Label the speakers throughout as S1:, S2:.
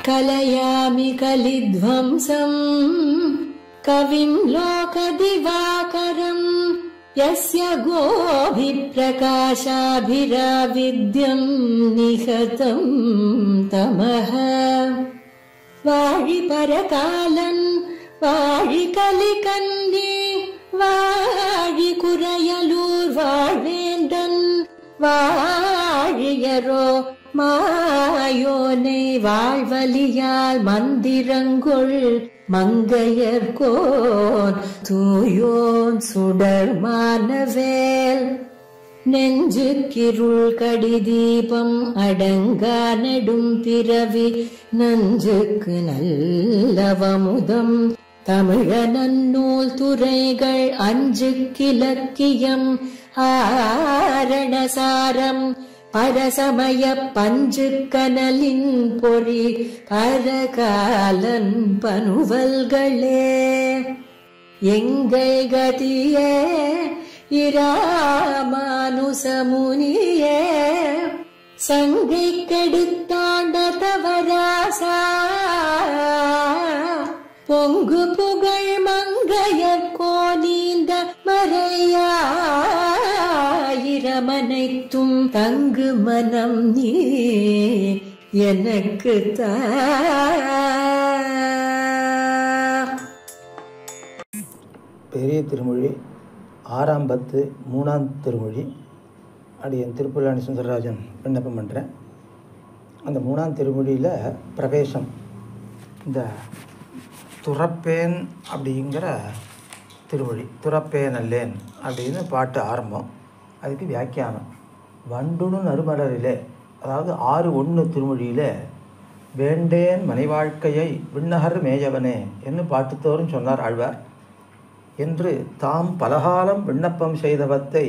S1: कलयामि कलिध्वंसम् कविं लोकदिवाकरम् यस्य गोभिप्रकाशाभिराविद्यं निहतं तमः वाळिपरकालन् वाळिकलिकन्ये वाळिकुरयलूर् वाळेन्दन् வாழியரோ மாயோனை வாழ்வலியால் மந்திரங்கொள் மங்கையர்கோன் தூயோன் சுடர் மானவேல் நெஞ்சுக்கிருள் கடிதீபம் அடங்கா நெடும் பிறவி நஞ்சுக்கு நல்லவமுதம் தமிழ நன்னூல் துறைகள் அஞ்சுக்கிலக்கியம் ஆரணசாரம் பரசமய பஞ்சு கனலின் பொறி பரகாலன் பனுவல்களே எங்கள் கதியே இராமானுசமுனியே சங்கை கெடுத்தாண்ட தவராசா பொங்கு புகழ் மங்கைய கோனீந்த மறையாயிரமனைத்தும் தங்கு மனம் நீ எனக்கு தா.
S2: பெரிய திருமொழி 6ஆம் பத்து 3ஆம் திருமொழி. அடியன் திருப்புல்லாணி சுந்தரராஜன் விண்ணப்பம் பண்ணுறேன். அந்த 3ஆம் திருமொழியில் பிரவேசம், இந்த துறப்பேன் அப்படிங்கிற திருமொழி, துறப்பேன் அல்லேன் அப்படின்னு பாட்டு ஆரம்பம். அதுக்கு வியாக்கியானம், வண்டுணு நறுமலரிலே, அதாவது 6:1 திருமொழியில் வேண்டேன் மனைவாழ்க்கையை விண்ணகர் மேயவனே என்று பாட்டுத்தோறும் சொன்னார் ஆழ்வார். என்று தாம் பலகாலம் விண்ணப்பம் செய்தவத்தை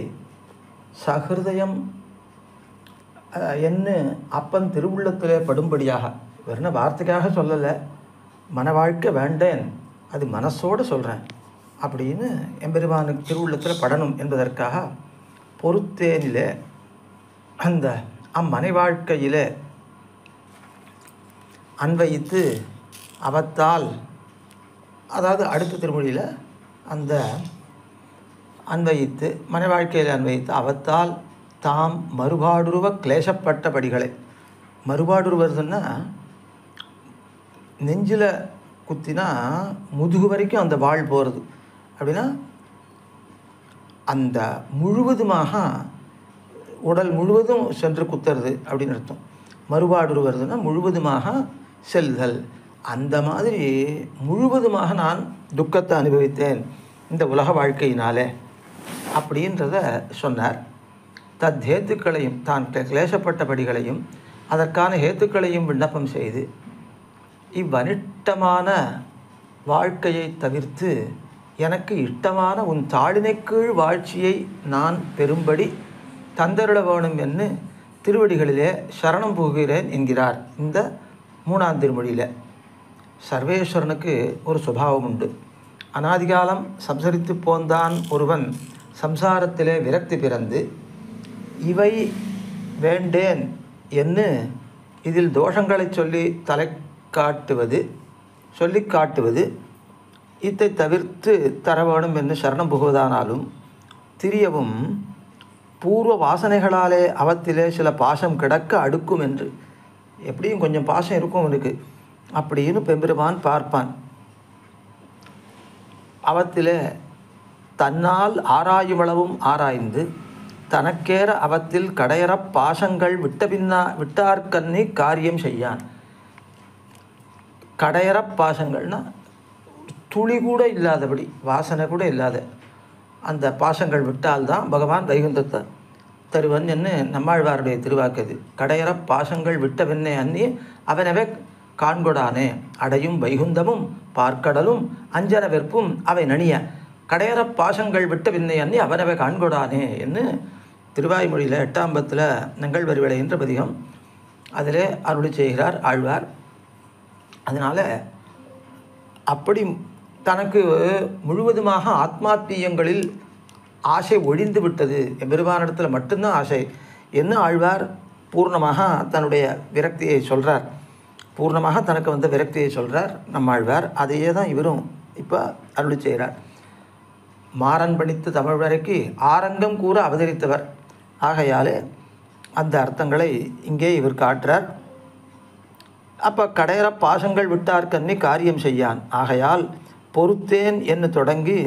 S2: சகிருதயம் என்ன அப்பன் திருவுள்ளத்திலே படும்படியாக, வெறும் வார்த்தைக்காக சொல்லலை, மன வாழ்க்கை வேண்டேன், அது மனசோடு சொல்கிறேன் அப்படின்னு எம்பெருமானுக்கு திருவுள்ளத்தில் படணும் என்பதற்காக பொறுத்தேனிலே அந்த அம்மனை வாழ்க்கையிலே அன்வயித்து அவத்தால், அதாவது அடுத்த திருமொழியில் அந்த அன்வயித்து மனை வாழ்க்கையில் அன்வயித்து அவத்தால் தாம் மறுபாடுருவ கிளேசப்பட்டபடிகளை, மறுபாடுருவதுன்னா நெஞ்சில் குத்தினா முதுகு வரைக்கும் அந்த வாள் போகிறது அப்படின்னா அந்த முழுவதுமாக உடல் முழுவதும் சென்று குத்துறது அப்படின்னு அர்த்தம். மறுபாடு வருதுன்னா முழுவதுமாக செல்தல். அந்த மாதிரி முழுவதுமாக நான் துக்கத்தை அனுபவித்தேன் இந்த உலக வாழ்க்கையினாலே அப்படின்றத சொன்னார். தத்ஹேத்துக்களையும், தான் கிளேசப்பட்டபடிகளையும் அதற்கான ஹேத்துக்களையும் விண்ணப்பம் செய்து இவ்வனிட்டமான வாழ்க்கையை தவிர்த்து எனக்கு இஷ்டமான உன் தாளினை கீழ் வாழ்ச்சியை நான் பெறும்படி தந்தருள வேணும் என்று திருவடிகளிலே சரணம் புகுகிறேன் என்கிறார். இந்த 3ஆம் திருமொழியில் சர்வேஸ்வரனுக்கு ஒரு சுபாவம் உண்டு. அநாதிகாலம் சம்சரித்து போந்தான் ஒருவன் சம்சாரத்திலே விரக்தி பிறந்து இவை வேண்டேன் என்று இதில் தோஷங்களை சொல்லி காட்டுவது இதை தவிர்த்து தர வேணும் என்று சரணம் புகுவதானாலும் திரியவும் பூர்வ வாசனைகளாலே அவத்திலே சில பாசம் கிடக்க அடுக்கும் என்று, எப்படியும் கொஞ்சம் பாசம் இருக்கும் அவனுக்கு அப்படின்னு பெருமான் பார்ப்பான். அவத்திலே தன்னால் ஆராயுமளவும் ஆராய்ந்து தனக்கேற அவத்தில் கடையற பாசங்கள் விட்டார்கண்ணி காரியம் செய்யான். கடையற பாசங்கள்னால் துளி கூட இல்லாதபடி, வாசனை கூட இல்லாத அந்த பாசங்கள் விட்டால்தான் பகவான் வைகுந்தத்தை தருவன் என்று நம்மாழ்வாருடைய திருவாக்குது. கடையற பாசங்கள் விட்டவென்னே அன்னி அவனவே காண்கொடானே அடையும் வைகுந்தமும் பார்க்கடலும் அஞ்சன வெற்பும் அவை நணிய கடையற பாசங்கள் விட்டவென்னே அன்னி அவனவே காண்கொடானே என்று திருவாய்மொழியில் 8ஆம் பத்தில் நங்கள் வரிவளை என்ற பதிகம் அதிலே அருளி செய்கிறார் ஆழ்வார். அதனால் அப்படி தனக்கு முழுவதுமாக ஆத்மாத்மீயங்களில் ஆசை ஒழிந்து விட்டது, எம்பெருமானிடத்தில் மட்டும்தான் ஆசை என்ன ஆழ்வார் பூர்ணமாக தன்னுடைய விரக்தியை சொல்கிறார். பூர்ணமாக தனக்கு வந்த விரக்தியை சொல்கிறார் நம்மாழ்வார். அதையே தான் இவரும் இப்போ அருளி செய்கிறார். மாறன் பணித்து தமிழ் வரைக்கு ஆரங்கம் கூற அவதரித்தவர் ஆகையாலே அந்த அர்த்தங்களை இங்கே இவர் காட்டுறார். அப்போ கடையற பாசங்கள் விட்டார் கண்ணி காரியம் செய்யான். ஆகையால் பொறுத்தேன் என்று தொடங்கி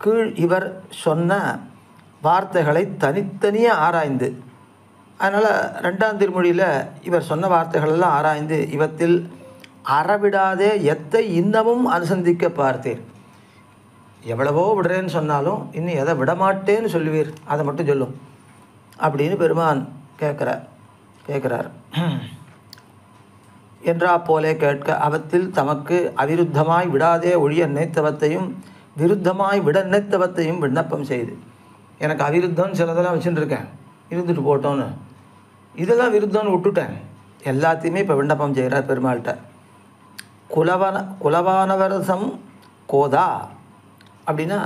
S2: கீழ் இவர் சொன்ன வார்த்தைகளை தனித்தனியாக ஆராய்ந்து, அதனால் 2ஆம் திருமொழியில் இவர் சொன்ன வார்த்தைகளெல்லாம் ஆராய்ந்து இவத்தில் அறவிடாதே எத்தை இன்னமும் அனுசந்திக்க பார்த்தீர். எவ்வளவோ விடுறேன்னு சொன்னாலும் இன்னும் எதை விடமாட்டேன்னு சொல்லுவீர், அதை மட்டும் சொல்லும் அப்படின்னு பெருமான் கேட்குறார். என்றா போலே கேட்க அவத்தில் தமக்கு அவிருத்தமாய் விடாதே ஒழிய நினைத்தவத்தையும் விருத்தமாய் விட நினைத்தவத்தையும் விண்ணப்பம் செய்து, எனக்கு அவிருத்தம்னு சிலதெல்லாம் வச்சுட்டு இருக்கேன், இருந்துட்டு போட்டோன்னு, இதெல்லாம் விருத்தம்னு விட்டுட்டேன், எல்லாத்தையுமே இப்போ விண்ணப்பம் செய்கிறார் பெருமாள்கிட்ட. குலவானவரசம் கோதா அப்படின்னா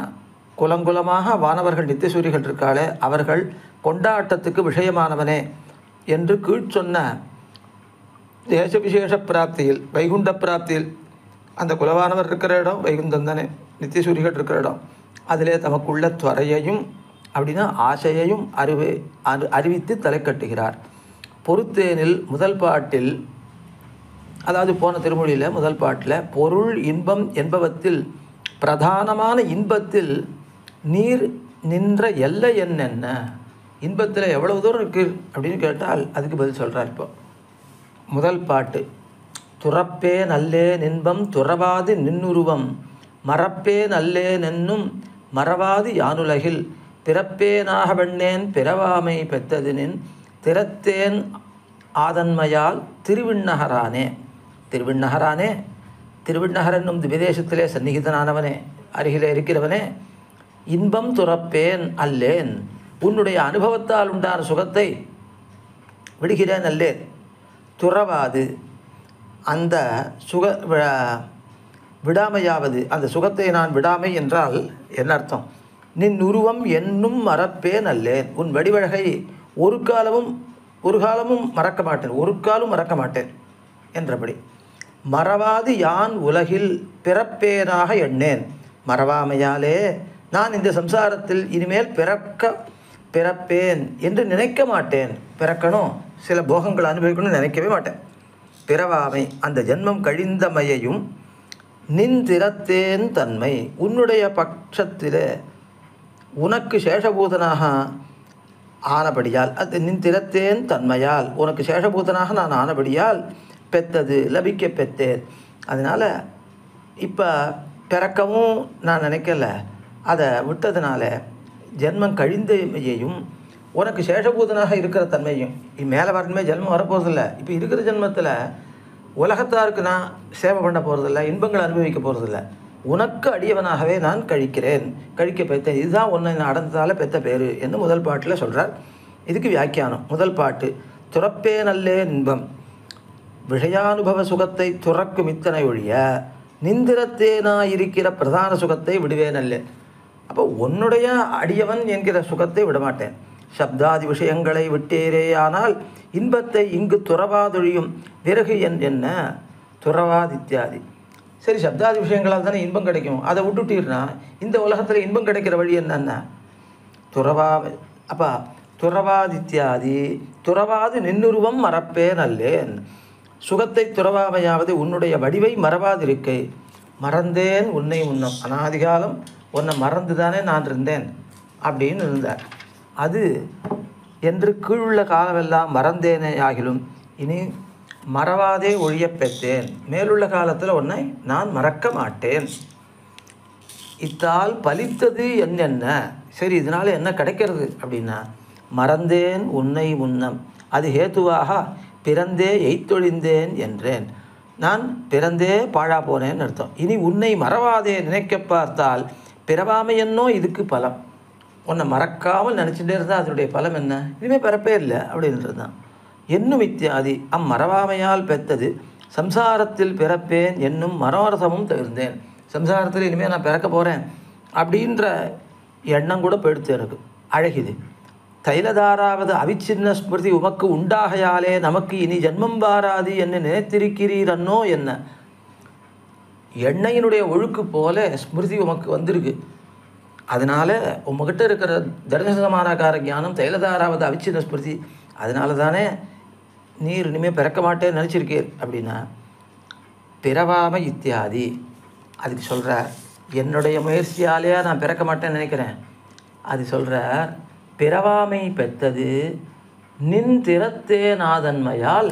S2: குலங்குலமாக வானவர்கள் நித்தியசூரிகள் இருக்காளே அவர்கள் கொண்டாட்டத்துக்கு விஷயமானவனே என்று கீழ் சொன்ன தேச விசேஷ பிராப்தியில் வைகுண்ட பிராப்தியில் அந்த குலவானவர் இருக்கிற இடம் வைகுண்டம் தானே, நித்தியசூரிகள் இருக்கிற இடம், அதிலே தமக்குள்ள துறையையும் அப்படின்னா ஆசையையும் அறிவித்து தலை கட்டுகிறார். பொறுத்தேனில் முதல் பாட்டில், அதாவது போன திருமொழியில் முதல் பாட்டில் பொருள் இன்பம் என்பவத்தில் பிரதானமான இன்பத்தில் நீர் நின்ற எல்லை என்னென்ன, இன்பத்தில் எவ்வளவு தூரம் இருக்குது அப்படின்னு கேட்டால் அதுக்கு பதில் சொல்கிறார். இப்போ முதல் பாட்டு துறப்பே நல்லே நின்பம் துறவாது நின்னுருவம் மறப்பே நல்லே நென்னும் மறவாது யானுலகில் பிறப்பேனாக வெண்ணேன் பிறவாமை பெற்றதினின் திறத்தேன் ஆதன்மையால் திருவிண்ணகரானே. திருவிண்ணகரானே, திருவிண்ணகர் என்னும் விதேசத்திலே சந்நிகிதனானவனே, அருகிலே இருக்கிறவனே, இன்பம் துறப்பேன் அல்லேன், உன்னுடைய அனுபவத்தால் உண்டான சுகத்தை விடுகிறேன் அல்லேன். துறவாது அந்த விடாமையாவது, அந்த சுகத்தை நான் விடாமை என்றால் என்ன அர்த்தம்? நின் உருவம் என்னும் மறப்பேன் அல்லேன், உன் வடிவழகை ஒரு காலமும் மறக்க மாட்டேன், ஒரு காலும் மறக்க மாட்டேன் என்றபடி. மறவாது யான் உலகில் பிறப்பேனாக எண்ணேன், மறவாமையாலே நான் இந்த சம்சாரத்தில் இனிமேல் பிறப்பேன் என்று நினைக்க மாட்டேன். பிறக்கணும், சில போகங்கள் அனுபவிக்கணும்னு நினைக்கவே மாட்டேன். பிறவாமை அந்த ஜென்மம் கழிந்தமையையும் நின் திறத்தேன் தன்மை, உன்னுடைய பட்சத்தில் உனக்கு சேஷபூதனாக ஆனபடியால், அது நின் திறத்தேன் தன்மையால் உனக்கு சேஷபூதனாக நான் ஆனபடியால் பெற்றது லபிக்க பெற்றேன். அதனால் இப்போ பிறக்கவும் நான் நினைக்கல, அதை விட்டதுனால ஜென்மம் கழிந்தையும் உனக்கு சேஷபூதனாக இருக்கிற தன்மையும், மேலே வரணுமே ஜென்மம் வரப்போகிறதில்ல, இப்போ இருக்கிற ஜென்மத்தில் உலகத்தாருக்கு நான் சேவை பண்ண போகிறதில்ல, இன்பங்களை அனுபவிக்க போகிறதில்ல, உனக்கு அடியவனாகவே நான் கழிக்க பெற்றேன், இதுதான் உன்னை நான் அடைந்ததால் பெற்ற பேர் என்று முதல் பாட்டில் சொல்கிறார். இதுக்கு வியாக்கியானம். முதல் பாட்டு துறப்பே நல்லே இன்பம், விஷயானுபவ சுகத்தை துறக்கும் இத்தனை ஒழிய நிந்திரத்தேனாயிருக்கிற பிரதான சுகத்தை விடுவேன் அல்ல. அப்போ உன்னுடைய அடியவன் என்கிற சுகத்தை விடமாட்டேன். சப்தாதி விஷயங்களை விட்டேரேயானால் இன்பத்தை இங்கு துறவாதொழியும் விறகு என்ன துறவாதித்யாதி. சரி, சப்தாதி விஷயங்களால் தானே இன்பம் கிடைக்கும், அதை விட்டுட்டீர்னா இந்த உலகத்தில் இன்பம் கிடைக்கிற வழி என்னென்ன? அப்பா துறவாதித்யாதி, துறவாது நின்னுருவம் மறப்பேன் அல்லேன், சுகத்தை துறவாமையாவது உன்னுடைய வடிவை மறவாதிருக்கை. மறந்தேன் உன்னை முன்னம், அனாதிகாலம் உன்னை மறந்து தானே நான் இருந்தேன் அப்படின்னு இருந்தார். அது என்று கீழுள்ள காலமெல்லாம் மறந்தேனே ஆகிலும் இனி மறவாதே ஒழிய பெற்றேன், மேலுள்ள காலத்தில் உன்னை நான் மறக்க மாட்டேன். இத்தால் பலித்தது என்னென்ன? சரி, இதனால் என்ன கிடைக்கிறது அப்படின்னா, மறந்தேன் உன்னை முன்னம், அது ஹேத்துவாக பிறந்தே எய்த்தொழிந்தேன் என்றேன். நான் பிறந்தே பாழா போனேன்னு அர்த்தம். இனி உன்னை மறவாதே நினைக்க பார்த்தால் பிறவாமை என்னோ இதுக்கு பலம். உன்னை மறக்காமல் நினச்சிட்டே இருந்தால் அதனுடைய பலம் என்ன? இனிமேல் பிறப்பே இல்லை அப்படின்றது தான். என்னும் இத்தியாதி அம்மறவாமையால் பெற்றது சம்சாரத்தில் பிறப்பேன் என்னும் மனோரசமும் தவிர்ந்தேன். சம்சாரத்தில் இனிமேல் நான் பிறக்க போகிறேன் அப்படின்ற எண்ணம் கூட போயிடுத்து எனக்கு. அழகிது. தைலதாராவது அவிச்சின்ன ஸ்மிருதி உமக்கு உண்டாகையாலே நமக்கு இனி ஜென்மம் வாராது என்று நினைத்திருக்கிறீரன்னோ என்ன. எண்ணெயினுடைய ஒழுக்கு போல ஸ்மிருதி உமக்கு வந்திருக்கு. அதனால் உங்ககிட்ட இருக்கிற தர்மசமானாக்கார ஞானம் தைலதாராவது அவிச்சின்ன ஸ்மிருதி, அதனால தானே நீர் இனிமேல் பிறக்க மாட்டேன்னு நினச்சிருக்கீர். அப்படின்னா பிறவாமை இத்தியாதி அதுக்கு சொல்கிறார். என்னுடைய முயற்சியாலேயே நான் பிறக்க மாட்டேன்னு நினைக்கிறேன். அது சொல்கிறார், பிறவாமை பெற்றது நின் திறத்தே நாதன்மையால்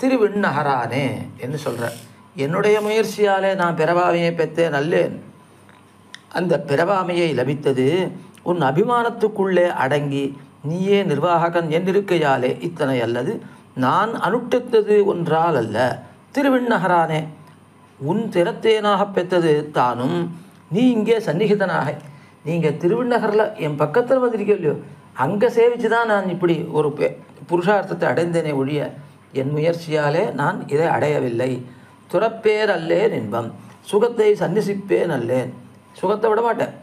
S2: திருவிண்ணகரானே என்று சொல்கிறார். என்னுடைய முயற்சியாலே நான் பிறவாமையை பெற்றேன் அல்லேன். அந்த பிறவாமையை லபித்தது உன் அபிமானத்துக்குள்ளே அடங்கி நீயே நிர்வாககன் என்றிருக்கையாலே இத்தனை அல்லது நான் அனுஷ்டித்தது ஒன்றால் அல்ல. திருவிண்ணகரானே உன் திறத்தேனாக பெற்றது தானும் நீ இங்கே சந்நிகிதனாக. நீங்கள் திருவிண்ணகரில் என் பக்கத்தில் வந்திருக்கோ இல்லையோ, அங்கே சேவித்து தான் நான் இப்படி ஒரு புருஷார்த்தத்தை அடைந்தேனே ஒழிய என் முயற்சியாலே நான் இதை அடையவில்லை. துறப்பேர் அல்லேன் இன்பம், சுகத்தை சந்நிசிப்பேன் அல்லேன், சுகத்தை விட மாட்டேன்.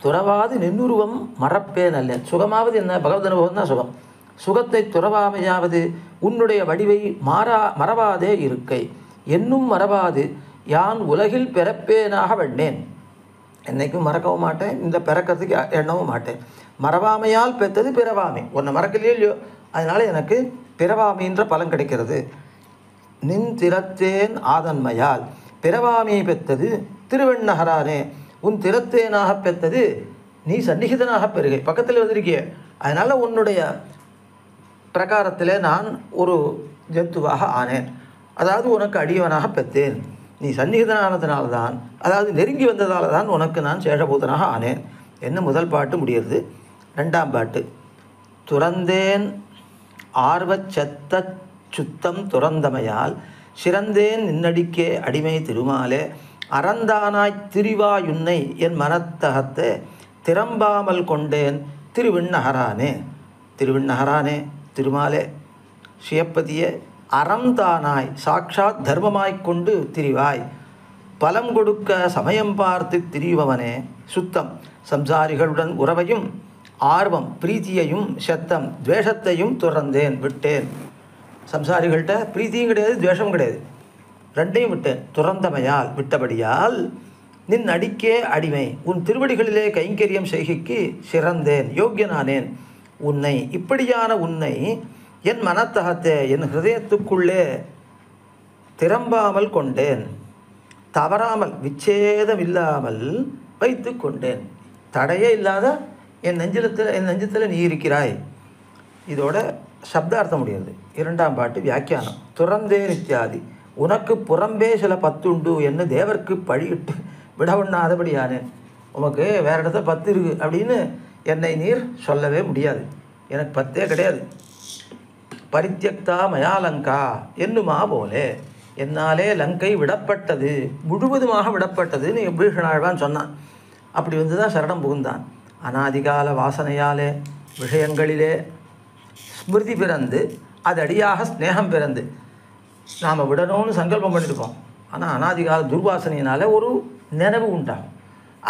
S2: துறவாது நின்னுருவம் மறப்பேன் அல்லேன். சுகமாவது என்ன? பகவத் அனுபவம் தான் சுகம். சுகத்தை துறவாமையாவது உன்னுடைய வடிவை மறவாதே இருக்கை என்னும் மறவாது யான் உலகில் பிறப்பேனாக வெண்ணேன். என்னைக்கும் மறக்கவும் மாட்டேன், இந்த பிறக்கிறதுக்கு எண்ணவும் மாட்டேன். மறவாமையால் பெற்றது பிறவாமை. உன்னை மறக்கலையோ இல்லையோ, அதனால் எனக்கு பிறவாமைன்ற பலன் கிடைக்கிறது. நின் திறத்தேன் ஆதன்மையால் பிறவாமையை பெற்றது திருவெண்ணகரானே உன் திறத்தேனாக பெற்றது நீ சந்நிகிதனாக பெறுகை, பக்கத்தில் வந்திருக்கிய. அதனால் உன்னுடைய பிரகாரத்தில் நான் ஒரு ஜந்துவாக ஆனேன், அதாவது உனக்கு அடியவனாக பெற்றேன். நீ சந்நிகிதனானதுனால்தான், அதாவது நெருங்கி வந்ததால் தான் உனக்கு நான் சேஷபூதனாக ஆனேன் என்ன முதல் பாட்டு முடிகிறது. ரெண்டாம் பாட்டு, துறந்தேன் ஆர்வச் செத்த சுத்தம் துறந்தமையால் சிறந்தேன் நின்னடிக்கே அடிமை திருமாலே அறந்தானாய்த் திரிவாயுன்னை என் மனத்தகத்தை திறம்பாமல் கொண்டேன் திருவிண்ணகரானே. திருவிண்ணகரானே திருமாலே சிவப்பதியே அறம்தானாய் சாட்சாத் தர்மமாய்க் கொண்டு திரிவாய் பலம் கொடுக்க சமயம் பார்த்து திரிபவனே சுத்தம் சம்சாரிகளுடன் உறவையும் ஆர்வம் பிரீத்தியையும் சத்தம் துவேஷத்தையும் துறந்தேன் விட்டேன். சம்சாரிகள்கிட்ட பிரீத்தியும் கிடையாது, துவேஷமும் கிடையாது, ரெண்டையும் விட்டேன். துறந்தமையால் விட்டபடியால் நின் அடிக்கே அடிமை உன் திருவடிகளிலே கைங்கரியம் செய்கைக்கு சிறந்தேன் யோக்கியனானேன். உன்னை இப்படியான உன்னை என் மனத்தகத்தே என் ஹிருதயத்துக்குள்ளே திறம்பாமல் கொண்டேன், தவறாமல் விச்சேதமில்லாமல் வைத்து கொண்டேன். தடையே இல்லாத என் நெஞ்சத்தில் நீ இருக்கிறாய். இதோட சப்தார்த்தம் முடியாது. இரண்டாம் பாட்டு வியாக்கியானம். துறந்தேன் இத்தியாதி உனக்கு புறம்பே சில பத்துண்டு என்ன தேவர்க்கு பழியிட்டு விட ஒண்ணாதபடியானேன். உமக்கு வேறு இடத்துல 10 இருக்குது அப்படின்னு என்னை நீர் சொல்லவே முடியாது. எனக்கு 10 கிடையாது. பரித்தியக்தா மயாலங்கா என்னுமா போலே என்னாலே லங்கை விடப்பட்டது, முழுவதுமாக விடப்பட்டதுன்னு பீஷணாழ்வான் சொன்னான். அப்படி வந்து தான் சரணம் புகுந்தான். அனாதிகால வாசனையாலே விஷயங்களிலே ஸ்மிருதி பிறந்து அது அடியாக ஸ்நேகம் பிறந்து நாம் விடணும்னு சங்கல்பம் பண்ணியிருக்கோம். ஆனால் அனாதிகால துர்வாசனையினால் ஒரு நினைவு உண்டாகும்,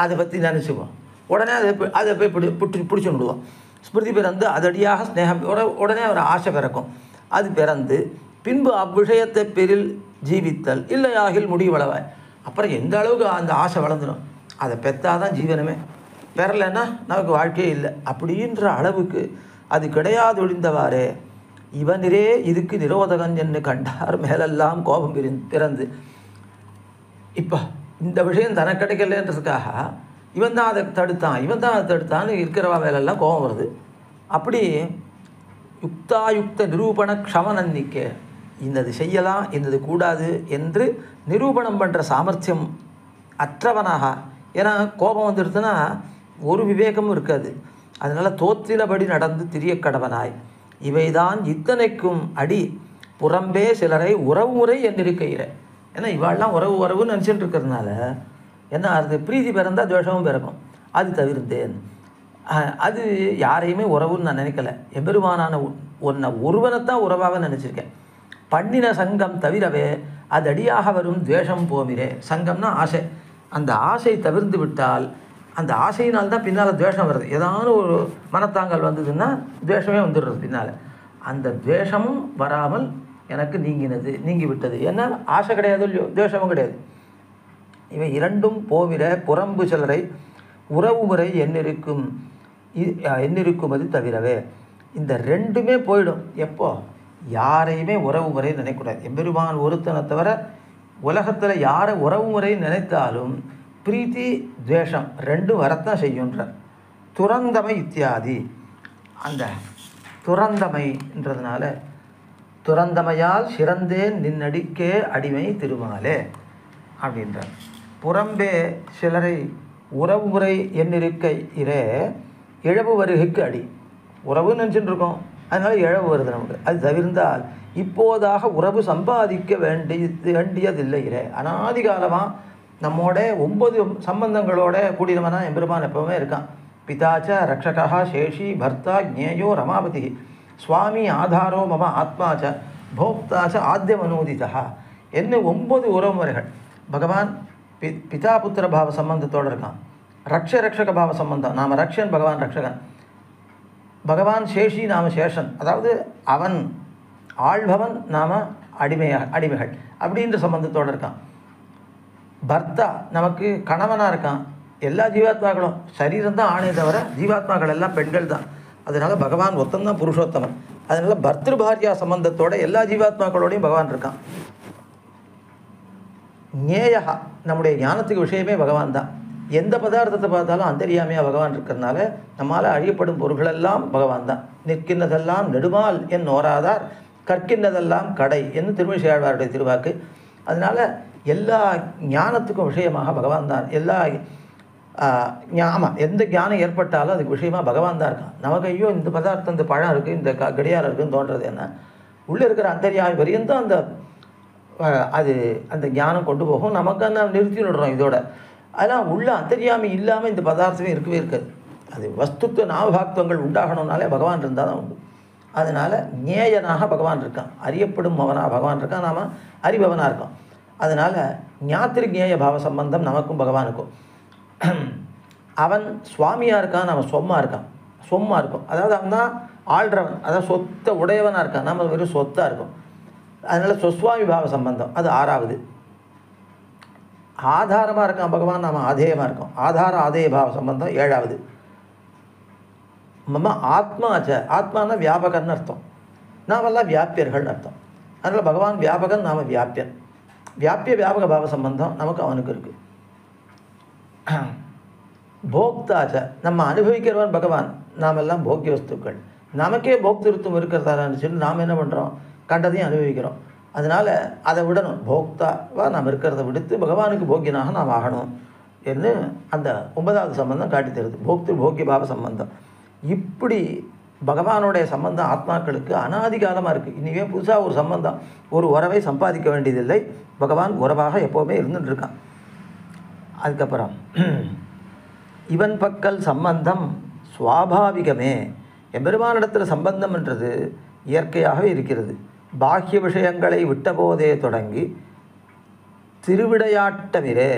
S2: அதை பற்றி நினச்சிக்குவோம். உடனே அதை போய் பிடிச்சி விடுவோம். ஸ்மிருதி பிறந்து அதடியாக ஸ்நேகம் உடனே ஒரு ஆசை பிறக்கும். அது பிறந்து பின்பு அவ்விஷயத்தை பெரில் ஜீவித்தல் இல்லையாகில் முடிவளவாய். அப்புறம் எந்த அளவுக்கு அந்த ஆசை வளர்ந்துடும். அதை பெற்றாதான் ஜீவனமே, பெறலைன்னா நமக்கு வாழ்க்கையே இல்லை அப்படின்ற அளவுக்கு அது கிடையாது. ஒழிந்தவாறே இவனிரே இதுக்கு நிரோதகன் என்று கண்டார் மேலெல்லாம் கோபம் பிறந்து. இப்போ இந்த விஷயம் தனக்கு கிடைக்கலன்றதுக்காக இவன் தான் அதை தடுத்தான்னு இருக்கிறவா மேலெல்லாம் கோபம் வருது. அப்படி யுக்தாயுக்த நிரூபண க்ஷமனன்னிக்க இந்தது செய்யலாம் இந்தது கூடாது என்று நிரூபணம் பண்ணுற சாமர்த்தியம் அற்றவனாக. ஏன்னா கோபம் வந்துடுதுன்னா ஒரு விவேகமும் இருக்காது. அதனால் தோற்றினபடி நடந்து திரிய கடவனாய் இவைதான் இத்தனைக்கும் அடி புறம்பே சிலரை உறவு முறை என்றிருக்கிற. ஏன்னா இவாள்லாம் உறவுன்னு நினச்சிட்டு இருக்கிறதுனால என்ன அது பிரீதி பிறந்தால் துவேஷமும் பிறக்கும். அது தவிர்த்தேன். அது யாரையுமே உறவுன்னு நான் நினைக்கல. எம்பெருமானான ஒருவனைத்தான் உறவாக நினச்சிருக்கேன். பண்ணின சங்கம் தவிரவே அது அடியாக வரும் துவேஷம் போமிரே. சங்கம்னா ஆசை. அந்த ஆசை தவிர்த்து விட்டால் அந்த ஆசையினால்தான் பின்னால் துவேஷம் வருது. ஏதாவது ஒரு மனத்தாங்கல் வந்ததுன்னா துவேஷமே வந்துடுறது பின்னால். அந்த துவேஷமும் வராமல் எனக்கு நீங்கி விட்டது. ஏன்னா ஆசை கிடையாது இல்லையோ, துவேஷமும் கிடையாது. இவை இரண்டும் போவிட புறம்பு சிலரை உறவு முறை எண்ணிருக்குமது தவிரவே. இந்த ரெண்டுமே போயிடும். எப்போ? யாரையுமே உறவு முறை நினைக்கூடாது. எம்பெருமான் ஒருத்தனை தவிர உலகத்தில் யாரை உறவு முறை நினைத்தாலும் பிரீத்தி துவேஷம் ரெண்டும் வரத்தான் செய்யுன்றார். துறந்தமை இத்தியாதி. அந்த துறந்தமைன்றதுனால துறந்தமையால் சிறந்தேன் நின்னடிக்கே அடிமை திருமாலே அப்படின்றார். புறம்பே சிலரை உறவு முறை எண்ணிருக்க இரே இழவு வருகைக்கு அடி. உறவுன்னு நினச்சிட்டு இருக்கோம், அதனால் இழவு வருது நமக்கு. அது தவிர்ந்தால் இப்போதாக உறவு சம்பாதிக்க வேண்டியதில்லை இரே. அனாதி காலமாக நம்மோட 9 சம்பந்தங்களோட கூடினவனா எம்பெருமான் எப்பவுமே இருக்கான். பிதாச்ச ரக்ஷகா சேஷி பர்த்தா ஜேயோ ரமாபதி சுவாமி ஆதாரோ மம ஆத்மாச்ச போக்தாச்ச ஆத்தியமனோதிதா என்ன 9 உறவுமுறைகள். பகவான் பிதா புத்திர பாவ சம்பந்தத்தோடு இருக்கான். ரக்ஷக பாவ சம்பந்தம், நாம் ரக்ஷன், பகவான் ரக்ஷகன். பகவான் சேஷி, நாம சேஷன், அதாவது அவன் ஆள்பவன், நாம அடிமைகள் அப்படின்ற சம்பந்தத்தோடு இருக்கான். பர்த்தா நமக்கு கணவனாக இருக்கான். எல்லா ஜீவாத்மாக்களும் சரீரம் தான் ஆணை தவிர ஜீவாத்மாக்கள் எல்லாம் பெண்கள் தான். அதனால பகவான் ஒத்தந்தான் புருஷோத்தமன். அதனால பர்திரு பாரியா சம்பந்தத்தோட எல்லா ஜீவாத்மாக்களோடையும் பகவான் இருக்கான். ஞேயா நம்முடைய ஞானத்துக்கு விஷயமே பகவான் தான். எந்த பதார்த்தத்தை பார்த்தாலும் அந்தரியாமையாக பகவான் இருக்கிறதுனால நம்மால் அழியப்படும் பொருள்களெல்லாம் பகவான் தான். நிற்கின்றதெல்லாம் நெடுமால் என் ஓராதார் கற்கின்றதெல்லாம் கடை என்று திருமழிசையாழ்வாருடைய திருவாக்கு. அதனால் எல்லா ஞானத்துக்கும் விஷயமாக பகவான் தான். ஆமாம், எந்த ஞானம் ஏற்பட்டாலும் அதுக்கு விஷயமாக பகவான் தான் இருக்கான். நமக்கு ஐயோ இந்த பதார்த்தம், இந்த பழம் இருக்குது, இந்த கடியாரம் இருக்குதுன்னு தோன்றது என்ன? உள்ளே இருக்கிற அந்தரியாமை வரையும் தான் அந்த ஞானம் கொண்டு போகும். நமக்கு அந்த நிறுத்தி விடுறோம் இதோட. அதெல்லாம் உள்ள அந்தரியாமை இல்லாமல் இந்த பதார்த்தமே இருக்கவே இருக்காது. அது வஸ்துத்துவ நாமபாக்துவங்கள் உண்டாகணும்னாலே பகவான் இருந்தால் தான் உண்டு. அதனால் ஞேயனாக பகவான் இருக்கான், அறியப்படும் அவனாக பகவான் இருக்கான், நாம் அறிபவனாக இருக்கோம். அதனால் ஞாத்திரு ஞேய பாவ சம்பந்தம் நமக்கும் பகவானுக்கும். அவன் சுவாமியாக இருக்கான், நம்ம சொம்மாக இருக்கும். அதாவது அவன் தான் ஆள்றவன், அதாவது சொத்தை உடையவனாக இருக்கான், நம்ம வெறும் சொத்தாக இருக்கும். அதனால் சொஸ்வாமி பாவ சம்பந்தம் அது 6வது. ஆதாரமாக இருக்கான் பகவான், நாம் ஆதேயமாக இருக்கோம். ஆதேய பாவ சம்பந்தம் 7வது. மம ஆத்மாச்ச, ஆத்மானா வியாபகன்னு அர்த்தம். நாமெல்லாம் வியாபியர்கள்னு அர்த்தம். அதனால் பகவான் வியாபகன், நாம் வியாபியன். வியாபக பாவ சம்பந்தம் நமக்கு அவனுக்கு இருக்குது. போக்தாச்ச, நம்ம அனுபவிக்கிறவன் பகவான், நாமெல்லாம் போக்கிய வஸ்துக்கள். நமக்கே போக்திருத்தம் இருக்கிறதா சொல்லி நாம் என்ன பண்ணுறோம்? கண்டதையும் அனுபவிக்கிறோம். அதனால் அதை விடணும். போக்தாவாக நாம் இருக்கிறத விடுத்து பகவானுக்கு போக்கியனாக நாம் ஆகணும் என்று அந்த 9வது சம்பந்தம் காட்டி தருது. போக்கிய பாவ சம்பந்தம். இப்படி பகவானுடைய சம்பந்தம் ஆத்மாக்களுக்கு அனாதி காலமாக இருக்குது. இனிமே புதுசாக ஒரு சம்பந்தம், ஒரு உறவை சம்பாதிக்க வேண்டியதில்லை. பகவான் உறவாக எப்போவுமே இருந்துட்டு இருக்கான். அதுக்கப்புறம் இவன் பக்கல் சம்பந்தம் சுவாபாவிகமே. எம்பெருமானிடத்தில் சம்பந்தம் என்றது இயற்கையாகவே இருக்கிறது. பாக்கிய விஷயங்களை விட்டபோதே தொடங்கி திருவிடையாட்டமிரே.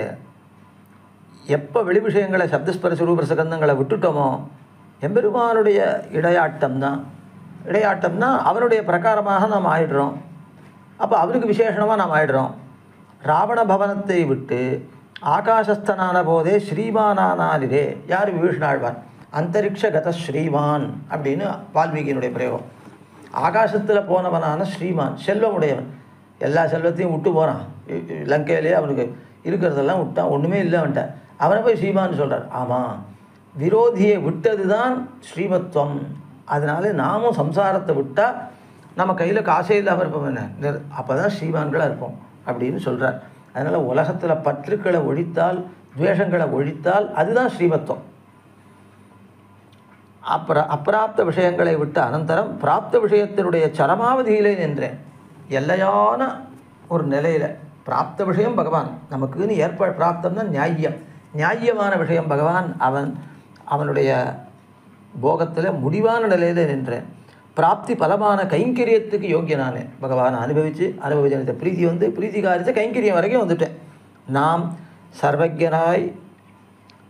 S2: எப்போ வெளி விஷயங்களை சப்தஸ்பர்ச ரூப ரசகந்தங்களை விட்டுட்டோமோ, எம்பெருமானுடைய இடையாட்டம்னா அவனுடைய பிரகாரமாக நாம் ஆயிடுறோம். அப்போ அவனுக்கு விசேஷமாக நாம் ஆயிடுறோம். ராவண பவனத்தை விட்டு ஆகாசஸ்தனான போதே ஸ்ரீமானானாலிரே. யார்? விபீஷணாழ்வான். அந்தரிக்ஷ கத ஸ்ரீமான் அப்படின்னு வால்மீகியினுடைய பிரயோகம். ஆகாசத்தில் போனவனான ஸ்ரீமான், செல்வமுடையவன். எல்லா செல்வத்தையும் விட்டு போகிறான். லங்கையிலே அவனுக்கு இருக்கிறதெல்லாம் விட்டான், ஒன்றுமே இல்லை அவன்கிட்ட. அவனை போய் ஸ்ரீமான்னு சொல்கிறார். ஆமாம், விரோதியை விட்டது தான் ஸ்ரீமத்துவம். அதனால நாமும் சம்சாரத்தை விட்டால் நம்ம கையில் காசே இல்லாமல் இருப்போம். என்ன அப்போ தான் ஸ்ரீமான்களாக இருப்போம் அப்படின்னு சொல்கிறார். அதனால் உலகத்தில் பற்றுக்களை ஒழித்தால், துவேஷங்களை ஒழித்தால் அதுதான் ஸ்ரீமத்துவம். அப்பிராப்த விஷயங்களை விட்டு அனந்தரம் பிராப்த விஷயத்தினுடைய சரமாவதியிலே நின்றேன். எல்லையான ஒரு நிலையில் பிராப்த விஷயம் பகவான் நமக்குன்னு பிராப்தம்னா நியாயமான விஷயம் பகவான். அவனுடைய போகத்தில் முடிவான நிலையில் நின்றேன். பிராப்தி பலமான கைங்கரியத்துக்கு யோக்கியனானே. பகவானை அனுபவிச்சு பிரீதி காரியத்தை கைங்கரியம் வரைக்கும் வந்துட்டேன். நாம் சர்வஜனாய்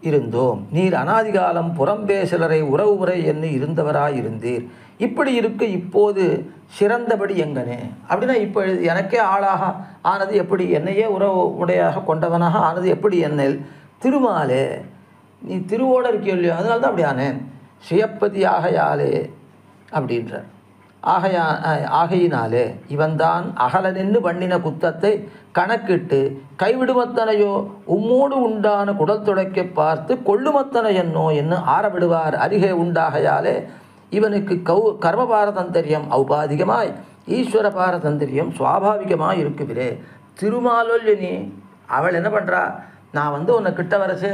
S2: இருந்தோம். நீர் அனாதிகாலம் புறம்பே சிலரை உறவு முறை என்று இருந்தவராயிருந்தீர். இப்படி இருக்க இப்போது சிறந்தபடி எங்கனே அப்படின்னா இப்போ எனக்கே ஆளாக ஆனது எப்படி, என்னையே உறவு உடையாக கொண்டவனாக ஆனது எப்படி என்னில் திருமாலே நீ திருவோடு இருக்கியோ இல்லையோ அதனால தான் அப்படி ஆனேன். சுயப்பதி ஆகையாலே அப்படின்றார். ஆகையினாலே இவன்தான் அகல நின்று பண்ணின குத்தத்தை கணக்கிட்டு கைவிடுமத்தனையோ உம்மோடு உண்டான குடல் துடைக்க பார்த்து கொள்ளுமத்தனை என்னோ என்று ஆரவிடுவார் அருகே உண்டாகையாலே இவனுக்கு கர்ம பாரதந்தரியம் ஔபாதிகமாய் ஈஸ்வர பாரதந்தரியம் சுவாபாவிகமாய் இருக்குவிரே. திருமாலொல்லினி அவள் என்ன பண்ணுறா, நான் வந்து உன்னை கிட்ட வரச்சே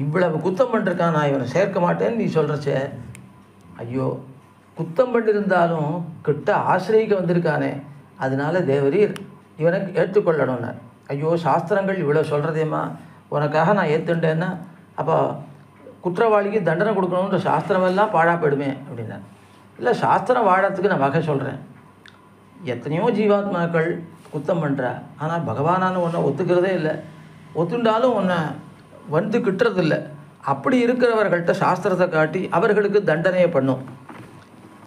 S2: இவ்வளவு குத்தம் பண்ணிருக்கான், நான் இவனை சேர்க்க மாட்டேன்னு நீ சொல்கிறச்சே, ஐயோ குத்தம் பண்ணியிருந்தாலும் கிட்ட ஆசிரியக்க வந்திருக்கானே, அதனால தேவரீர் இவனை ஏற்றுக்கொள்ளணும்னு. ஐயோ சாஸ்திரங்கள் இவ்வளோ சொல்கிறதேம்மா, உனக்காக நான் ஏற்றுண்டேன்னா அப்போ குற்றவாளிக்கு தண்டனை கொடுக்கணுன்ற சாஸ்திரமெல்லாம் பாழாக போயிடுமே அப்படின்னா. இல்லை, சாஸ்திரம் வாழறதுக்கு நான் வகை சொல்கிறேன். எத்தனையோ ஜீவாத்மாக்கள் குத்தம் பண்ணுறா, ஆனால் பகவானான்னு ஒன்றை ஒத்துக்கிறதே இல்லை, ஒத்துண்டாலும் ஒன்றை வந்து கிட்டுறதில்லை. அப்படி இருக்கிறவர்கள்ட்ட சாஸ்திரத்தை காட்டி அவர்களுக்கு தண்டனையை பண்ணும்.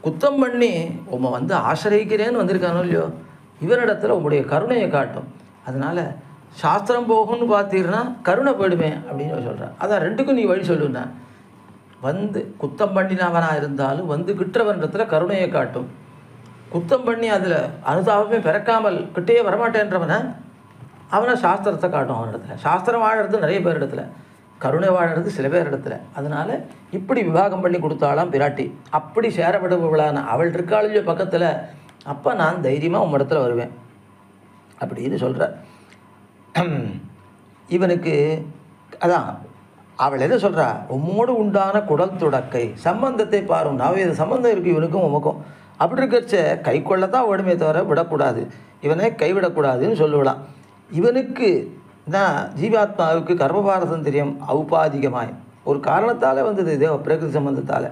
S2: குத்தம் பண்ணி உம்மை வந்து ஆசிரியக்கிறேன்னு வந்திருக்கானோ இல்லையோ, இவரிடத்துல உங்களுடைய கருணையை காட்டும். அதனால் சாஸ்திரம் போகும்னு பார்த்தீங்கன்னா கருணை போயிடுமே அப்படின்னு சொல்கிறேன். அதான் ரெண்டுக்கும் நீ வழி சொல்லுன்னா, வந்து குத்தம் பண்ணினவனாக இருந்தாலும் வந்து கிட்டவனிடத்துல கருணையை காட்டும். குத்தம் பண்ணி அதில் அனுதாபமே பிறக்காமல் கிட்டேயே வரமாட்டேன்றவனை அவனை சாஸ்திரத்தை காட்டும். அவனிடத்துல சாஸ்திரம் வாழறது நிறைய பேர் இடத்துல, கருணை வாழறது சில பேர் இடத்துல. அதனால் இப்படி விவாகம் பண்ணி கொடுத்தாலாம் பிராட்டி. அப்படி சேரப்படுபவளான அவள் இருக்காளியோ பக்கத்தில், அப்போ நான் தைரியமாக உன் இடத்துல வருவேன் அப்படின்னு சொல்கிறார். இவனுக்கு அதான் அவள் எதை சொல்கிறா, உம்மோடு உண்டான குடல் துடக்கை சம்பந்தத்தை பாரும். நான் இது சம்பந்தம் இருக்குது இவனுக்கும் உமக்கும். அப்படி இருக்கிறச்ச கை கொள்ளத்தான் ஓடுமே தவிர விடக்கூடாது, இவனை கைவிடக்கூடாதுன்னு சொல்லுவிடலாம். இவனுக்கு தான் ஜீவாத்மாவுக்கு கர்மபாரதந்திரியம் ஔபாதிகமாய் ஒரு காரணத்தால் வந்தது, தேவ பிரகிருதி சம்பந்தத்தால்.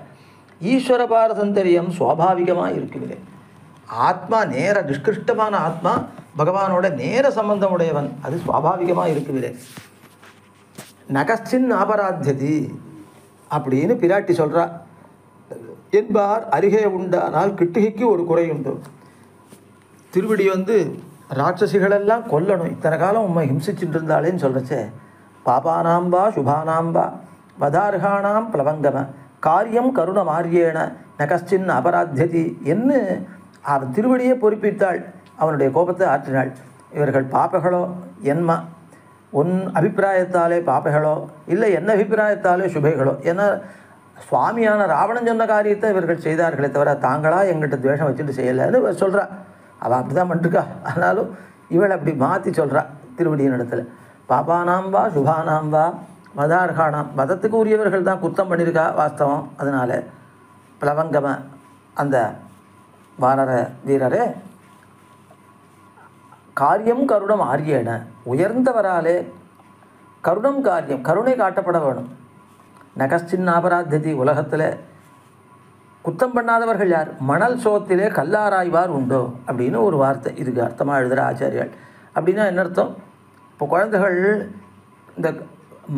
S2: ஈஸ்வர பாரதந்திரியம் சுவாபாவிகமாக இருக்குவில்லை. ஆத்மா நேர நிஷ்கிருஷ்டமான ஆத்மா பகவானோட நேர சம்பந்தம் உடையவன், அது சுவாபாவிகமாக இருக்குவில்லை. நகஸ்டின் அபராத்தியதி அப்படின்னு பிராட்டி சொல்கிறா என்பார் அருகே உண்டானால் கிட்டுகைக்கு ஒரு குறை உண்டு. திருவடி வந்து ராட்சசிகளெல்லாம் கொல்லணும், இத்தனை காலம் உண்மை ஹிம்சிச்சுட்டு இருந்தாலேன்னு சொல்கிறச்சே, பாபானாம்பா சுபானாம்பா வதார்கானாம் பிளவங்கம காரியம் கருண மாரியேன நகஸ்டின் அபராத்தியதி என்று அவன் திருவடியே பொறுப்பித்தாள், அவனுடைய கோபத்தை ஆற்றினாள். இவர்கள் பாப்பகளோ என்மா உன் அபிப்பிராயத்தாலே பாப்பைகளோ இல்லை என்ன அபிப்பிராயத்தாலே சுபைகளோ, ஏன்னா சுவாமியான ராவணன் சொன்ன காரியத்தை இவர்கள் செய்தார்களே தவிர தாங்களா எங்கிட்ட துவேஷம் வச்சுட்டு செய்யலைன்னு சொல்கிறா. அவள் அப்படி தான் பண்ணிருக்கா. ஆனாலும் இவள் அப்படி மாற்றி சொல்கிறா திருவடியின் இடத்துல. பாபானாம்பா சுபானாம்பா மதார்கானாம், மதத்துக்கு உரியவர்கள் தான் குத்தம் பண்ணியிருக்கா வாஸ்தவம். அதனால் பிளவங்கம அந்த வானர வீரரே காரியம் கருணம் ஆரியேன உயர்ந்தவராலே கருணம் காரியம் கருணை காட்டப்பட வேணும். நகஸ்டின் அபராத்தியதி உலகத்தில் குத்தம் பண்ணாதவர்கள் யார், மணல் சோத்திலே கல்லாராய்வார் உண்டோ அப்படின்னு ஒரு வார்த்தை இதுக்கு அர்த்தமாக எழுதுகிற ஆச்சாரியால். அப்படின்னா என்ன அர்த்தம், இப்போ குழந்தைகள் இந்த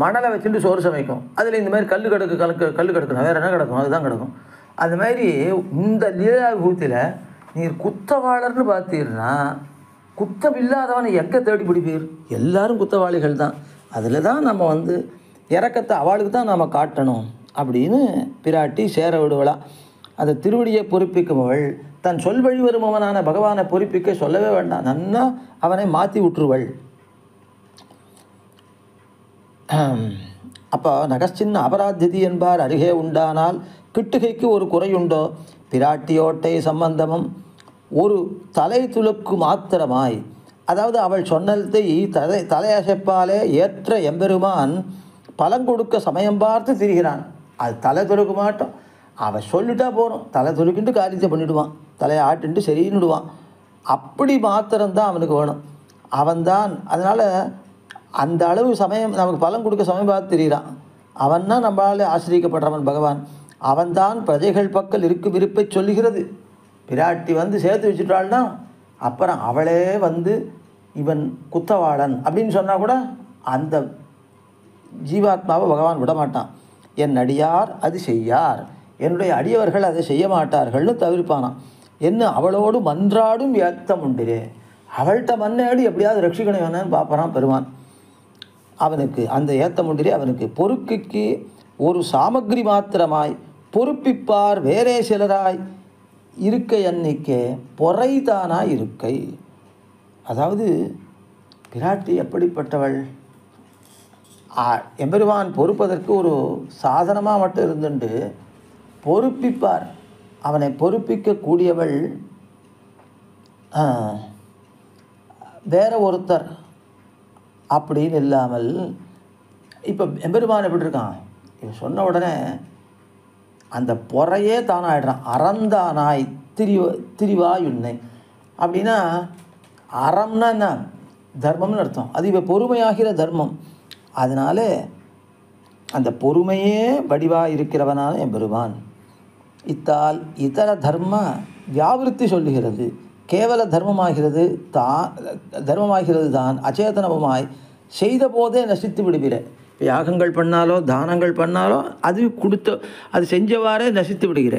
S2: மணலை வச்சுட்டு சோறு சமைக்கும், அதில் இந்த மாதிரி கல் கிடக்கணும், வேறு என்ன கிடக்கும், அதுதான் கிடக்கும். அது மாதிரி இந்த லீலா விபூத்தியில் நீர் குத்தவாளர்னு பார்த்தீர்னா குத்தம் இல்லாதவனை எங்கே தேடி பிடிப்பீர், எல்லாரும் குத்தவாளிகள் தான். அதில் தான் நம்ம வந்து இறக்கத்தை அவளுக்கு தான் நாம் காட்டணும் அப்படின்னு பிராட்டி சேர விடுவலாம். அந்த திருவடியை பொறுப்பிக்குமவள் தன் சொல் வழி வருபவனான பகவானை பொறுப்பிக்க சொல்லவே வேண்டாம், நன்னா அவனை மாற்றி விட்டுருவள். அப்போ நகஸ்டின் அபராத்தியதி என்பார் அருகே உண்டானால் கிட்டுகைக்கு ஒரு குறையுண்டோ, பிராட்டியோட்டை சம்பந்தமும் ஒரு தலை துலுக்கு மாத்திரமாய், அதாவது அவள் சொன்னதை தலையசைப்பாலே ஏற்ற எம்பெருமான் பலங்கொடுக்க சமயம் பார்த்து திரிகிறான். அது தலை துலுக்க மாட்டோம், அவள் சொல்லிட்டா போகிறோம், தலை துலுக்கிட்டு காரியத்தை பண்ணிவிடுவான், தலையை ஆட்டுன்ட்டு சரின்னுடுவான். அப்படி மாத்திரம்தான் அவனுக்கு வேணும், அவன்தான். அதனால் அந்த அளவு சமயம் நமக்கு பலன் கொடுக்க சமயம் பார்த்து தெரிகிறான். அவன் தான் நம்மளால் ஆசிரியக்கப்படுறவன் பகவான். அவன்தான் பிரஜைகள் பக்கல் இருக்கு விருப்பை சொல்லுகிறது. பிராட்டி வந்து சேர்த்து வச்சுட்டாள்னா அப்புறம் அவளே வந்து இவன் குத்தவாளன் அப்படின்னு சொன்னால் கூட அந்த ஜீவாத்மாவை பகவான் விடமாட்டான். என் அடியார் அது செய்யார், என்னுடைய அடியவர்கள் அதை செய்ய மாட்டார்கள்னு தவிர்ப்பானான். என்ன அவளோடு மன்றாடும் ஏத்தம் உண்டிரே, அவள்கிட்ட மன்னாடி எப்படியாவது ரட்சிக்கணும் வேணும்னு பார்ப்பறான் பெருமான். அவனுக்கு அந்த ஏத்தம் உண்டிரே அவனுக்கு பொறுக்கைக்கு ஒரு சாமக்ரி மாத்திரமாய் பொறுப்பிப்பார் வேறே சிலராய் இருக்கை அன்னிக்கே பொறைதானாய் இருக்கை. அதாவது பிராட்டி எப்படிப்பட்டவள், எம்பெருமான் பொறுப்பதற்கு ஒரு சாதனமாக மட்டும் இருந்துண்டு பொறுப்பிப்பார், அவனை பொறுப்பிக்க கூடியவள் வேற ஒருத்தர் அப்படின்னு இல்லாமல். இப்போ எம்பெருமான் எப்படி இருக்கான், இவன் சொன்ன உடனே அந்த பொறையே தானாயிடுறான். அறந்தானாய் திரிவாய் உன்னை அப்படின்னா, அறம்னா என்ன, தர்மம்னு அர்த்தம். அது இப்போ பொறுமையாகிற தர்மம். அதனால அந்த பொறுமையே வடிவாக இருக்கிறவனான எம்பெருமான். இத்தால் இதர தர்ம வியாவிருத்தி சொல்லுகிறது. கேவல தர்மமாகிறது தான் அச்சேதனமாய் செய்த போதே நசித்து விடுகிற. யாகங்கள் பண்ணாலோ தானங்கள் பண்ணாலோ அது செஞ்சவாறே நசித்து விடுகிற.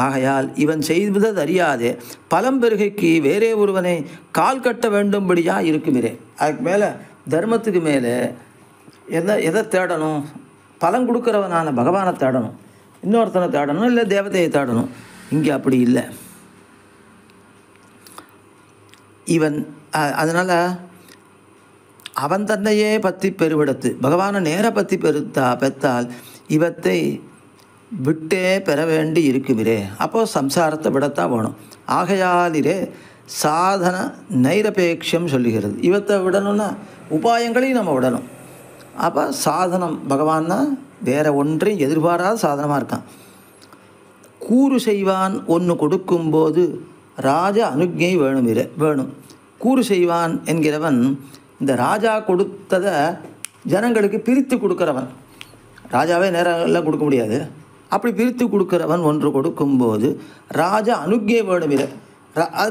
S2: ஆகையால் இவன் செய்வதை அறியாதே பழம்பெருகைக்கு வேறே ஒருவனை கால் கட்ட வேண்டும்படியாக இருக்குமிரே. அதுக்கு மேலே தர்மத்துக்கு மேலே எதை தேடணும், பலன் கொடுக்குறவனான பகவானை தேடணும், இன்னொருத்தனை தேடணும், இல்லை தேவதையை தேடணும். இங்கே அப்படி இல்லை. இவன் அதனால் அவன் தன்னையே பற்றி பெருவிடத்து பகவானை நேர பற்றி பெற்றால் இவத்தை விட்டே பெற வேண்டி இருக்குமிரே. அப்போது சம்சாரத்தை விடத்தான் வேணும். ஆகையாலிரே சாதன நைரபேட்சம் சொல்லுகிறது. இவத்தை விடணும்னா உபாயங்களையும் நம்ம விடணும். அப்போ சாதனம் பகவான்னா வேற ஒன்றையும் எதிர்பாராத சாதனமாக இருக்கான். கூறு செய்வான் ஒன்று கொடுக்கும்போது ராஜ அனுஜை வேணும். கூறு செய்வான் என்கிறவன் இந்த ராஜா கொடுத்ததை ஜனங்களுக்கு பிரித்து கொடுக்குறவன். ராஜாவே நேரம் கொடுக்க முடியாது. அப்படி பிரித்து கொடுக்குறவன் ஒன்று கொடுக்கும்போது ராஜா அனுஜை வேணுமில்லை.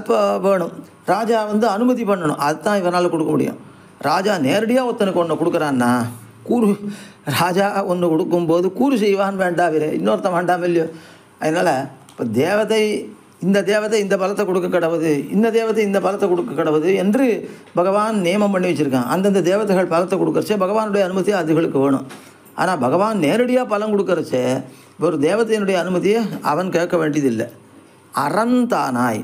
S2: இப்போ வேணும், ராஜா அனுமதி பண்ணணும். அதுதான் இவனால் கொடுக்க முடியும். ராஜா நேரடியாக ஒருத்தனுக்கு ஒன்று கொடுக்குறான்னா, ராஜா ஒன்று கொடுக்கும்போது கூறு செய்வான் வேண்டாவிரே, இன்னொருத்தன் வேண்டாம் இல்லையோ. அதனால் இப்போ இந்த தேவதை இந்த பலத்தை கொடுக்க கடவுது, இந்த தேவதை இந்த பலத்தை கொடுக்க கடவுது என்று பகவான் நியமம் பண்ணி வச்சுருக்கான். அந்தந்த தேவதைகள் பலத்தை கொடுக்கறச்சே பகவானுடைய அனுமதியை அதுகளுக்கு வேணும். ஆனால் பகவான் நேரடியாக பலன் கொடுக்கறச்சே ஒரு தேவதையினுடைய அனுமதியை அவன் கேட்க வேண்டியதில்லை. அறந்தானாய்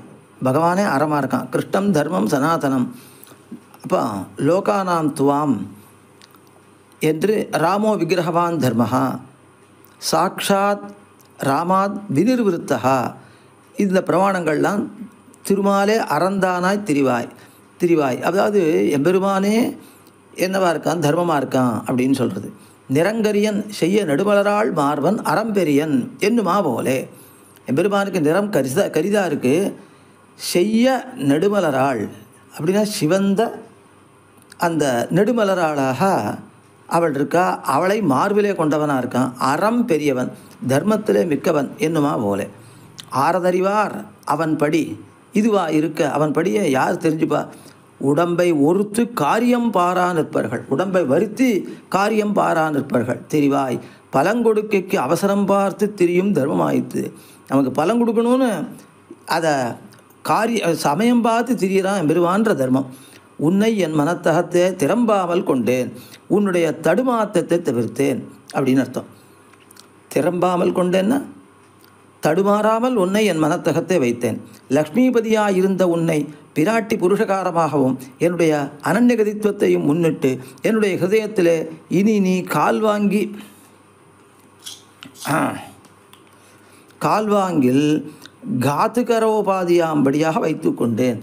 S2: பகவானே அறமாக இருக்கான். கிருஷ்ணம் தர்மம் சனாதனம். அப்போ லோகானாம் துவாம் என்று ராமோ விக்கிரகவான் தர்மஹா சாக்ஷாத் ராமாத் வினிர்விருத்தா. இந்த பிரமாணங்கள்லாம் திருமாலே அறந்தானாய் திரிவாய். அதாவது எம்பெருமானே என்னவா இருக்கான், தர்மமாக இருக்கான் அப்படின்னு சொல்கிறது. நிறங்கரியன் செய்ய நெடுமலராள் மார்வன் அறம்பெரியன் என்னுமா போலே. எம்பெருமானுக்கு நிறம் கரிதா இருக்குது. செய்ய நெடுமலராள் அப்படின்னா சிவந்த அந்த நெடுமலராளாக அவள் இருக்கா. அவளை மார்பிலே கொண்டவனாக இருக்கான். அறம் பெரியவன், தர்மத்திலே மிக்கவன் என்னுமா போலே. ஆரதறிவார் அவன் படி இதுவா இருக்க. அவன் படியை யார் தெரிஞ்சுப்பா? உடம்பை ஒருத்து காரியம் பாரா நிற்பர்கள். உடம்பை வருத்தி காரியம் பாரா நிற்பர்கள். தெரிவாய் பலங்கொடுக்கைக்கு அவசரம் பார்த்து திரியும் தர்மமாயிற்று. நமக்கு பலன் கொடுக்கணும்னு அதை சமயம் பார்த்து திரியிறான் பெருவான்ற தர்மம். உன்னை என் மனத்தகத்தை திறம்பாமல் கொண்டேன், உன்னுடைய தடுமாற்றத்தை தவிர்த்தேன் அப்படின்னு அர்த்தம். திறம்பாமல் கொண்டேன்னா தடுமாறாமல் உன்னை என் மனத்தகத்தை வைத்தேன். லக்ஷ்மிபதியாக இருந்த உன்னை பிராட்டி புருஷகாரமாகவும் என்னுடைய அனன்யகதித்துவத்தையும் முன்னிட்டு என்னுடைய ஹிருதயத்திலே இனி நீ கால்வாங்கில் காத்துகரோபாதியாம்படியாக வைத்து கொண்டேன்.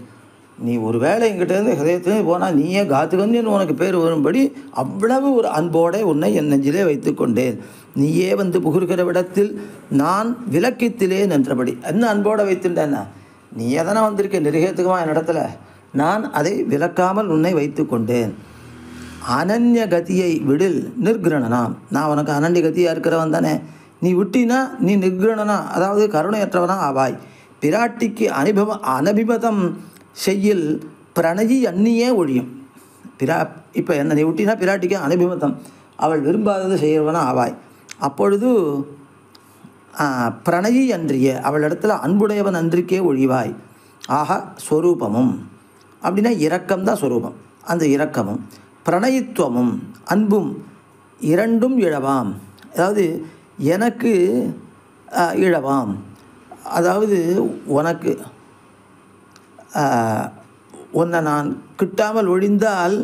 S2: நீ ஒரு வேளை என்கிட்டேருந்து ஹிருதயத்திலே போனால் நீயே காத்துகன்னு உனக்கு பேர் வரும்படி அவ்வளவு ஒரு அன்போடு உன்னை என் நெஞ்சிலே வைத்து கொண்டேன். நீயே புகுகிற விடத்தில் நான் விலக்கித்திலே நின்றபடி. என்ன அன்போடு வைத்துட்டேன்னா, நீ எதனா வந்திருக்க நிருகேத்துக்குமா என் இடத்துல, நான் அதை விலக்காமல் உன்னை வைத்து கொண்டேன். அனன்ய கதியை விடில் நிர்கிரணனாம். நான் உனக்கு அனன்ய கதியாக இருக்கிறவன் தானே. நீ விட்டினா நீ நிர்கிரணனா, அதாவது கருணையற்றவனா ஆவாய். பிராட்டிக்கு அனபிமதம் செய்யில் பிரணயி அந்நியே ஒழியும். இப்போ என்னை ஒட்டினா பிராட்டிக்கு அனபிமதம், அவள் விரும்பாதது செய்கிறவனா ஆவாய். அப்பொழுது பிரணயி அன்றிய, அவளிடத்தில் அன்புடையவன் அன்றிக்கே ஒழிவாய். ஆக ஸ்வரூபமும் அப்படின்னா இரக்கம்தான் ஸ்வரூபம். அந்த இரக்கமும் பிரணயித்துவமும் அன்பும் இரண்டும் இழவாம். அதாவது எனக்கு இழவாம், அதாவது உனக்கு உன்னை நான் கிட்டாமல் ஒழிந்தால்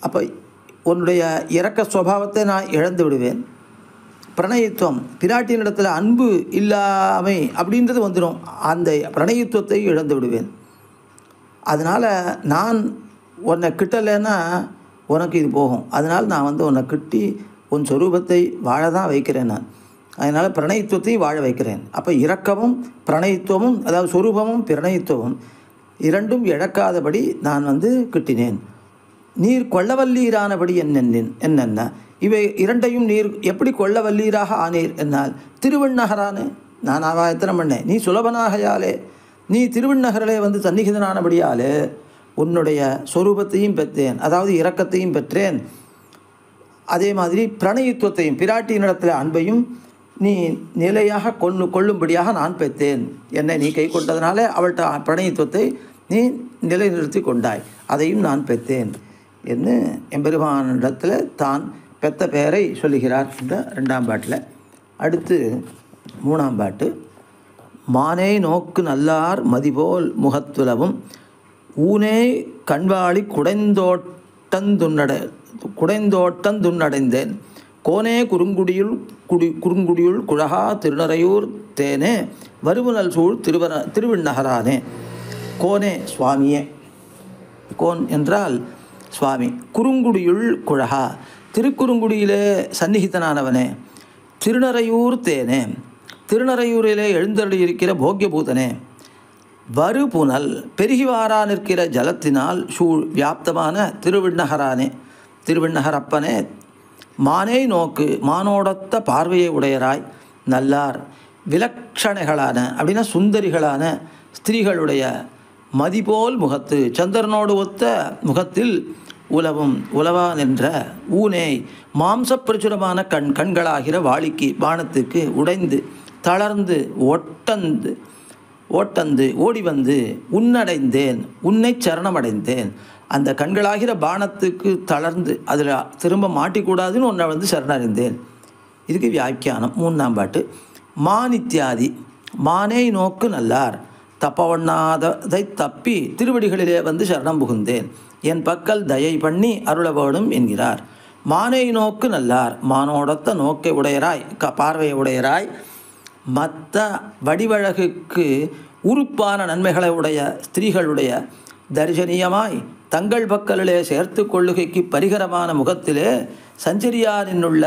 S2: அப்போ உன்னுடைய இரக்க சுவாவத்தை நான் இழந்து விடுவேன். பிரணயித்துவம், பிராட்டியினிடத்தில் அன்பு இல்லாமை அப்படின்றது வந்துடும், அந்த பிரணயித்துவத்தை இழந்து விடுவேன். அதனால் நான் உன்னை கிட்டலைன்னா உனக்கு இது போகும். அதனால் நான் உன்னை கிட்டி உன் சொரூபத்தை வாழ தான் வைக்கிறேன் நான். அதனால் பிரணயித்துவத்தையும் வாழ வைக்கிறேன். அப்போ இரக்கமும் பிரணயித்துவமும், அதாவது சொரூபமும் பிரணயித்துவமும் இரண்டும் இழக்காதபடி நான் கிட்டினேன். நீர் கொள்ளவல்லீரானபடி என்னென்ன இவை இரண்டையும் நீர் எப்படி கொள்ளவல்லீராக ஆனீர் என்னால் திருவண்ணகரானே நான் ஆவாயத்தனம் பண்ணேன். நீ சுலபனாகையாலே, நீ திருவண்ணகரிலே சந்நிகிதனானபடியாலே உன்னுடைய சொரூபத்தையும் பெற்றேன், அதாவது இரக்கத்தையும் பெற்றேன். அதே மாதிரி பிரணயித்துவத்தையும், பிராட்டியினிடத்தில் அன்பையும் நீ நிலையாக கொள்ளும்படியாக நான் பெற்றேன். என்னை நீ கை கொண்டதுனால அவள்கிட்ட பிரணயித்துவத்தை நீ நிலைநிறுத்தி கொண்டாய், அதையும் நான் பெற்றேன் என்று எம்பெருமானிடத்தில் தான் பெற்ற பெயரை சொல்லுகிறார் இந்த 2ஆம் பாட்டில். அடுத்து 3ஆம் பாட்டு. மானே நோக்கு நல்லார் மதிபோல் முகத்துலவும் ஊனே கண்வாளி குடைந்தோட்டந்துன்னடைந்தேன் கோனே குறுங்குடியுள் குழகா திருநறையூர் தேனே வருமுனல் சூழ் திருவிண்ணகரானே. கோனே சுவாமியே, கோன் என்றால் சுவாமி. குறுங்குடியுள் குழகா, திருக்குறுங்குடியிலே சந்நிகிதனானவனே. திருநறையூர் தேனே, திருநறையூரிலே எழுந்தருளியிருக்கிற போக்கியபூதனே. வருபுனல், பெருகிவாரா நிற்கிற ஜலத்தினால் சூழ் வியாப்தமான திருவிண்ணகரானே, திருவிண்ணகரப்பனே. மானை நோக்கு, மானோடத்த பார்வையை உடையராய். நல்லார், விலக்ஷணைகளான அப்படின்னா சுந்தரிகளான ஸ்திரீகளுடைய மதிபோல் முகத்து, சந்திரனோடு ஒத்த முகத்தில் உலவா நின்ற ஊனே மாம்சப்பிரச்சுரமான கண்களாகிற வாளிக்கு பானத்துக்கு உடைந்து தளர்ந்து ஓட்டந்து ஓடி வந்து உன்னடைந்தேன், உன்னை சரணமடைந்தேன். அந்த கண்களாகிற பானத்துக்கு தளர்ந்து அதில் திரும்ப மாட்டிக்கூடாதுன்னு உன்னை சரணடைந்தேன். இதுக்கு வியாக்கியானம் 3ஆம் பாட்டு. மானித்யாதி, மானை நோக்கு நல்லார் தப்பவண்ணாததை தப்பி திருவடிகளிலே சரணம் புகுந்தேன். என் பக்கல் தயை பண்ணி அருள வேணும் என்கிறார். மானை நோக்கு நல்லார், மானோடத்த நோக்கை உடையராய், பார்வையை உடையராய். மற்ற வடிவழகுக்கு உறுப்பான நன்மைகளை உடைய ஸ்திரீகளுடைய தரிசனீயமாய் தங்கள் பக்கலிலே சேர்த்து கொள்ளுகைக்கு பரிகரமான முகத்திலே சஞ்சரியாரினுள்ள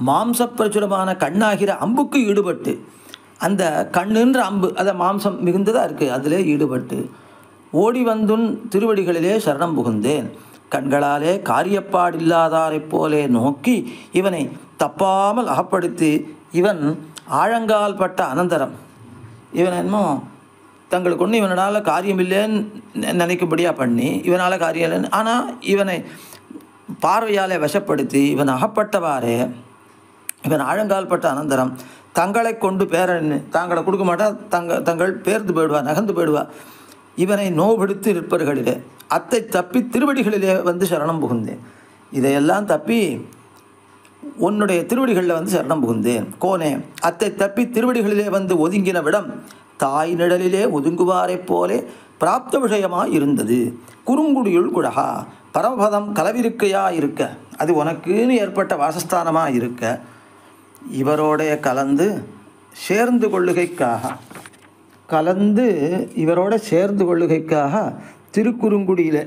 S2: மாம்சப்பிரச்சுரமான கண்ணாகிற அம்புக்கு ஈடுபட்டு, அந்த கண்ணுன்ற அம்பு அதை மாம்சம் மிகுந்ததாக இருக்குது, அதிலே ஈடுபட்டு ஓடி வந்துன் திருவடிகளிலே சரணம் புகுந்தேன். கண்களாலே காரியப்பாடில்லாதாரைப் போலே நோக்கி இவனை தப்பாமல் அகப்படுத்தி இவன் ஆழங்கால் பட்ட அனந்தரம், இவன் என்னமோ தங்களுக்கு ஒன்று இவனால் காரியம் இல்லைன்னு நினைக்கும்படியாக பண்ணி இவனால் காரியம் இல்லைன்னு, ஆனால் இவனை பார்வையாலே வசப்படுத்தி இவன் அகப்பட்டவாறே இவன் ஆழங்கால் பட்ட அனந்தரம் தங்களை கொண்டு பேரன்னு தாங்களை கொடுக்க மாட்டா, தங்கள் பேர்ந்து போயிடுவா, நகர்ந்து போயிடுவா. இவனை நோவெடுத்து நிற்பர்களிலே அத்தை தப்பி திருவடிகளிலே சரணம் புகுந்தேன். இதையெல்லாம் தப்பி உன்னுடைய திருவடிகளில் சரணம் புகுந்தேன். கோனே, அத்தை தப்பி திருவடிகளிலே ஒதுங்கின விடம் தாய் நிழலிலே ஒதுங்குவாரைப் போலே பிராப்த விஷயமாக இருந்தது. குறுங்குடியுள் குழகா, பரமபதம் கலவிருக்கையாக இருக்க, அது உனக்குன்னு ஏற்பட்ட வாசஸ்தானமாக இருக்க, இவரோடைய கலந்து சேர்ந்து கொள்ளுகைக்காக திருக்குறுங்குடியில்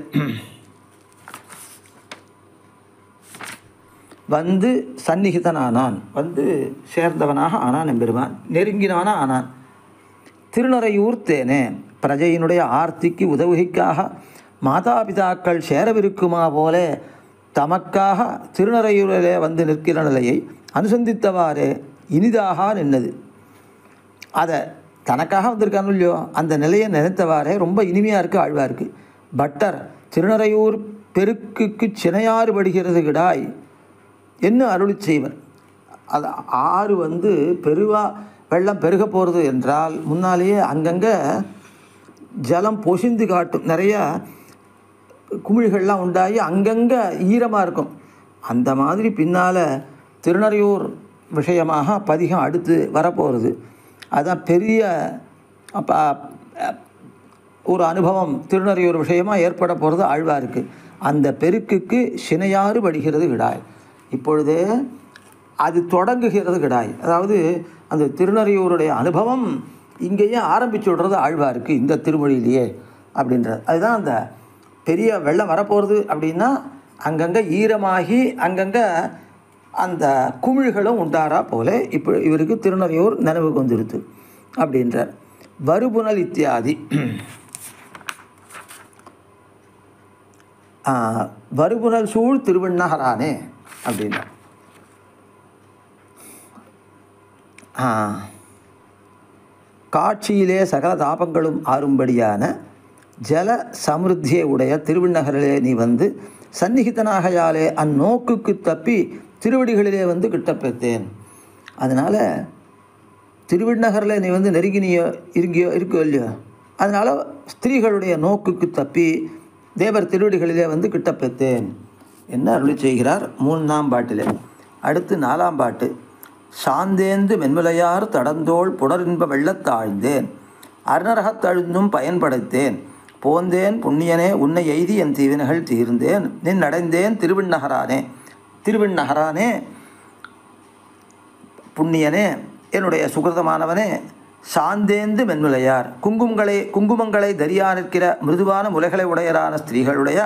S2: சந்நிகிதனானான், சேர்ந்தவனாக ஆனான் எம்பெருமான், நெருங்கினவனாக ஆனான். திருநறையூர் தேனே, பிரஜையினுடைய ஆர்த்திக்கு உதவுகைக்காக மாதாபிதாக்கள் சேரவிருக்குமா போல தமக்காக திருநறையூரிலே நிற்கிற நிலையை அனுசந்தித்தவாறே இனிதாக நின்னது. அதை தனக்காக வந்திருக்கானு இல்லையோ, அந்த நிலையை நினைத்தவாறே ரொம்ப இனிமையாக இருக்குது, ஆழ்வாருக்கு. பட்டர் திருநறையூர் பெருக்குக்கு சினையாறு படுகிறது கிடாய் என்ன அருளி செய்வர். அது ஆறு வெள்ளம் பெருக போகிறது என்றால் முன்னாலேயே அங்கங்கே ஜலம் பொசிந்து காட்டும். நிறையா குமிழ்கள்லாம் உண்டாகி அங்கங்கே ஈரமாக இருக்கும். அந்த மாதிரி பின்னால் திருநறையூர் விஷயமாக பதிகம் அடுத்து வரப்போகிறது. அதுதான் பெரிய ஒரு அனுபவம் திருநறையூர் விஷயமாக ஏற்பட போகிறது ஆழ்வாருக்கு. அந்த பெருக்குக்கு சினையாறு படுகிறது கிடாய். இப்பொழுதே அது தொடங்குகிறது கிடாய். அதாவது அந்த திருநறையூருடைய அனுபவம் இங்கேயே ஆரம்பிச்சு விடுறது ஆழ்வாருக்கு இந்த திருமொழியிலேயே அப்படின்றது. அதுதான் அந்த பெரிய வெள்ளம் வரப்போகிறது அப்படின்னா அங்கங்கே ஈரமாகி அங்கங்கே அந்த குமிழ்களும் உண்டாரா போல இப்போ இவருக்கு திருநறையூர் நினைவுக்கு வந்துடுது அப்படின்றார். வருபுனல் இத்தியாதி வருபுனல் சூழ் திருவண்ணகரானே அப்படின்னா காட்சியிலே சகல தாபங்களும் ஆறும்படியான ஜல சமிருத்தியை உடைய திருவிண்ணகரிலே நீ வந்து சந்நிகிதனாகையாலே அந்நோக்குக்கு தப்பி திருவடிகளிலே வந்து கிட்டப்பெற்றேன். அதனால் திருவிண்ணகரில் நீ வந்து நெருங்கினியோ இருக்கோ இல்லையோ, அதனால் ஸ்திரீகளுடைய நோக்குக்கு தப்பி தேவர் திருவடிகளிலே வந்து கிட்டப்பெற்றேன் என்ன அருளி செய்கிறார் 3ஆம் பாட்டிலே. அடுத்து 4ஆம் பாட்டு. சாந்தேந்து மென்முலையார் தடந்தோள் புடரின்ப வெள்ளத்தாழ்ந்தேன் அருணரகத்தழுந்தும் பயன்படுத்தேன் போந்தேன் புண்ணியனே உன்னை எய்தி என் தீவினைகள் தீர்ந்தேன் நின் அடைந்தேன் திருவிண்ணகரானே புண்ணியனே என்னுடைய சுகிருதமானவனே. சாந்தேந்து மென்முலையார் குங்குமங்களை தரியா நிற்கிற மிருதுவான முலைகளை உடையரான ஸ்திரீகளுடைய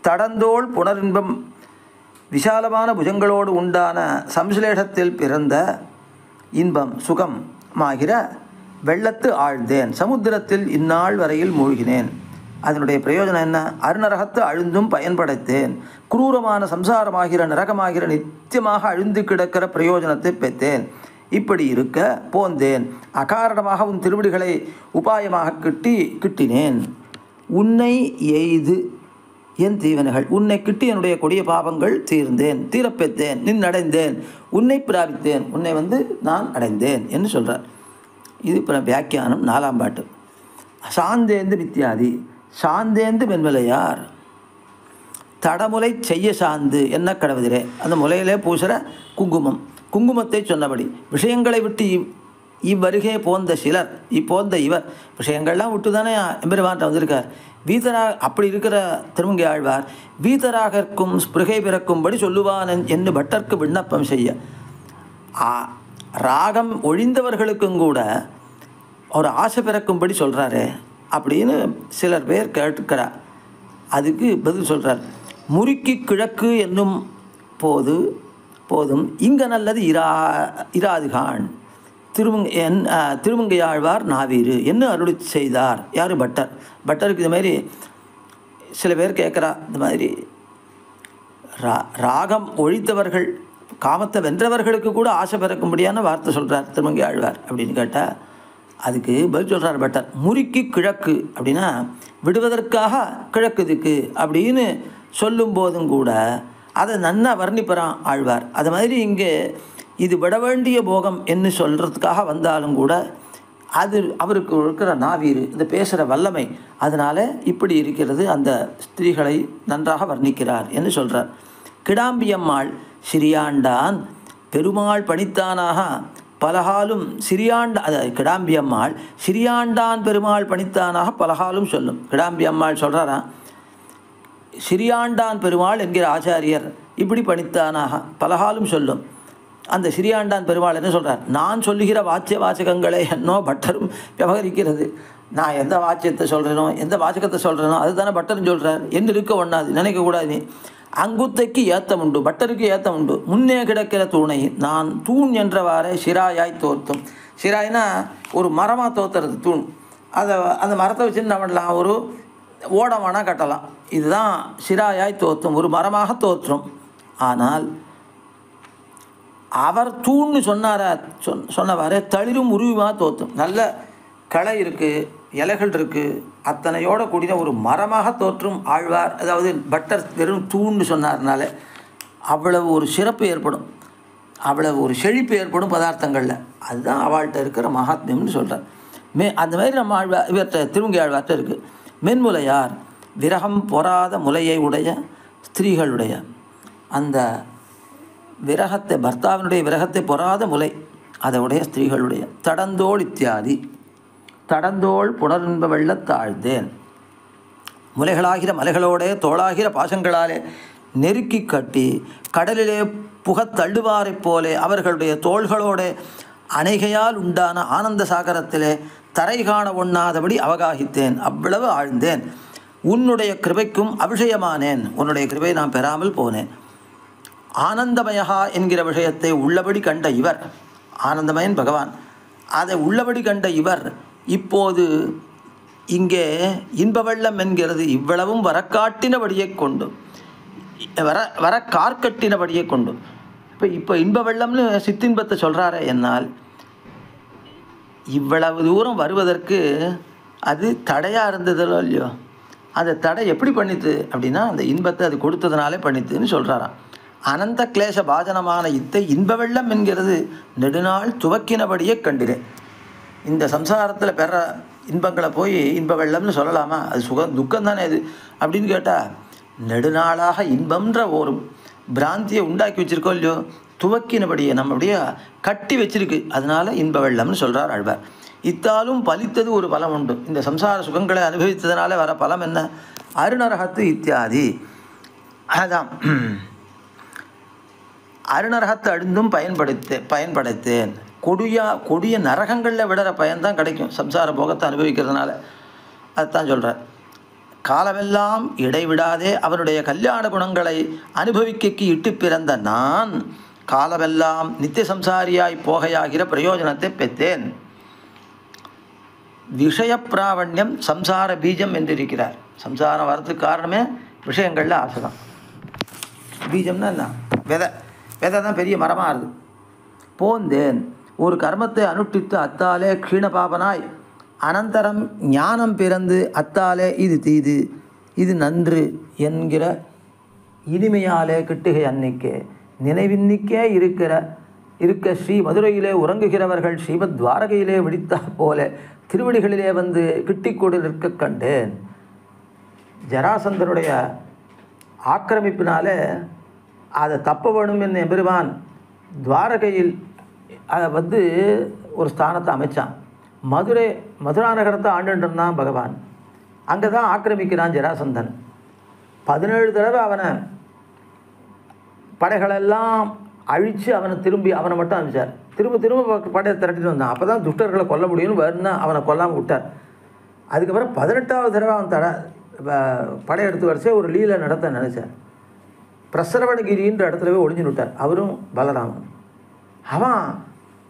S2: தடந்தோள் புனரின்பம் விசாலமான புஜங்களோடு உண்டான சம்ஸ்லேஷத்தில் பிறந்த இன்பம் சுகமாகிற வெள்ளத்து ஆழ்ந்தேன் சமுத்திரத்தில் இந்நாள் வரையில் மூழ்கினேன். அதனுடைய பிரயோஜனம் என்ன? அருநரகத்து அழுந்தும் பயன்படுத்தேன் குரூரமான சம்சாரமாகிற நரகமாகிற நித்தியமாக அழுந்து கிடக்கிற பிரயோஜனத்தை பெற்றேன். இப்படி இருக்க போந்தேன் அகாரணமாக உன் திருவடிகளை உபாயமாக கிட்டினேன். உன்னை எய்து என் தீவனைகள் உன்னை கிட்டி என்னுடைய கொடிய பாவங்கள் தீரப்பெற்றேன் நின் அடைந்தேன் உன்னை பிராபித்தேன் உன்னை வந்து நான் அடைந்தேன் என்று சொல்கிறார். இது இப்போ வியாக்கியானம் 4ஆம் பாட்டு. சாந்தேந்து வித்தியாதி சாந்தேந்து மென்மலையார் தடமுலை செய்ய சாந்து என்ன கடவுதிரே அந்த முலையிலே பூசுகிற குங்குமத்தை சொன்னபடி விஷயங்களை விட்டு இவ்வருகே போந்த சிலர் இப்போந்த இவர் விஷயங்கள்லாம் விட்டு தானே எம்பெருமான்ட்ட வந்திருக்கார். அப்படி இருக்கிற திருமங்கை ஆழ்வார் வீதராக இருக்கும் ஸ்பிருகை பிறக்கும்படி சொல்லுவான் என்று பட்டர்க்கு விண்ணப்பம் செய்ய ராகம் ஒழிந்தவர்களுக்கும் கூட ஒரு ஆசை பிறக்கும்படி சொல்கிறாரு அப்படின்னு சிலர் பேர் கேட்கிறார். அதுக்கு பதில் சொல்கிறார். முறுக்கி கிழக்கு என்னும் போதும் இங்கே நல்லது இராதுகான் திருமங்கையாழ்வார் நாவீரு என்ன அருளி செய்தார். யார்? பட்டருக்கு இது மாதிரி சில பேர் கேட்குறா. இந்த மாதிரி ராகம் ஒழித்தவர்கள் காமத்தை வென்றவர்களுக்கு கூட ஆசை பிறக்கும்படியான வார்த்தை சொல்கிறார் திருமங்கை ஆழ்வார் அப்படின்னு கேட்டால் அதுக்கு பதில் சொல்கிறார் பட்டர். முறுக்கி கிழக்கு அப்படின்னா விடுவதற்காக கிழக்கு திக்கு அப்படின்னு சொல்லும்போதும் கூட அதை நன்னா வர்ணிப்பறான் ஆழ்வார். அது மாதிரி இங்கே இது விட வேண்டிய போகம் என்று சொல்கிறதுக்காக வந்தாலும் கூட அது அவருக்கு இருக்கிற நாவீறு இந்த பேசுகிற வல்லமை அதனால் இப்படி இருக்கிறது. அந்த ஸ்திரீகளை நன்றாக வர்ணிக்கிறார் என்று சொல்கிறார். கிடாம்பியம்மாள் சிறியாண்டான் பெருமாள் பணித்தானாக பலகாலும் கிடாம்பியம்மாள் சிறியாண்டான் பெருமாள் பணித்தானாக பலகாலும் சொல்லும். கிடாம்பியம்மாள் சொல்கிறாராம் சிறியாண்டான் பெருமாள் என்கிற ஆச்சாரியர் இப்படி பணித்தானாக பலகாலும் சொல்லும். அந்த சிறியாண்டான் பெருமாள் என்ன சொல்கிறார்? நான் சொல்லுகிற வாச்சகங்களை என்னோ பட்டரும் விவகரிக்கிறது. நான் எந்த வாச்சியத்தை சொல்கிறேனோ எந்த வாசகத்தை சொல்கிறேனோ அதுதானே பட்டரும் சொல்கிறார் என்று இருக்க ஒண்ணாது நினைக்கக்கூடாது. அங்குத்தைக்கு ஏத்தம் உண்டு பட்டருக்கு ஏத்தம் உண்டு. முன்னே கிடக்கிற தூணை நான் தூண் என்றவாறே சிராயாய் தோர்த்தும். சிராய்னா ஒரு மரமாக தோத்துறது தூண். அந்த மரத்தை வச்சு என்ன பண்ணலாம்? ஒரு ஓடமானா கட்டலாம். இதுதான் சிராயாய் தோற்றும் ஒரு மரமாக தோற்றும். ஆனால் அவர் தூண்னு சொன்னவாறே தளிரும் உருவிமாக தோற்றும். நல்ல களை இருக்குது இலைகள் இருக்குது, அத்தனையோடு கூடின ஒரு மரமாக தோற்றும் ஆழ்வார். அதாவது பட்டர் வெறும் தூண்னு சொன்னார்னால அவ்வளவு ஒரு சிறப்பு ஏற்படும், அவ்வளவு ஒரு செழிப்பு ஏற்படும் பதார்த்தங்களில். அதுதான் அவள்கிட்ட இருக்கிற மகாத்மியம்னு சொல்கிறார். அந்த மாதிரி நம்ம ஆழ்வார் இவர்கிட்ட திருவங்கி ஆழ்வார்கிட்ட இருக்குது. மென்முலையார் விரகம் பொறாத முலையை உடைய ஸ்திரீகளுடைய அந்த விரகத்தை, பர்த்தாவினுடைய விரகத்தை பொறாத முலை அதோடைய ஸ்திரீகளுடைய தடந்தோள் இத்தியாதி. தடந்தோள் புனரின்ப வெள்ளத்தாழ்ந்தேன். முலைகளாகிற மலைகளோடே தோளாகிற பாசங்களாலே நெருக்கி கட்டி கடலிலே புகத் தள்ளுவாரைப் போலே அவர்களுடைய தோள்களோட அணைகையால் உண்டான ஆனந்த சாகரத்திலே தரை காண ஒண்ணாதபடி அவகாகித்தேன், அவ்வளவு ஆழ்ந்தேன். உன்னுடைய கிருபைக்கும் அபிஷயமானேன், உன்னுடைய கிருபை நான் பெறாமல் போனேன். ஆனந்தமயா என்கிற விஷயத்தை உள்ளபடி கண்ட இவர், ஆனந்தமயன் பகவான், அதை உள்ளபடி கண்ட இவர் இப்போது இங்கே இன்ப வெள்ளம் என்கிறது இவ்வளவும் வரக்காட்டினபடியை கொண்டு வர கார்கட்டினபடியை கொண்டு இப்போ இன்ப வெள்ளம்னு சித்தின்பத்தை சொல்கிறாரே. என்னால் இவ்வளவு தூரம் வருவதற்கு அது தடையாக இருந்ததில்ல இல்லையோ, அந்த தடை எப்படி பண்ணித்து அப்படின்னா அந்த இன்பத்தை அது கொடுத்ததுனாலே பண்ணித்துன்னு சொல்கிறாராம். அனந்த கிளேச பாஜனமான இத்தை இன்ப வெள்ளம் என்கிறது நெடுநாள் துவக்கினபடியே கண்டினேன். இந்த சம்சாரத்தில் பெற இன்பங்களை போய் இன்ப வெள்ளம்னு சொல்லலாமா? அது துக்கம் தானே அது அப்படின்னு கேட்டால், நெடுநாளாக இன்பம்ன்ற ஒரு பிராந்தியை உண்டாக்கி வச்சுருக்கோம் இல்லையோ, துவக்கினபடியே நம்ம அப்படியே கட்டி வச்சிருக்கு, அதனால இன்ப வெள்ளம்னு சொல்கிறார் ஆழ்வார். இத்தாலும் பலித்தது ஒரு பலம் உண்டு. இந்த சம்சார சுகங்களை அனுபவித்ததுனால வர பலம் என்ன? அருணரகத்து இத்தியாதி. அதான் அருணரகத்தை அழுந்தும் பயன்படுத்தேன். கொடிய நரகங்களில் விடுற பயன்தான் கிடைக்கும் சம்சார போகத்தை அனுபவிக்கிறதுனால. அதுதான் சொல்கிறார். காலமெல்லாம் இடைவிடாதே அவனுடைய கல்யாண குணங்களை அனுபவிக்கைக்கு இட்டு பிறந்த நான் காலமெல்லாம் நித்திய சம்சாரியாய் போகையாகிற பிரயோஜனத்தை பெற்றேன். விஷய பிராவண்யம் சம்சார பீஜம் என்றிருக்கிறார். சம்சாரம் வரதுக்கு காரணமே விஷயங்களில் ஆசை தான். பீஜம்னா என்ன? விதை தான் பெரிய மரமாக இருக்குது. போந்தேன் ஒரு கர்மத்தை அனுஷ்டித்து அத்தாலே க்ஷீணபாபனாய் அனந்தரம் ஞானம் பிறந்து அத்தாலே இது தீது இது நன்று என்கிற இனிமையாலே கிட்டுகை அன்னிக்கே நினைவின்னிக்கே இருக்க ஸ்ரீ மதுரையிலே உறங்குகிறவர்கள் ஸ்ரீமத் துவாரகையிலே விடித்தா போல திருவடிகளிலே வந்து கிட்டிக்கொடு நிற்க கண்டேன். ஜராசந்தனுடைய ஆக்கிரமிப்பினால அதை தப்ப வேணும் என்ன எம்பெருமான் துவாரகையில் அதை வந்து ஒரு ஸ்தானத்தை அமைச்சான். மதுரா நகரத்தை ஆண்டுன்றான் பகவான். அங்கே தான் ஆக்கிரமிக்கிறான் ஜராசந்தன். 17 தடவை அவனை படைகளெல்லாம் அழித்து அவனை மட்டும் அனுப்பிச்சார். திரும்ப படையை திரட்டிட்டு வந்தான். அப்போ தான் துஷ்டர்களை கொல்ல முடியும்னு வருன்னா அவனை கொல்லாமல் விட்டார். அதுக்கப்புறம் 18வது தடவை அவன் படையெடுத்து வரிசை ஒரு லீலை நடத்த நினச்சார். பிரசரவணகிரின்ற இடத்துல போய் ஒளிஞ்சு விட்டார். அவரும் பலராமன்.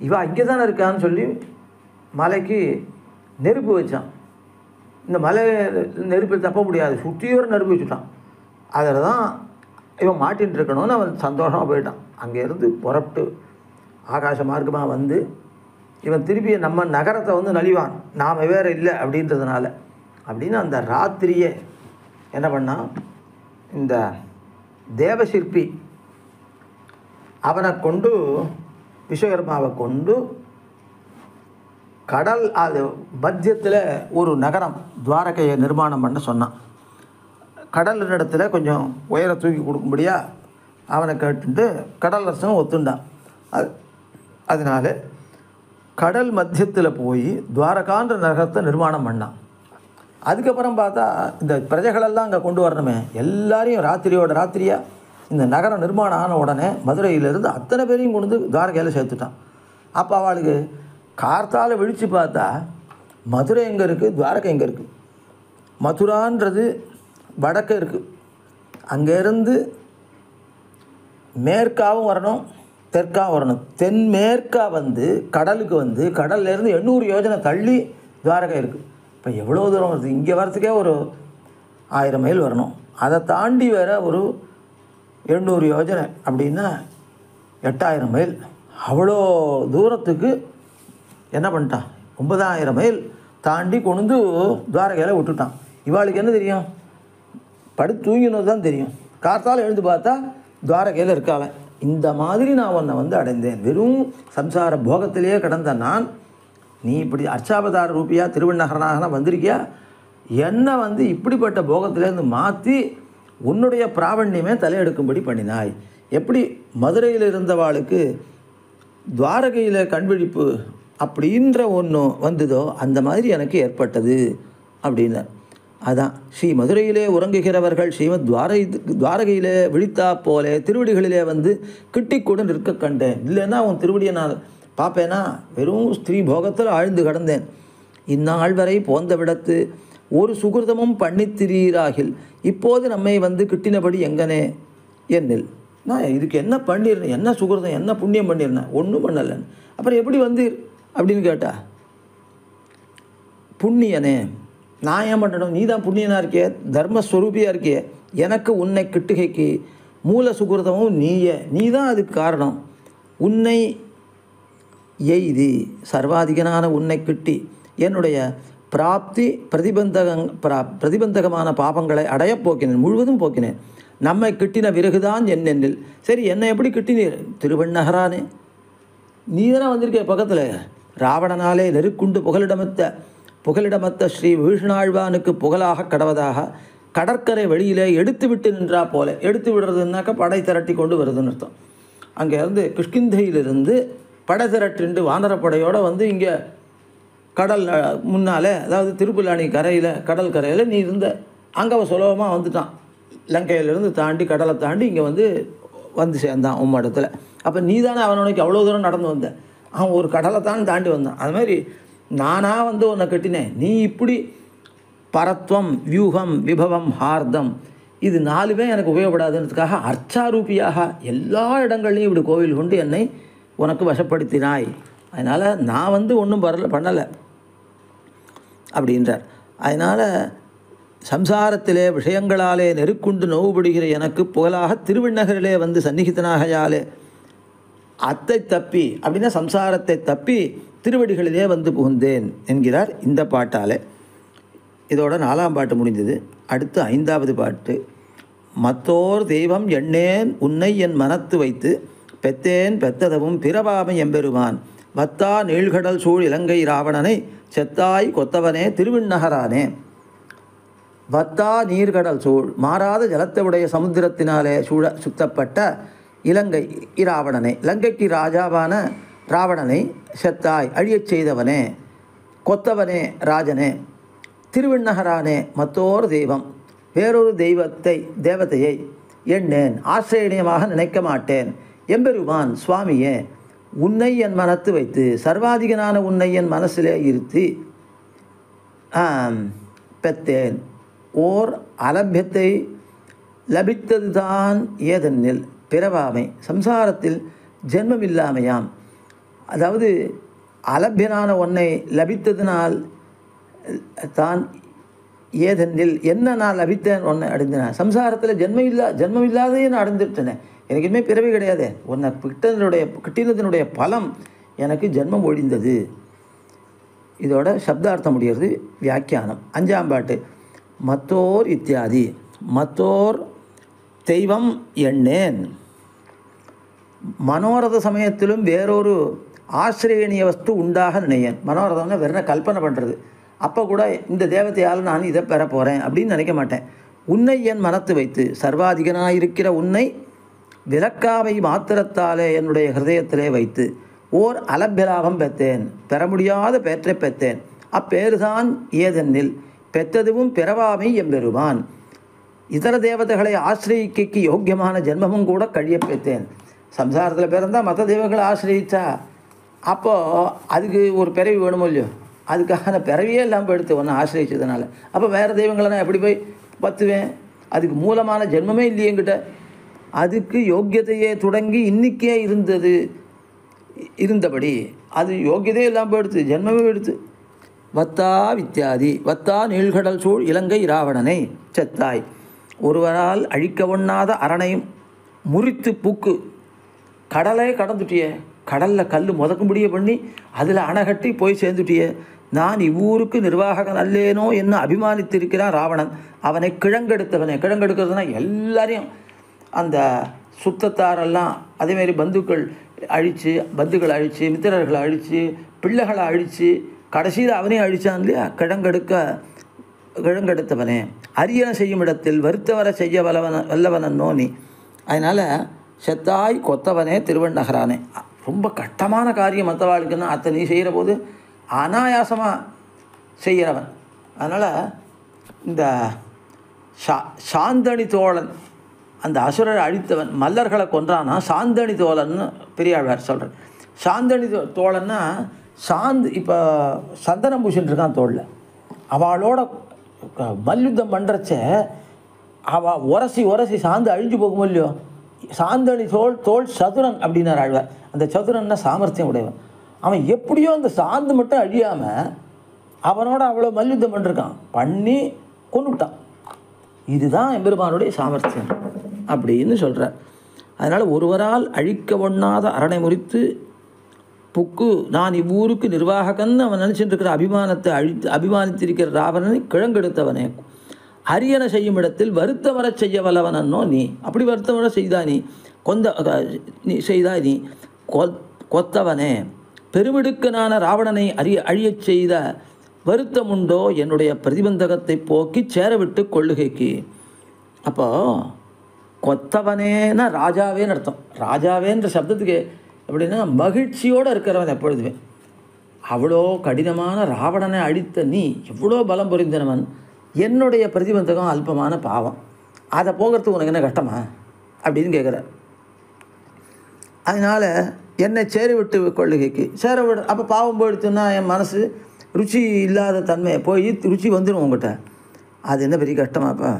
S2: இவன் இங்கே தானே இருக்கான்னு சொல்லி மலைக்கு நெருப்பு வச்சான். இந்த மலை நெருப்பில் தப்ப முடியாது, சுற்றியோர் நெருப்பு வச்சுட்டான். அதில் தான் இவன் மாட்டின்னு இருக்கணும்னு அவன் சந்தோஷமாக போயிட்டான். அங்கேருந்து புறப்பட்டு ஆகாச மார்க்கமாக வந்து இவன் திருப்பி நம்ம நகரத்தை வந்து நலிவான், நாம் வேறு இல்லை அப்படின்றதுனால அப்படின்னு அந்த ராத்திரியே என்ன பண்ணான், இந்த தேவசிற்பி அவனை கொண்டு விஸ்வகர்மாவை கொண்டு கடல் அது மத்தியத்தில் ஒரு நகரம் துவாரகையை நிர்மாணம் பண்ண சொன்னான். கடல் இடத்துல கொஞ்சம் உயர தூக்கி கொடுக்கும்படியா அவனை கேட்டுட்டு கடல் அரசனும் ஒத்துண்டான். அதனால கடல் மத்தியத்தில் போய் துவாரகான்ற நகரத்தை நிர்மாணம் பண்ணான். அதுக்கப்புறம் பார்த்தா இந்த பிரஜைகளெல்லாம் அங்கே கொண்டு வரணுமே, எல்லாரையும் ராத்திரியோட ராத்திரியாக இந்த நகரம் நிர்மாணம் ஆன உடனே மதுரையிலேருந்து அத்தனை பேரையும் கொண்டு வந்து துவாரகையில் சேர்த்துட்டான். அப்போ அவளுக்கு கார்த்தால் விழித்து பார்த்தா மதுரை எங்கே இருக்குது, துவாரகை எங்கே இருக்குது. மதுரான்றது வடக்கே இருக்குது. அங்கேருந்து மேற்காவும் வரணும் தெற்காவும் வரணும். தென்மேற்கா வந்து கடலுக்கு வந்து கடல்லேருந்து 800 யோஜனை தள்ளி துவாரகை இருக்குது. இப்போ எவ்வளோ தூரம் வருது? இங்கே வரத்துக்கே ஒரு 1000 மைல் வரணும். அதை தாண்டி வேறு ஒரு 800 யோஜனை அப்படின்னா 8000 மைல். அவ்வளோ தூரத்துக்கு என்ன பண்ணிட்டான், 9000 மைல் தாண்டி கொண்டு துவாரகையில் விட்டுட்டான். இவாளுக்கு என்ன தெரியும்? படுத்து தூங்கினது தான் தெரியும். காத்தால் எழுந்து பார்த்தா துவாரகையில் இருக்காள. இந்த மாதிரி நான் உன்னை அடைந்தேன். வெறும் சம்சார போகத்திலேயே கடந்த நான், நீ இப்படி அர்ச்சாவதார ரூபியாக திருவண்ணகரனாக வந்திருக்கியா, என்னை இப்படிப்பட்ட போகத்திலேருந்து மாற்றி உன்னுடைய பிராவண்யமே தலையெடுக்கும்படி பண்ணினாய். எப்படி மதுரையில் இருந்தவாளுக்கு துவாரகையில் கண்விழிப்பு அப்படின்ற ஒன்று வந்ததோ அந்த மாதிரி எனக்கு ஏற்பட்டது அப்படின்னார். அதான் ஸ்ரீ மதுரையிலே உறங்குகிறவர்கள் ஸ்ரீமத் துவாரகையிலே விழித்தா போலே திருவடிகளிலே கிட்டிக்கூட நிற்க கண்டேன். இல்லைன்னா உன் திருவடியை நான் பார்ப்பேனா? வெறும் ஸ்திரீ போகத்தில் ஆழ்ந்து கடந்தேன். இந்நாள் வரை போந்த விடத்து ஒரு சுகிருதமும் பண்ணித்திரீராகில் இப்போது நம்மை கிட்டினபடி எங்கனே என்னில். நான் இதுக்கு என்ன பண்ணிருந்தேன், என்ன சுகிருதம், என்ன புண்ணியம் பண்ணியிருந்தேன்? ஒன்றும் பண்ணலைன்னு. அப்புறம் எப்படி அப்படின்னு கேட்டா, புண்ணியனே நான் ஏன் பண்ணணும்? நீ தான் புண்ணியனாக இருக்கிய, தர்மஸ்வரூபியாக இருக்கிய. எனக்கு உன்னை கிட்டுகைக்கு மூல சுகிருதமும் நீ தான் அதுக்கு காரணம். உன்னை எய்தி சர்வாதிகனான உன்னை கிட்டி என்னுடைய பிராப்தி பிரதிபந்தகமான பாபங்களை அடையப் போக்கினேன், முழுவதும் போக்கினேன். நம்மை கிட்டின விறகுதான் என்னென்னில். சரி, என்னை எப்படி கிட்டினீர்? திருவண்ணகரானே, நீ தானே வந்திருக்கே பக்கத்தில். ராவணனாலே நெருக்குண்டு புகலிடமத்த ஸ்ரீ விபீஷணாழ்வானுக்கு புகழாக கடவதாக கடற்கரை வெளியிலே எடுத்து விட்டு நின்றா போல. எடுத்து விடுறதுனாக்கா படை திரட்டி கொண்டு வருதுன்னு அர்த்தம். அங்கேருந்து கிஷ்கிந்தையிலிருந்து படை திரட்டிண்டு வானரப்படையோடு இங்கே கடல் முன்னால், அதாவது திருப்புல்லானி கரையில், கடல் கரையில் நீ இருந்த அங்கே அவன் சுலபமாக வந்துட்டான். லங்கையிலேருந்து தாண்டி கடலை தாண்டி இங்கே வந்து சேர்ந்தான் உம்மிடத்தில். அப்போ நீ தானே அவனுக்கு அவ்வளோ தூரம் நடந்து வந்த. அவன் ஒரு கடலை தான் தாண்டி வந்தான். அது மாதிரி நானாக உன்னை கட்டினேன். நீ இப்படி பரத்வம், வியூகம், விபவம், ஹார்தம் இது 4 எனக்கு உபயோகப்படாதுன்றதுக்காக அர்ச்சாரூபியாக எல்லா இடங்கள்லையும் இப்படி கோவில் கொண்டு என்னை உனக்கு வசப்படுத்தினாய். அதனால் நான் ஒன்றும் பண்ணலை அப்படின்றார். அதனால் சம்சாரத்திலே விஷயங்களாலே நெருக்குண்டு நோவுபடுகிற எனக்கு புகழாக திருவண்ணகரிலே சந்நிகிதனாகையாலே அத்தை தப்பி அப்படின்னா சம்சாரத்தை தப்பி திருவடிகளிலே புகுந்தேன் என்கிறார் இந்த பாட்டாலே. இதோட 4ஆம் பாட்டு முடிந்தது. அடுத்து 5வது பாட்டு. மத்தோர் தெய்வம் எண்ணேன் உன்னை என் மனத்து வைத்து பெத்தேன் பெத்ததவும் பிறவாமை எம்பெருமான் வத்தா நீழ்கடல் சூழ் இலங்கை ராவணனை செத்தாய் கொத்தவனே திருவிண்ணகரானே. வத்தா நீர்கடல் சூழ் மாறாத ஜலத்தையுடைய சமுத்திரத்தினாலே சுத்தப்பட்ட இலங்கை இராவணனை, இலங்கைக்கு ராஜாவான ராவணனை செத்தாய் அழியச் செய்தவனே, கொத்தவனே ராஜனே, திருவிண்ணகரானே. மத்தோர் தெய்வம் வேறொரு தேவதையை எண்ணேன் ஆசிரியமாக நினைக்க மாட்டேன். எம்பெருமான் சுவாமியே உன்னை என் மனத்து வைத்து சர்வாதிகனான உன்னை என் மனசிலே இருத்தி பெத்தேன். ஓர் அலபியத்தை லபித்தது தான் ஏதென்னில் பிறவாமை சம்சாரத்தில் ஜென்மமில்லாமையாம். அதாவது அலபியனான ஒன்னை லபித்ததினால் தான் ஏதென்னில் என்ன நான் லபித்தேன் ஒன்றை அடைந்தேன். சம்சாரத்தில் ஜென்மமில்லாதையே நான் அடைந்துட்டேனே, எனக்கு இனிமேல் பிறவி கிடையாதே. உன்னை கிட்டினதனுடைய பலம் எனக்கு ஜென்மம் ஒழிந்தது. இதோட சப்தார்த்தம் முடிகிறது. வியாக்கியானம் 5ஆம் பாட்டு. மத்தோர் இத்தியாதி. மத்தோர் தெய்வம் எண்ணேன். மனோரத சமயத்திலும் வேறொரு ஆசிரியனிய வஸ்து உண்டாக நினையேன். மனோரதம்னா வெறும் கல்பனை பண்ணுறது. அப்போ கூட இந்த தேவதையால் நான் இதை பெற போகிறேன் அப்படின்னு நினைக்க மாட்டேன். உன்னை என் மனத்து வைத்து சர்வாதிகனாயிருக்கிற உன்னை விலக்காவை மாத்திரத்தாலே என்னுடைய ஹிருதயத்திலே வைத்து ஓர் அலபியலாபம் பெற்றேன், பெற முடியாத பேற்றை பெற்றேன். அப்பேறுதான் ஏதென்னில் பெற்றதுவும் பிறவாமை எம்பெருமான். இதர தேவதைகளை ஆசிரியிக்கு யோக்கியமான ஜென்மமும் கூட கழிய பெற்றேன். சம்சாரத்தில் பிறந்தால் மற்ற தெய்வங்களை ஆசிரியிச்சா அப்போது அதுக்கு ஒரு பிறவி வேணுமோ இல்லையோ, அதுக்காக பிறவியே இல்லாமல் எடுத்து ஒன்று ஆசிரியச்சதுனால அப்போ வேறு தெய்வங்களை நான் எப்படி போய் பத்துவேன்? அதுக்கு மூலமான ஜென்மமே இல்லையே என்கிட்ட. அதுக்கு யோக்கியத்தையே தொடங்கி இன்றைக்கே இருந்தபடி அது யோக்கியதையே இல்லாமல் எடுத்து ஜென்மமே எடுத்து. வத்தா வித்தியாதி. வத்தா நீழ்கடல் சூழ் இலங்கை இராவணனை செத்தாய். ஒருவரால் அழிக்க ஒண்ணாத அரணையும் முறித்து பூக்கு கடலை கடந்துட்டியே. கடலில் கல் முதக்கும்படியே பண்ணி அதில் அணை கட்டி போய் சேர்ந்துட்டியே. நான் இவ்வூருக்கு நிர்வாககன் அல்லேனோ என்று அபிமானித்திருக்கிறான் ராவணன். அவனை கிழங்கெடுத்தவனே, கிழங்கெடுக்கிறதுனா எல்லாரையும் அந்த சுத்தத்தாரெல்லாம் அதேமாரி பந்துக்களை அழித்து மித்திரர்களை அழித்து பிள்ளைகளை அழித்து கடைசியில் அவனையும் அழித்தான் இல்லையா. கிழங்கெடுத்தவனே அரியன செய்யும் இடத்தில் வருத்தவர செய்ய வல்லவனோ நீ. அதனால் செத்தாய் கொத்தவனே திருவண்ணகரானே. ரொம்ப கஷ்டமான காரியம் மற்றவாளுக்குன்னா அத்தை நீ செய்கிற போது அனாயாசமாக செய்கிறவன். அதனால் இந்த சாந்தனி தோழன் அந்த அசுரரை அழித்தவன் மல்லர்களை கொன்றானா சாந்தனி தோழன்னு பெரியாழ்வார் சொல்கிறார். சாந்தனி தோழன்னா இப்போ சந்தனம் பூசின்னு இருக்கான் தோளில். அவளோட மல்யுத்தம் பண்ணுறச்ச அவள் உரசி சாந்து அழிஞ்சு போகுமோ இல்லையோ. சாந்தனி தோல் சதுரன் அப்படின்னார் ஆழ்வார். அந்த சதுரன்னா சாமர்த்தியம் உடையவன். அவன் எப்படியோ அந்த சாந்து மட்டும் அழியாமல் அவனோட அவ்வளோ மல்யுத்தம் பண்ணி கொண்டுட்டான். இதுதான் எம்பெருமானுடைய சாமர்த்தியம் அப்படின்னு சொல்கிறார். அதனால் ஒருவரால் அழிக்க ஒண்ணாத அரணை முறித்து புக்கு நான் இவ்வூருக்கு நிர்வாககன் அவன் நினச்சிட்டு இருக்கிற அபிமானித்திருக்கிற ராவணனை கிழங்கெடுத்தவனே அரியன செய்யும் இடத்தில் வருத்தம் வர செய்ய வல்லவனோ நீ. அப்படி வருத்தம் வர செய்தா நீ கொத்தவனே பெருமிடுக்கனான ராவணனை அழியச் செய்த வருத்தம் உண்டோ என்னுடைய பிரதிபந்தகத்தை போக்கி சேரவிட்டு கொள்ளுகைக்கு. அப்போ கொத்தவனேன்னா ராஜாவேன்னு அர்த்தம். ராஜாவேன்ற சப்தத்துக்கு எப்படின்னா மகிழ்ச்சியோடு இருக்கிறவன் எப்பொழுதுமே. அவ்வளோ கடினமான ராவணனை அழித்த நீ எவ்வளோ பலம் புரிந்தனவன். என்னுடைய பிரதிபந்தகம் அல்பமான பாவம், அதை போகிறதுக்கு உனக்கு என்ன கஷ்டமா அப்படின்னு கேட்குறார். அதனால் என்னை சேரி விட்டு கொள்ளுகைக்கு அப்போ பாவம் போயிடுத்துன்னா என் மனசு ருச்சி இல்லாத தன்மையை போய் ருச்சி வந்துடும் உங்கள்கிட்ட. அது என்ன பெரிய கஷ்டமாப்பா.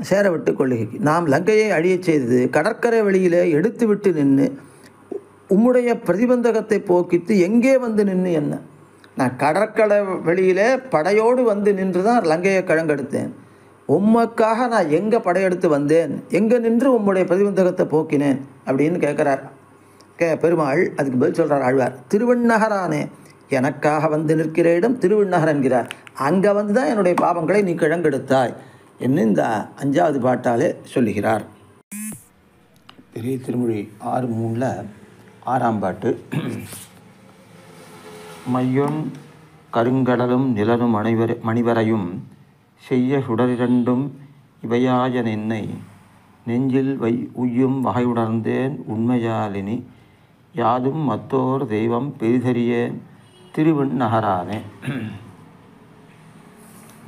S2: சேர விட்டு கொள்ளுகைக்கு நாம் லங்கையை அழியச் செய்தது கடற்கரை வெளியிலே எடுத்து விட்டு நின்று உம்முடைய பிரதிபந்தகத்தை போக்கித்து எங்கே வந்து நின்று என்ன. நான் கடற்கரை வெளியிலே படையோடு வந்து நின்று தான் லங்கையை கிழங்கெடுத்தேன். உம்மக்காக நான் எங்கே படையெடுத்து வந்தேன், எங்கே நின்று உம்முடைய பிரதிபந்தகத்தை போக்கினேன் அப்படின்னு கேட்குறார் பெருமாள். அதுக்கு பதில் சொல்கிறார் ஆழ்வார். திருவண்ணகரானே எனக்காக வந்து நிற்கிற இடம் திருவண்ணகர் என்கிறார். அங்கே வந்து தான் என்னுடைய பாவங்களை நீ கிழங்கெடுத்தாய் என்று இந்த 5வது பாட்டாலே சொல்லுகிறார். பெரிய திருமொழி 6:3 6ஆம் பாட்டு. மையொன் கருங்கடலும் நிலனும் மணிவரையும் செய்ய சுடரிரண்டும் இவையாய நின்னை நெஞ்சில் உய்யும் வகையுணர்ந்தேன் உண்மையாலினி யாதும் மத்தோர் தெய்வம் பெரிதறியேன் திருவண்ணகரானே.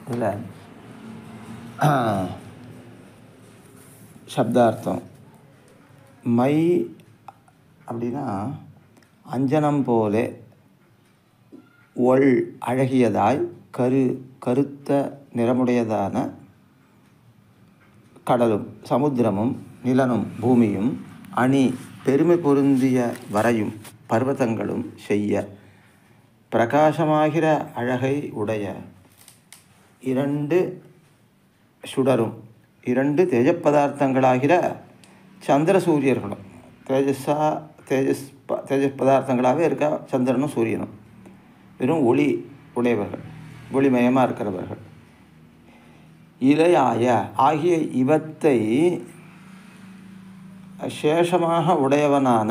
S2: இதில் சப்தார்த்தம் மை அப்படின்னா அஞ்சனம் போலே ஒள் அழகியதாய் கருத்த நிறமுடையதான கடலும் சமுத்திரமும் நிலனும் பூமியும் அணி பெருமை பொருந்திய வரையும் பர்வதங்களும் செய்ய பிரகாசமாகிற அழகை உடைய 2 சுடரும் 2 தேஜப் பதார்த்தங்களாகிற சந்திர சூரியர்களும் தேஜஸ் பதார்த்தங்களாகவே இருக்கா. சந்திரனும் சூரியனும் வெறும் ஒளி உடையவர்கள், ஒளிமயமாக இருக்கிறவர்கள். இலையாய ஆகிய இவத்தை சேஷமாக உடையவனான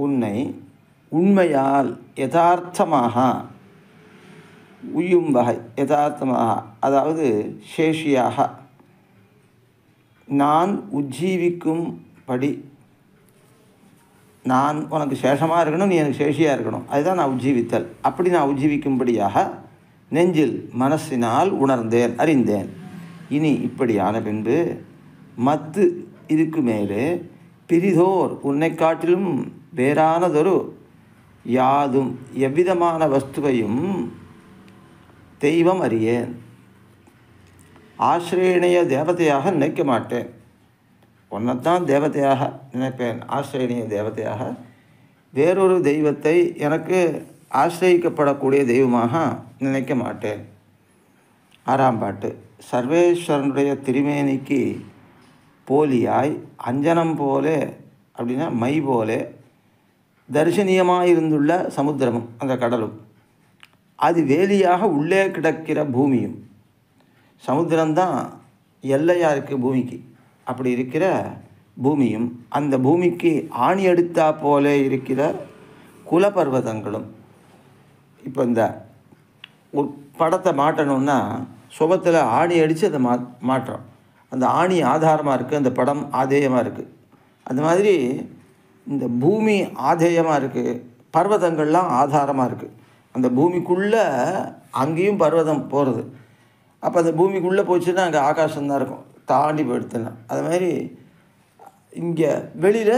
S2: உன்னை உண்மையால் யதார்த்தமாக உய்யும் வகை, யதார்த்தமாக அதாவது சேஷியாக நான் உஜ்ஜீவிக்கும்படி, நான் உனக்கு சேஷமாக இருக்கணும், நீ எனக்கு சேஷியாக இருக்கணும், அதுதான் நான் உஜ்ஜீவித்தல். அப்படி நான் உஜ்ஜீவிக்கும்படியாக நெஞ்சில் மனசினால் உணர்ந்தேன் அறிந்தேன். இனி இப்படியான பின்பு மத்து இதுக்கு மேலே பிரிதோர் உன்னை காட்டிலும் வேறானதொரு யாதும் எவ்விதமான வஸ்துவையும் தெய்வம் அறியேன். ஆசிரியனைய தேவதையாக நினைக்க மாட்டேன். உன்னைத்தான் தேவதையாக நினைப்பேன். ஆசிரியனைய தேவதையாக வேறொரு தெய்வத்தை எனக்கு ஆசிரியக்கப்படக்கூடிய தெய்வமாக நினைக்க மாட்டேன். 6ஆம் பாட்டு. சர்வேஸ்வரனுடைய திருமேனிக்கு போலியாய் அஞ்சனம் போலே அப்படின்னா மை போலே தரிசனீயமாக இருந்துள்ள சமுத்திரமும் அந்த கடலும், அது வேலியாக உள்ளே கிடக்கிற பூமியும். சமுத்திரம்தான் எல்லையாக இருக்குது பூமிக்கு. அப்படி இருக்கிற பூமியும், அந்த பூமிக்கு ஆணி எடுத்தா போல இருக்கிற குலபர்வதங்களும். இப்போ இந்த ஒரு படத்தை மாட்டணும்னா சுபத்தில் ஆணி அடித்து அதை மாட்டுறோம். அந்த ஆணி ஆதாரமாக இருக்குது, அந்த படம் ஆதேயமாக இருக்குது. அந்த மாதிரி இந்த பூமி ஆதேயமாக இருக்குது, பர்வதங்கள்லாம் ஆதாரமாக இருக்குது. அந்த பூமிக்குள்ளே அங்கேயும் பர்வதம் போகிறது. அப்போ அந்த பூமிக்குள்ளே போச்சுன்னா அங்கே ஆகாசம்தான் இருக்கும், தாண்டி போயிடுத்துனா. அது மாதிரி இங்கே வெளியில்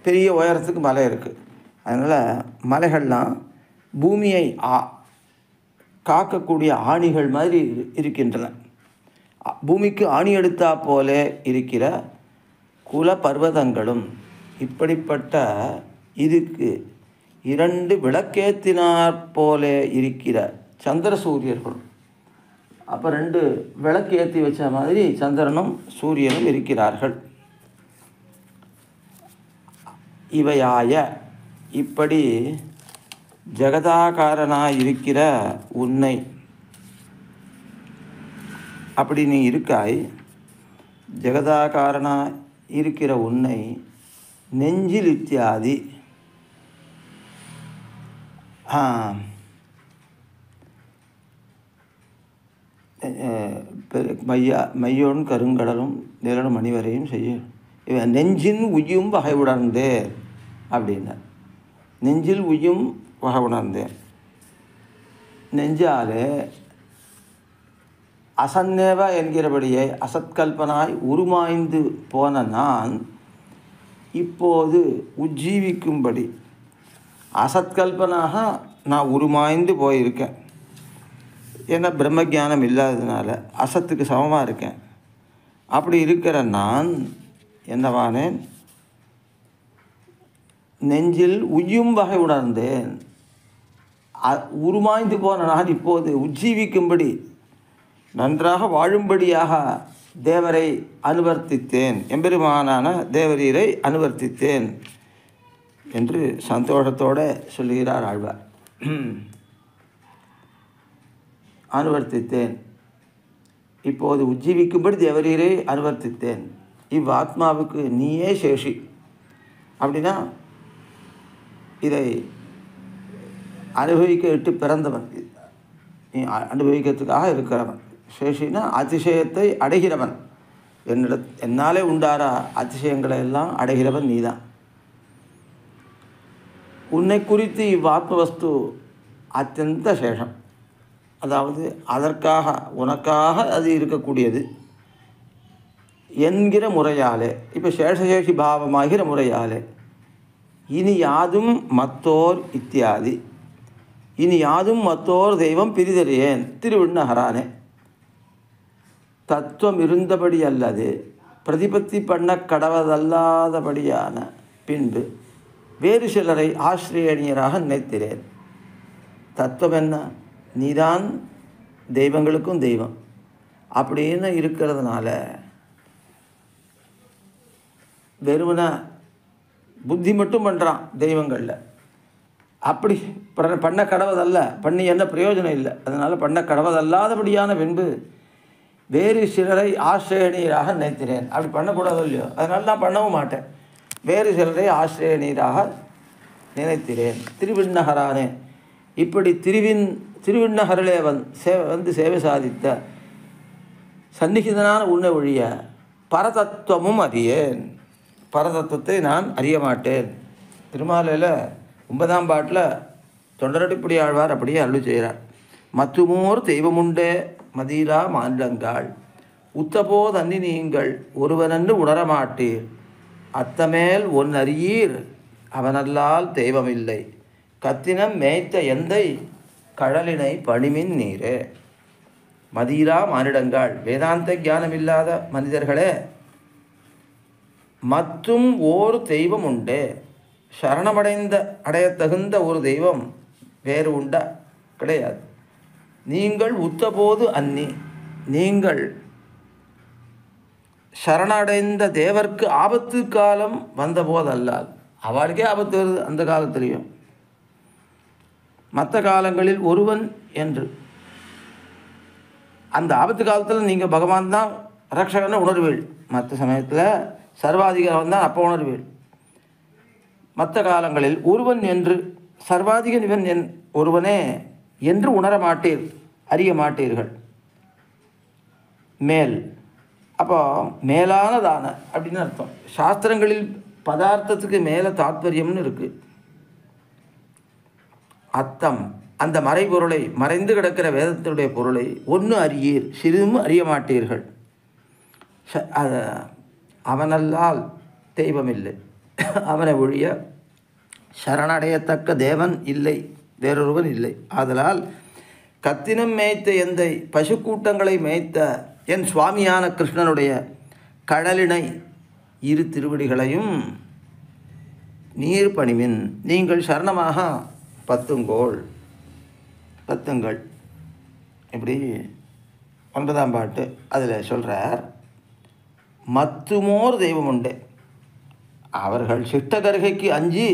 S2: பெரிய உயரத்துக்கு மலை இருக்குது. அதனால் மலைகள்லாம் பூமியை காக்கக்கூடிய ஆணிகள் மாதிரி இருக்கின்றன. பூமிக்கு ஆணி எடுத்தா போல இருக்கிற குல பர்வதங்களும், இப்படிப்பட்ட இதுக்கு 2 விளக்கேற்றினார் போல இருக்கிற சந்திர சூரியர்களும். அப்போ 2 விளக்கு ஏற்றி வச்ச மாதிரி சந்திரனும் சூரியனும் இருக்கிறார்கள். இவையாய, இப்படி ஜெகதாகாரனாக இருக்கிற உன்னை, அப்படி நீ இருக்காய், ஜெகதாகாரனாக இருக்கிற உன்னை நெஞ்சில் இத்தியாதி மையோன் கருங்கடலும் நிலனும் மணிவரையும் செய்ய இவன் நெஞ்சின் உயும் வகை உணர்ந்தேன் அப்படின்னா. நெஞ்சில் உயும் வகை உணர்ந்தேன். நெஞ்சாலே அசன்னேவ என்கிறபடியே அசத்கல்பனாய் உருமாய்ந்து போன நான் இப்போது உஜ்ஜீவிக்கும்படி அசத்கல்பனாக நான் உருமாய்ந்து போயிருக்கேன். ஏன்னா பிரம்மஜானம் இல்லாததுனால அசத்துக்கு சமமாக இருக்கேன். அப்படி இருக்கிற நான் என்னவானேன், நெஞ்சில் உய்யும் வகை உணர்ந்தேன். உருமாய்ந்து போன நான் இப்போது உஜ்ஜீவிக்கும்படி, நன்றாக வாழும்படியாக தேவரை அனுவர்த்தித்தேன், எம்பெருமானான தேவரீரை அனுவர்த்தித்தேன் என்று சந்தோஷத்தோடு சொல்லுகிறார் ஆழ்வார். அனுவர்த்தித்தேன், இப்போது உஜ்ஜீவிக்கும்படி தேவரீரை அனுவர்த்தித்தேன். இவ்வாத்மாவுக்கு நீயே சேஷி. அப்படின்னா இதை அனுபவிக்க இட்டு பிறந்தவன், நீ அனுபவிக்கிறதுக்காக இருக்கிறவன். சேஷினா அதிசயத்தை அடைகிறவன். என்னாலே உண்டார அதிசயங்களை எல்லாம் அடைகிறவன் நீதான். உன்னை குறித்து இவ்வாத்மவஸ்து அத்தியந்த சேஷம். அதாவது அதற்காக உனக்காக அது இருக்கக்கூடியது என்கிற முறையாலே, இப்போ சேஷசேஷி பாவமாகிற முறையாலே, இனி யாதும் மத்தோர் இத்தியாதி, இனி யாதும் மத்தோர் தெய்வம் பிரிதறியேன் திருவிண்ணகரானே. தத்துவம் இருந்தபடி அல்லது பிரதிபத்தி பண்ண கடவதல்லாதபடியான பின்பு வேறு சிலரை ஆசிரியணியராக நினைத்திறேன். தத்துவம் என்ன, நீதான் தெய்வங்களுக்கும் தெய்வம் அப்படின்னு இருக்கிறதுனால வெறுமன புத்தி மட்டும் பண்ணுறான் தெய்வங்களில். அப்படி பண்ண கடவதல்ல, பண்ணி என்ன பிரயோஜனம் இல்லை. அதனால் பண்ண கடவதல்லாதபடியான பின்பு வேறு சிலரை ஆசிரியனீராக நினைத்திறேன். அப்படி பண்ணக்கூடாதோ இல்லையோ, அதனால் நான் பண்ணவும் மாட்டேன். வேறு சிலரை ஆசிரியனீராக நினைத்திறேன். திருவிண்ணகரானே, இப்படி திருவிண்ணகரிலே வந்து சேவை சாதித்த சந்நிகிதனான உன்னை ஒழிய பரதத்துவமும் அறியேன். பரதத்துவத்தை நான் அறிய மாட்டேன். திருமாலையில் 9ஆம் பாட்டில் தொண்டரடிப்புடி ஆழ்வார் அப்படியே அருள் செய்கிறார். மத்துமோர் தெய்வமுண்டே மதீரா மாண்டங்காள் உத்தபோது அன்னி நீங்கள் ஒருவனென்று உணரமாட்டீர். அத்தமேல் ஒன் அறியீர் அவனல்லால் தெய்வமில்லை. கத்தினம் மேய்த்த எந்தை கடலினை பணிமின் நீரே. மதீரா மானிடங்காள், வேதாந்த ஞானம் இல்லாத மனிதர்களே, மற்றும் ஓர் தெய்வம் உண்டே, அடையத்தகுந்த ஒரு தெய்வம் வேறு உண்டா? கிடையாது. நீங்கள் உத்தபோது அன்னி, நீங்கள் சரணடைந்த தேவர்க்கு ஆபத்து காலம் வந்தபோதல்லால், அவளுக்கே ஆபத்து வருது அந்த காலத்துலேயும். மற்ற காலங்களில் ஒருவன் என்று அந்த ஆபத்து காலத்தில் நீங்கள் பகவான் தான் ரக்ஷகன்னு உணர்வீள். மற்ற சமயத்தில் சர்வாதிகாரம் தான் அப்போ உணர்வீள். மற்ற காலங்களில் ஒருவன் என்று சர்வாதிகன் இவன் ஒருவனே என்று உணர மாட்டீர், அறிய மாட்டீர்கள். மேல் அப்போ மேலானதான அப்படின்னு அர்த்தம். சாஸ்திரங்களில் பதார்த்தத்துக்கு மேலே தாத்பரியம்னு இருக்குது. அர்த்தம் அந்த மறைபொருளை, மறைந்து கிடக்கிற வேதத்தினுடைய பொருளை ஒன்று அறியீர், சிறிதும் அறிய மாட்டீர்கள். அவனல்லால் தெய்வமில்லை, அவனை ஒழிய சரணடையத்தக்க தேவன் இல்லை, வேறொருவன் இல்லை. ஆதலால் கத்தினம் மேய்த்த எந்தை பசுக்கூட்டங்களை மேய்த்த என் சுவாமியான கிருஷ்ணனுடைய கடலினை இரு திருவடிகளையும் நீர் பணிமின் நீங்கள் சரணமாக பத்துங்கள். இப்படி 9ஆம் பாட்டு அதில் சொல்கிறார், மத்துமோர் தெய்வம் உண்டு. அவர்கள் சிஷ்டகர்கைக்கு அஞ்சி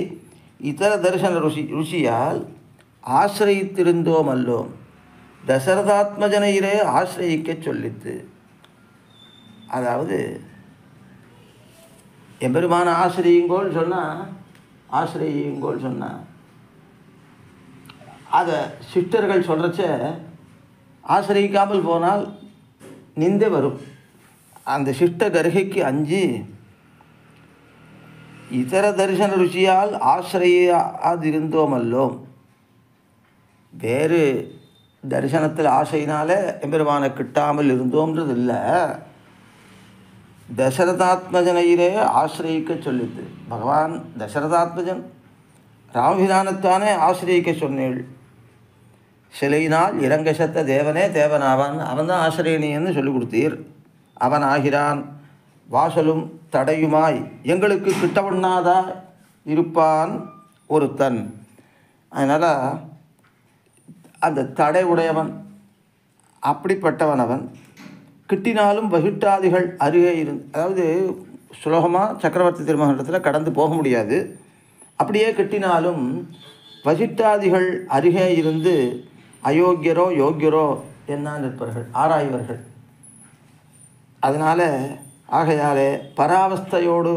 S2: இதர தரிசன ருசியால் ஆசிரியித்திருந்தோம் அல்லோம், தசரதாத்மஜனையிலே ஆசிரியிக்க சொல்லித்து. அதாவது எம்பெருமான ஆசிரியுங்கோள் சொன்னால் அதை சிஷ்டர்கள் சொல்கிறச்ச ஆசிரியிக்காமல் போனால் நிந்தை வரும். அந்த சிஷ்ட கர்கைக்கு அஞ்சு இதர தரிசன ருச்சியால் ஆசிரியாதிருந்தோமல்லோம். வேறு தரிசனத்தில் ஆசையினால எம்பெருமானை கிட்டாமல் இருந்தோம்ன்றது இல்லை, தசரதாத்மஜனையிலே ஆசிரியிக்க சொல்லித்து. பகவான் தசரதாத்மஜன் ராமபிரானத்தானே ஆசிரியிக்க சொன்னீள். சிலையினால் இறங்கசத்த தேவனே தேவனாவான், அவன் தான் ஆசிரியனின்னு சொல்லி கொடுத்தீர். அவன் ஆகிறான் வாசலும் தடையுமாய் எங்களுக்கு கிட்டவண்ணாதா இருப்பான் ஒருத்தன். அதனால் அந்த தடை உடையவன், அப்படிப்பட்டவன் அவன். கிட்டினாலும் வகிட்டாதிகள் அருகே அதாவது சுலோகமாக சக்கரவர்த்தி திருமகண்டத்தில் கடந்து போக முடியாது. அப்படியே கிட்டினாலும் வகிட்டாதிகள் அருகே இருந்து அயோக்கியரோ யோக்கியரோ என்ன நிற்பார்கள், ஆராய்வர்கள். அதனால் ஆகையாலே பராவஸ்தையோடு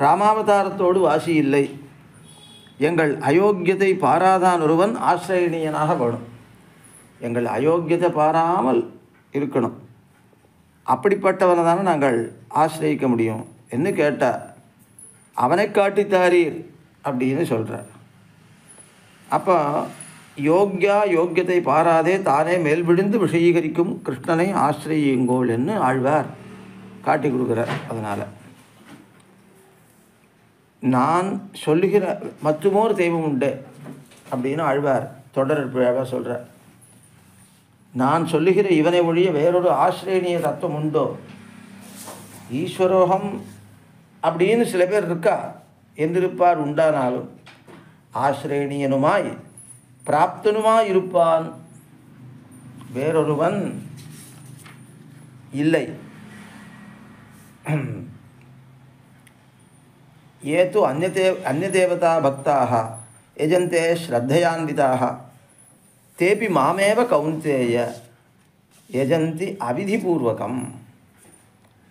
S2: ராமாவதாரத்தோடு வாசி இல்லை. எங்கள் அயோக்கியத்தை பாராதான் ஒருவன் ஆசிரியனியனாக வேணும். எங்கள் அயோக்கியத்தை பாராமல் இருக்கணும். அப்படிப்பட்டவனை தானே நாங்கள் ஆசிரியிக்க முடியும் என்று கேட்டார். அவனை காட்டித்தாரீர் அப்படின்னு சொல்கிறார். அப்போ யோக்கியத்தை பாராதே தானே மேல் விழுந்து விஷயீகரிக்கும் கிருஷ்ணனை ஆசிரியுங்கோள் என்று ஆழ்வார் காட்டி கொடுக்குறார். அதனால் நான் சொல்லுகிற மற்றுமோர் தெய்வம் உண்டு அப்படின்னு ஆழ்வார் தொடர்பாக சொல்கிறார். நான் சொல்லுகிற இவனை ஒழிய வேறொரு ஆசிரியனிய தத்துவம் உண்டோ? ஈஸ்வரோகம் அப்படின்னு சில பேர் இருக்கா என்றிருப்பார். உண்டானாலும் ஆசிரியனியனுமாய் பிராப்தனுமாய் இருப்பான், வேறொருவன் இல்லை. ஏது அந்நதேவதா பக்தாக யஜந்தே ஸ்ரத்தையான்விதாக தேபி மாமேவ கௌந்தேய யஜந்தி அவிதிபூர்வகம்.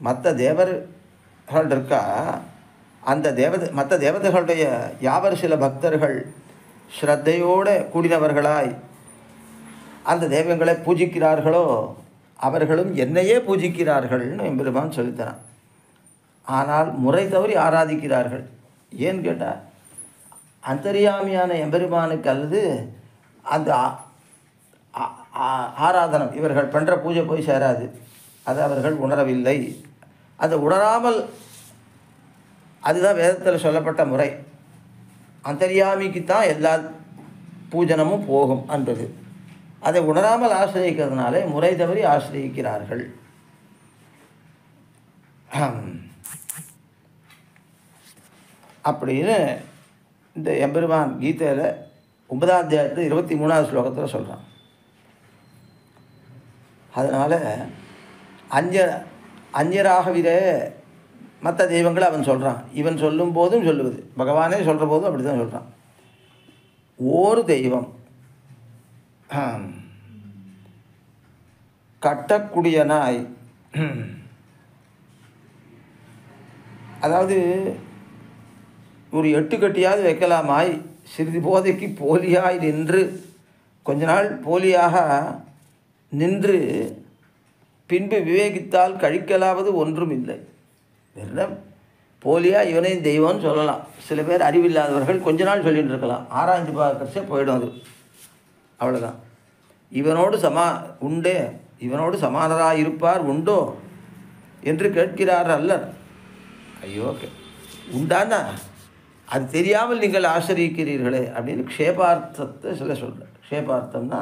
S2: மற்ற தேவர்கள் இருக்கா, அந்த மற்ற தேவதைகளுடைய யாவர் சில பக்தர்கள் ஸ்ரத்தையோடு கூடினவர்களாய் அந்த தெய்வங்களை பூஜிக்கிறார்களோ அவர்களும் என்னையே பூஜிக்கிறார்கள்னு எம்பெருமான் சொல்லித்தரான். ஆனால் முறை தவறி ஆராதிக்கிறார்கள். ஏன்னு கேட்டால் அந்தரியாமியான எம்பெருமானுக்கு அல்லது அந்த ஆராதனம் இவர்கள் பண்ணுற பூஜை போய் சேராது. அது அவர்கள் உணரவில்லை. அதை உணராமல், அதுதான் வேதத்தில் சொல்லப்பட்ட முறை. அந்தரியாமிக்குத்தான் எல்லா பூஜனமும் போகும் என்பது. அதை உணராமல் ஆசிரியக்கிறதுனால முறை தவறி ஆசிரியிக்கிறார்கள். அப்படின்னு இந்த எம்பெருமான் கீதையில் 9ஆம் அத்தியாயத்தில் 23ஆவது ஸ்லோகத்தில் சொல்கிறான். அதனால் அந்நியராகவிரே மற்ற தெய்வங்களை அவன் சொல்கிறான். இவன் சொல்லும் போதும் சொல்லுவது, பகவானே சொல்கிற போதும் அப்படி தான் சொல்கிறான். ஒரு தெய்வம் கட்டக்கூடியனாய், அதாவது ஒரு 8 கட்டியாவது வைக்கலாமாய் சிறிது போதைக்கு போலியாய் நின்று கொஞ்ச நாள் போலியாக நின்று பின்பு விவேகித்தால் கழிக்கலாவது ஒன்றும் இல்லை. வெறும் போலியாக இவனையும் தெய்வம்னு சொல்லலாம். சில பேர் அறிவில்லாதவர்கள் கொஞ்ச நாள் சொல்லிகிட்டு இருக்கலாம், ஆராய்ஞ்சு பார்க்கறச்சே போயிடும் அது, அவ்வளோதான். இவனோடு உண்டே, இவனோடு சமானராக இருப்பார் உண்டோ என்று கேட்கிறார் அல்லர். ஐயோ உண்டானா அது தெரியாமல் நீங்கள் ஆசிரியிக்கிறீர்களே அப்படின்னு க்ஷேபார்த்தத்தை சில சொல்கிறார். க்ஷேபார்த்தம்னா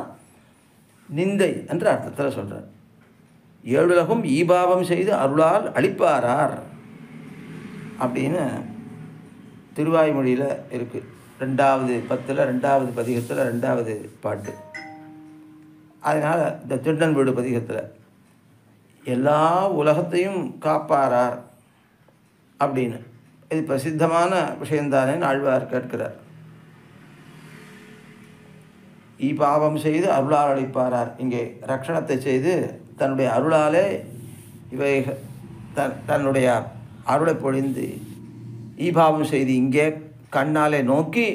S2: நிந்தை என்ற அர்த்தத்தில் சொல்கிறார். ஏழுலகும் ஈபாவம் செய்து அருளால் அளிப்பாரார் அப்படின்னு திருவாய்மொழியில் இருக்குது. 2வது பத்தில் 2வது பதிகத்தில் 2வது பாட்டு. அதனால் இந்த திண்டன் வீடு பதிகத்தில் எல்லா உலகத்தையும் காப்பாரார் அப்படின்னு இது பிரசித்தமான விஷயந்தானே ஆழ்வார் கேட்கிறார். ஈபாவம் செய்து அருளால் அளிப்பாரார். இங்கே ரக்ஷணத்தை செய்து தன்னுடைய அருளாலே இவை தன்னுடைய அருளை பொழிந்து ஈபாவம் செய்து இங்கே கண்ணாலே நோக்கி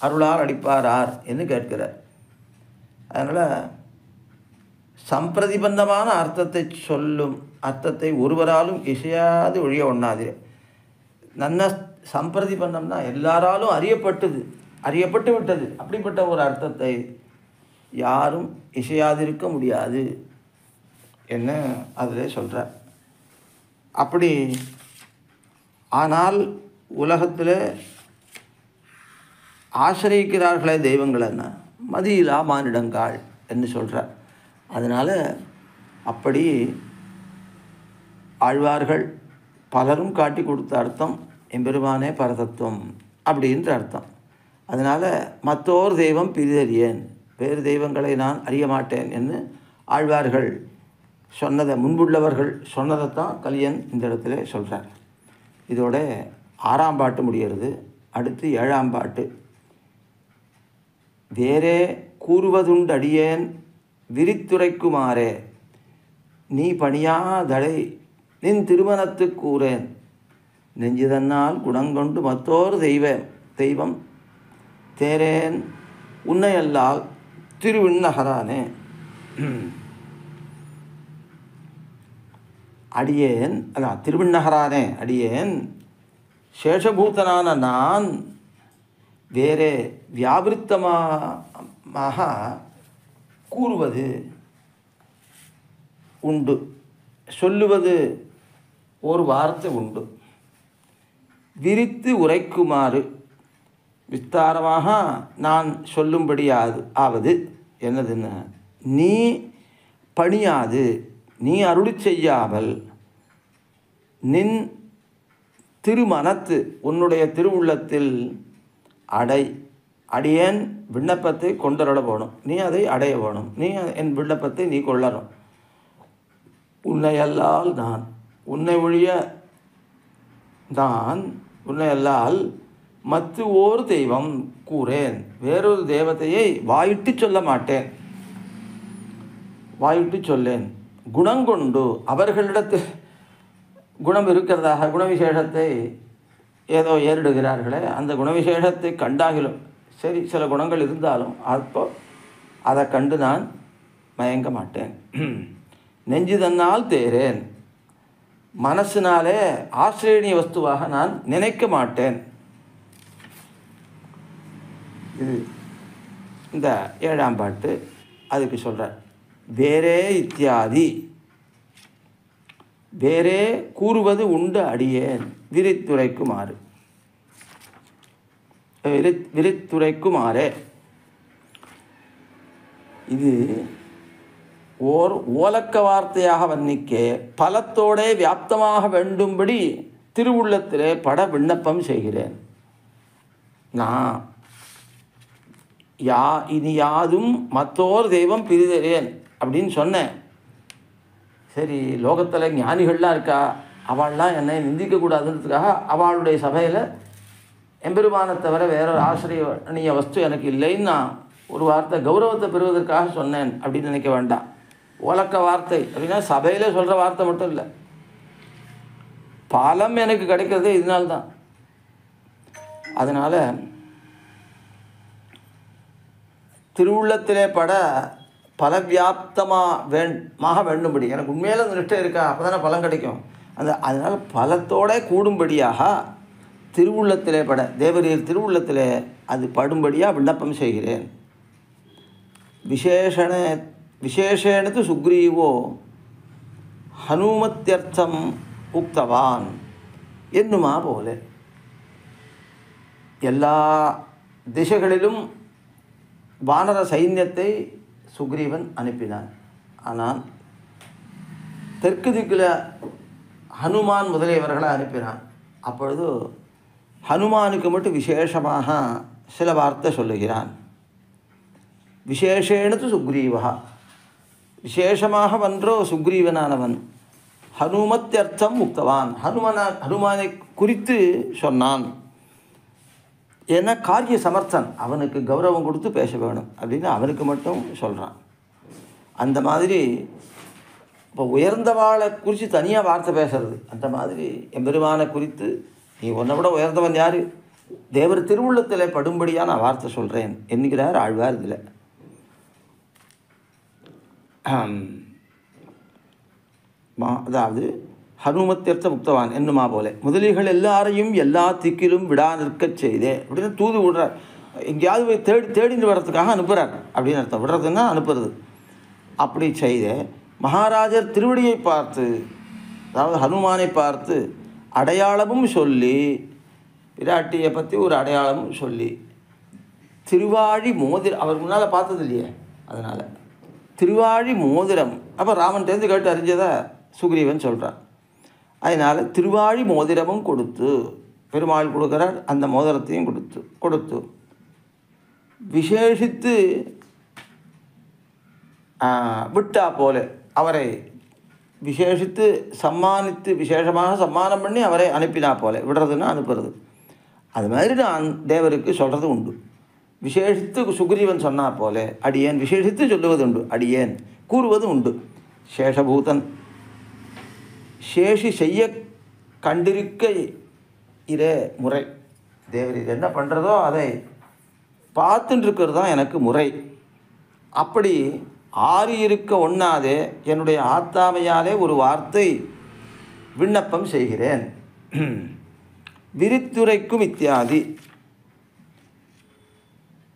S2: அருளால் அளிப்பாரார் என்று கேட்கிறார். அதனால் சம்பிரதிபந்தமான அர்த்தத்தை சொல்லும் அர்த்தத்தை ஒருவராலும் இசையாது ஒழிய ஒண்ணாது. நன்ன சம்பிரதிபந்தம்னா எல்லாராலும் அறியப்பட்டு விட்டது. அப்படிப்பட்ட ஒரு அர்த்தத்தை யாரும் இசையாதிருக்க முடியாது என்ன அதில் சொல்கிறார். அப்படி ஆனால் உலகத்தில் ஆசிரியிக்கிறார்களே தெய்வங்கள் என்ன மதியிலா மானிடங்காள் என்று சொல்கிறார். அதனால் அப்படி ஆழ்வார்கள் பலரும் காட்டி கொடுத்த அர்த்தம் எம்பெருமானே பரதத்துவம் அப்படின்ற அர்த்தம். அதனால் மற்றோர் தெய்வம் பிரிதறியேன், வேறு தெய்வங்களை நான் அறிய மாட்டேன் என்று ஆழ்வார்கள் சொன்னதை, முன்புள்ளவர்கள் சொன்னதைத்தான் கலியன் இந்த இடத்துல சொல்கிறார். இதோட 6ஆம் பாட்டு முடிகிறது. அடுத்து 7ஆம் பாட்டு. வேறே கூறுவதுண்டு அடியேன் விரித்துரைக்குமாறே நீ பணியாதடை நின் திருமணத்துக் கூறேன் நெஞ்சுதன்னால் குணங்கொண்டு மற்றோர் தெய்வம் தேரேன் உன்னையல்லால் திருவிண்ணகரானே. அடியேன் அதான் திருவிண்ணகரானே அடியேன் சேஷபூதனான நான் வேறே வியாபிருத்தமாக கூறுவது உண்டு, சொல்லுவது ஒரு வார்த்தை உண்டு. விரித்து உரைக்குமாறு விஸ்தாரமாக நான் சொல்லும்படி ஆவது என்னதுன்னு, நீ பணியாது நீ அருளி செய்யாமல் நின் திருமனத்து உன்னுடைய திருவுள்ளத்தில் அடியேன் விண்ணப்பத்தை கொண்டருள வேணும், நீ அதை அடைய வேணும், நீ என் விண்ணப்பத்தை நீ கொள்ளணும். உன்னையல்லால் நான் உன்னை ஒழிய நான் உன்னையல்லால் மற்ற ஓர் தெய்வம் கூறேன், வேறொரு தேவதையை வாயிட்டு சொல்ல மாட்டேன், வாயிட்டு சொல்லேன். குணங்கொண்டு அவர்களிடத்து குணம் இருக்கிறதாக குணவிசேஷத்தை ஏதோ ஏறிடுகிறார்களே, அந்த குணவிசேஷத்தை கண்டாகிலும் சரி, சில குணங்கள் இருந்தாலும் அப்போ அதை கண்டு நான் மயங்க மாட்டேன். நெஞ்சு தன்னால் தேரேன், மனசினாலே ஆசிரியனீய வஸ்துவாக நான் நினைக்க மாட்டேன். இது இந்த 7ஆம் பாட்டு. அதுக்கு சொல்கிறார் வேறே இத்தியாதி, வேறே கூறுவது உண்டு அடியேன் விரித்துரைக்குமாறு, விரித்துரைக்குமாறே. இது ஓர் ஓலக்க வார்த்தையாக வர்ணிக்க பலத்தோடே வியாப்தமாக வேண்டும்படி திருவுள்ளத்திலே பட விண்ணப்பம் செய்கிறேன். நான் இனி யாதும் மற்றோர் தெய்வம் பிரிதறேன் அப்படின்னு சொன்னேன். சரி, லோகத்தில் ஞானிகள்லாம் இருக்கா அவள்லாம் என்னை நிந்திக்கக்கூடாதுன்றதுக்காக அவளுடைய சபையில் எம்பெருமானை தவிர வேறொரு ஆசிரியனீய வஸ்து எனக்கு இல்லைன்னு நான் ஒரு வார்த்தை கௌரவத்தை பெறுவதற்காக சொன்னேன் அப்படின்னு நினைக்க வேண்டாம். உலக்க வார்த்தை அப்படின்னா சபையில் சொல்கிற வார்த்தை மட்டும் இல்லை, பலம் எனக்கு கிடைக்கிறதே இதனால்தான். அதனால் திருவுள்ளத்திலே பட பலவியாப்தமாக வேண்டும்படி எனக்கு உண்மையில அந்த நிஷ்டை இருக்கா, அப்போ தானே பலம் கிடைக்கும். அதனால் பலத்தோட கூடும்படியாக திருவுள்ளத்திலே பட தேவரீர் திருவுள்ளத்திலே அது படும்படியாக விண்ணப்பம் செய்கிறேன். விசேஷேனது சுக்ரீவோ ஹனுமத்யர்த்தம் உக்தவான் என்னுமா போல எல்லா திசைகளிலும் வானர சைன்யத்தை சுக்ரீவன் அனுப்பினான். ஆனால் தெற்கு திக்கில் ஹனுமான் முதலியவர்களை அனுப்பினான். அப்பொழுது ஹனுமானுக்கு மட்டும் விசேஷமாக சில வார்த்தை சொல்லுகிறான். விசேஷேனது சுக்ரீவா, விசேஷமாக வென்றோ சுக்ரீவனானவன் ஹனுமத்யர்த்தம் முக்தவான், ஹனுமானை குறித்து சொன்னான். ஏன்னா காரிய சமர்த்தன், அவனுக்கு கௌரவம் கொடுத்து பேச வேணும் அப்படின்னு அவனுக்கு மட்டும் சொல்கிறான். அந்த மாதிரி இப்போ உயர்ந்தவாளை குறித்து தனியாக வார்த்தை பேசுறது, அந்த மாதிரி எம்பெருமானை குறித்து நீ உன்னை விட உயர்ந்தவன் யார், தேவர் திருவுள்ளத்தில் படும்படியாக நான் வார்த்தை சொல்கிறேன் என்கிறார் ஆழ்வார். இதில் அதாவது ஹனுமத்தியர்த்த முக்தவான் என்னுமா போல முதலிகள் எல்லாரையும் எல்லா திக்கிலும் விடா நிற்கச் செய்தே அப்படின்னு தூது விடுறார். எங்கேயாவது போய் தேடின்னு வர்றதுக்காக அனுப்புகிறார் அப்படின்னு அர்த்தம். விடுறதுன்னா அனுப்புறது. அப்படி செய்த மகாராஜர் திருவடியை பார்த்து, அதாவது ஹனுமானை பார்த்து அடையாளமும் சொல்லி, பிராட்டியை பற்றி ஒரு அடையாளமும் சொல்லி, திருவாழி மோதிரம் அவர் முன்னால் பார்த்தது இல்லையே, அதனால் திருவாழி மோதிரம் அப்போ ராமன்கிட்டேருந்து கேட்டு அறிஞ்சதை சுக்ரீவன் சொல்கிறார். அதனால் திருவாழி மோதிரமும் கொடுத்து, பெருமாள் கொடுக்குறார், அந்த மோதிரத்தையும் கொடுத்து விசேஷித்து விட்டா போல அவரை விசேஷித்து சம்மானித்து, விசேஷமாக சம்மானம் பண்ணி அவரை அனுப்பினா போல, விடுறதுன்னா அனுப்புறது. அது மாதிரி நான் தேவருக்கு சொல்கிறது உண்டு. விசேஷித்து சுக்ரீவன் சொன்னார் போல அடியேன் விசேஷித்து சொல்லுவது உண்டு, அடியேன் கூறுவது உண்டு. சேஷபூதன் சேஷி செய்ய கண்டிருக்க இதே முறை, தேவர் இது என்ன பண்ணுறதோ அதை பார்த்துட்டு இருக்கிறது தான் எனக்கு முறை. அப்படி ஆறி இருக்க ஒண்ணாதே என்னுடைய ஆத்தாமையாலே ஒரு வார்த்தை விண்ணப்பம் செய்கிறேன். விரித்துரைக்கும் இத்தியாதி,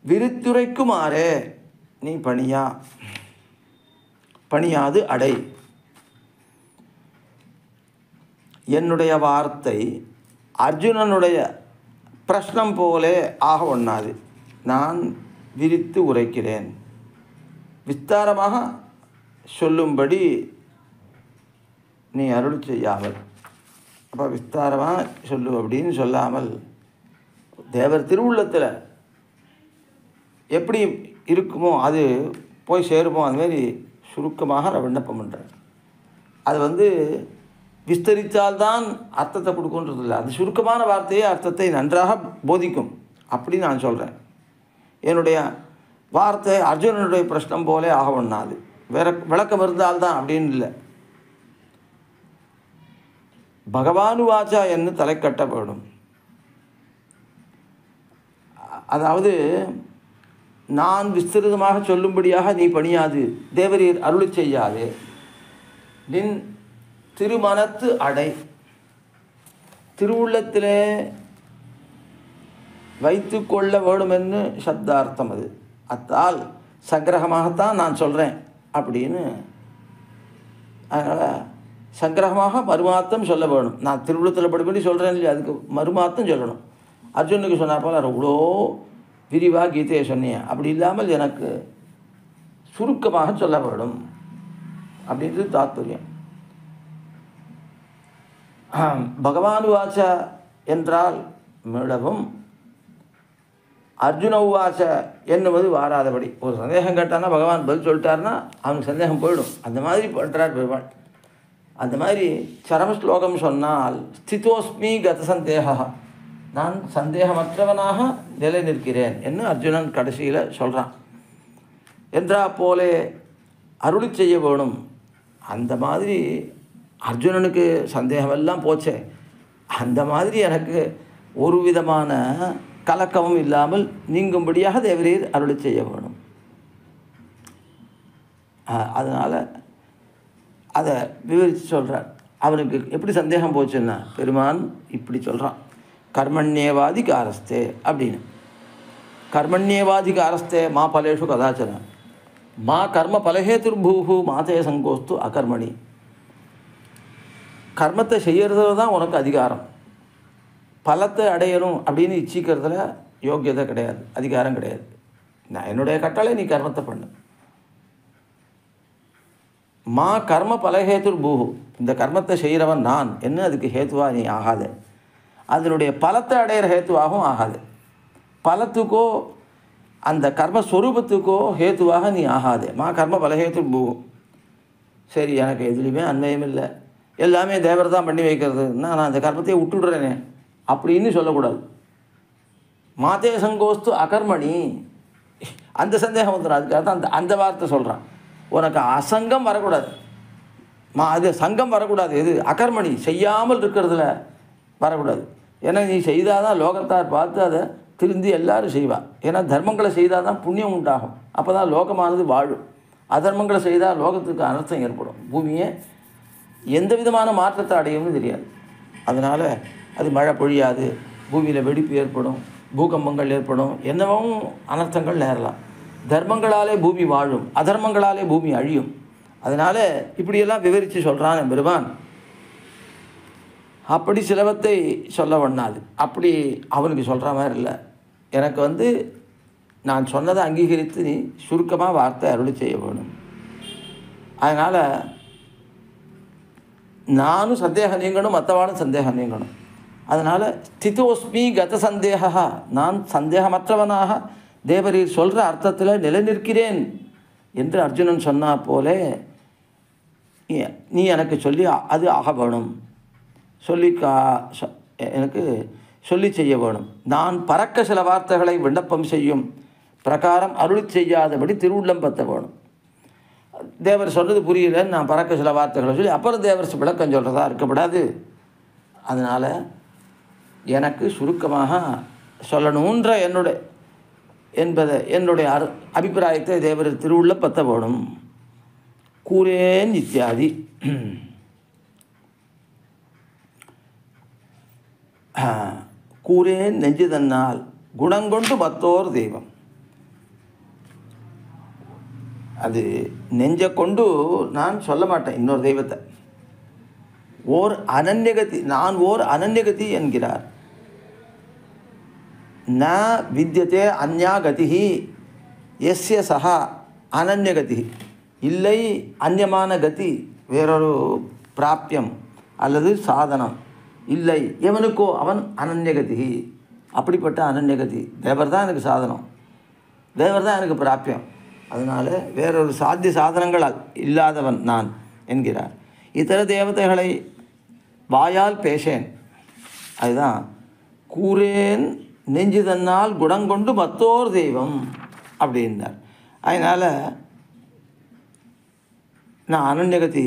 S2: விரித்துரைக்குமாறே நீ பணியாது அடை. என்னுடைய வார்த்தை அர்ஜுனனுடைய பிரஷ்னம் போலே ஆக ஒண்ணாது, நான் விரித்து உரைக்கிறேன், விஸ்தாரமாக சொல்லும்படி நீ அருள் செய்யாமல். அப்போ விஸ்தாரமாக சொல்லு அப்படின்னு சொல்லாமல், தேவர் திருவுள்ளத்தில் எப்படி இருக்குமோ அது போய் சேருமோ அதுமாரி சுருக்கமாக நான் விண்ணப்பம் பண்ணுறேன். அது விஸ்தரித்தால்தான் அர்த்தத்தை கொடுக்குன்றது இல்லை, அது சுருக்கமான வார்த்தையே அர்த்தத்தை நன்றாக போதிக்கும். அப்படி நான் சொல்கிறேன். என்னுடைய வார்த்தை அர்ஜுனனுடைய பிரஷ்னம் போலே ஆக ஒண்ணாது, வேற விளக்கம் இருந்தால்தான் அப்படின்னு இல்லை. பகவானுவாச்சா என்று தலை கட்டப்படும். அதாவது நான் விஸ்திருதமாக சொல்லும்படியாக நீ பணியாது, தேவரீர் அருள் செய்யாது, நின் திருமனத்து அடை, திருவுள்ளத்திலே வைத்து கொள்ள வேணுமென்னு சப்தார்த்தம். அது அத்தால் சங்கிரகமாகத்தான் நான் சொல்கிறேன் அப்படின்னு. அதனால் சங்கிரகமாக மறுமாத்தம் சொல்ல வேணும். நான் திருவுள்ளத்தில் படுபடி சொல்கிறேன் இல்லையா, அதுக்கு மறுமாத்தம் சொல்லணும். அர்ஜுனுக்கு சொன்னா போல அவ்வளோ விரிவாக கீதையை சொன்னேன், அப்படி இல்லாமல் எனக்கு சுருக்கமாக சொல்ல வேணும் அப்படின்றது தாத்பரியம். பகவான் உவாச்ச என்றால் மீளவும், அர்ஜுன உவாச்ச என்னுவது வாராதபடி. ஒரு சந்தேகம் கேட்டான்னா பகவான் பதில் சொல்லிட்டாருன்னா அவனுக்கு சந்தேகம் போயிடும். அந்த மாதிரி பண்ணுறார் பெருமாள். அந்த மாதிரி சரம ஸ்லோகம் சொன்னால் ஸ்திதோஸ்மி கத சந்தேகா, நான் சந்தேகமற்றவனாக நிலை நிற்கிறேன் என்று அர்ஜுனன் கடைசியில் சொல்கிறான். என்றா போலே அருளி செய்ய வேணும். அந்த மாதிரி அர்ஜுனனுக்கு சந்தேகமெல்லாம் போச்சே, அந்த மாதிரி எனக்கு ஒரு விதமான கலக்கமும் இல்லாமல் நீங்கும்படியாக தேவரீர் அருளி செய்ய வேணும். அதனால் அதை விவரித்து சொல்கிறார். அவனுக்கு எப்படி சந்தேகம் போச்சுன்னா, பெருமான் இப்படி சொல்கிறான், கர்மண்யேவாதிகாரஸ்தே அப்படின்னு. கர்மண்யேவாதிகாரஸ்தே மா பலேஷு கதாச்சன மா கர்ம பலஹேதுர்பூஹு மாதே சங்கோஸ்து அகர்மணி. கர்மத்தை செய்யறதுல தான் உனக்கு அதிகாரம். பலத்தை அடையணும் அப்படின்னு இச்சிக்கிறதுல யோக்கியதை கிடையாது, அதிகாரம் கிடையாது. நான் என்னுடைய கட்டளை, நீ கர்மத்தை பண்ணு. மா கர்ம பலஹேதுர் பூஹு, இந்த கர்மத்தை செய்கிறவன் நான் என்ன, அதுக்கு ஹேத்துவாக நீ ஆகாது. அதனுடைய பலத்தை அடையிற ஹேத்துவாகவும் ஆகாது. பலத்துக்கோ அந்த கர்மஸ்வரூபத்துக்கோ ஹேத்துவாக நீ ஆகாது. மா கர்ம பலஹேதுர் பூஹு. சரி, எனக்கு எதுலேயுமே அன்வயம் இல்லை, எல்லாமே தேவர் தான் பண்ணி வைக்கிறதுன்னா நான் அந்த கர்மத்தையே விட்டுடுறேனே அப்படின்னு சொல்லக்கூடாது. மாதே சங்கோஸ்து அகர்மணி, அந்த சந்தேகம் வந்துடும். அதுக்காக தான் அந்த வார்த்தை சொல்கிறான். உனக்கு அசங்கம் வரக்கூடாது, அது சங்கம் வரக்கூடாது. எது அகர்மணி, செய்யாமல் இருக்கிறதுல வரக்கூடாது. ஏன்னா நீ செய்தால் தான் லோகத்தார் பார்த்து அதை திருந்தி எல்லாரும் செய்வாள். ஏன்னா தர்மங்களை செய்தால் தான் புண்ணியம் உண்டாகும், அப்போ தான் லோகமானது வாழும். அதர்மங்களை செய்தால் லோகத்துக்கு அனர்த்தம் ஏற்படும், பூமியை எந்த விதமான மாற்றத்தை அடையும்னு தெரியாது. அதனால் அது மழை பொழியாது, பூமியில் வெடிப்பு ஏற்படும், பூகம்பங்கள் ஏற்படும், என்னவும் அனர்த்தங்கள் நேரலாம். தர்மங்களாலே பூமி வாழும், அதர்மங்களாலே பூமி அழியும். அதனால் இப்படியெல்லாம் விவரித்து சொல்கிறான் பெருமான். அப்படி சிலவத்தை சொல்ல ஒண்ணாது. அப்படி அவனுக்கு சொல்கிற மாதிரி இல்லை. எனக்கு நான் சொன்னதை அங்கீகரித்து நீ சுருக்கமாக வார்த்தை அருளி செய்ய வேணும். அதனால் நானும் சந்தேகம் நீங்கணும், மற்றவானும் சந்தேகம் நீங்கணும். அதனால் ஸ்திதோஸ்மி கத சந்தேகா, நான் சந்தேகமற்றவனாக தேவரீர் சொல்கிற அர்த்தத்தில் நிலை நிற்கிறேன் என்று அர்ஜுனன் சொன்னா போலே நீ எனக்கு சொல்லி அது ஆக வேணும், சொல்லி எனக்கு சொல்லி செய்ய வேணும். நான் பறக்க சில வார்த்தைகளை விண்ணப்பம் செய்யும் பிரகாரம் அருளி செய்யாதபடி திருவுள்ளம் பற்ற வேணும். தேவர் சொல்கிறது புரியலன்னு நான் பறக்க சில வார்த்தைகளை சொல்லி அப்புறம் தேவர் விளக்கம் சொல்கிறதா இருக்கப்படாது. அதனால் எனக்கு சுருக்கமாக சொல்லணுன்ற என்னுடைய அபிப்பிராயத்தை தேவர் திருவுள்ள பற்ற வேணும். கூரேன் இத்தியாதி. கூரேன் நெஞ்சு தன்னால் குணங்கொண்டு மத்தோர் தெய்வம். அது நெஞ்சை கொண்டு நான் சொல்ல மாட்டேன் இன்னொரு தெய்வத்தை. ஓர் அனன்யகதி, நான் ஓர் அனன்யகதி என்கிறார். ந வித்யதே அந்யா கதிஹி எஸ்ய சஹா அனன்யகதி. இல்லை அந்நியமான கதி, வேறொரு பிராப்தியம் அல்லது சாதனம் இல்லை எவனுக்கோ அவன் அனன்யகதி. அப்படிப்பட்ட அனன்யகதி தேவர் தான் எனக்கு சாதனம், தேவர் தான் எனக்கு பிராப்தியம். அதனால் வேறொரு சாத்திய சாதனங்கள் இல்லாதவன் நான் என்கிறார். இதர தேவதைகளை வாயால் பேசேன், அதுதான் கூரேன் நெஞ்சு தன்னால் குணங்கொண்டு மத்தோர் தெய்வம் அப்படின்னார். அதனால் நான் அனன்யகதி,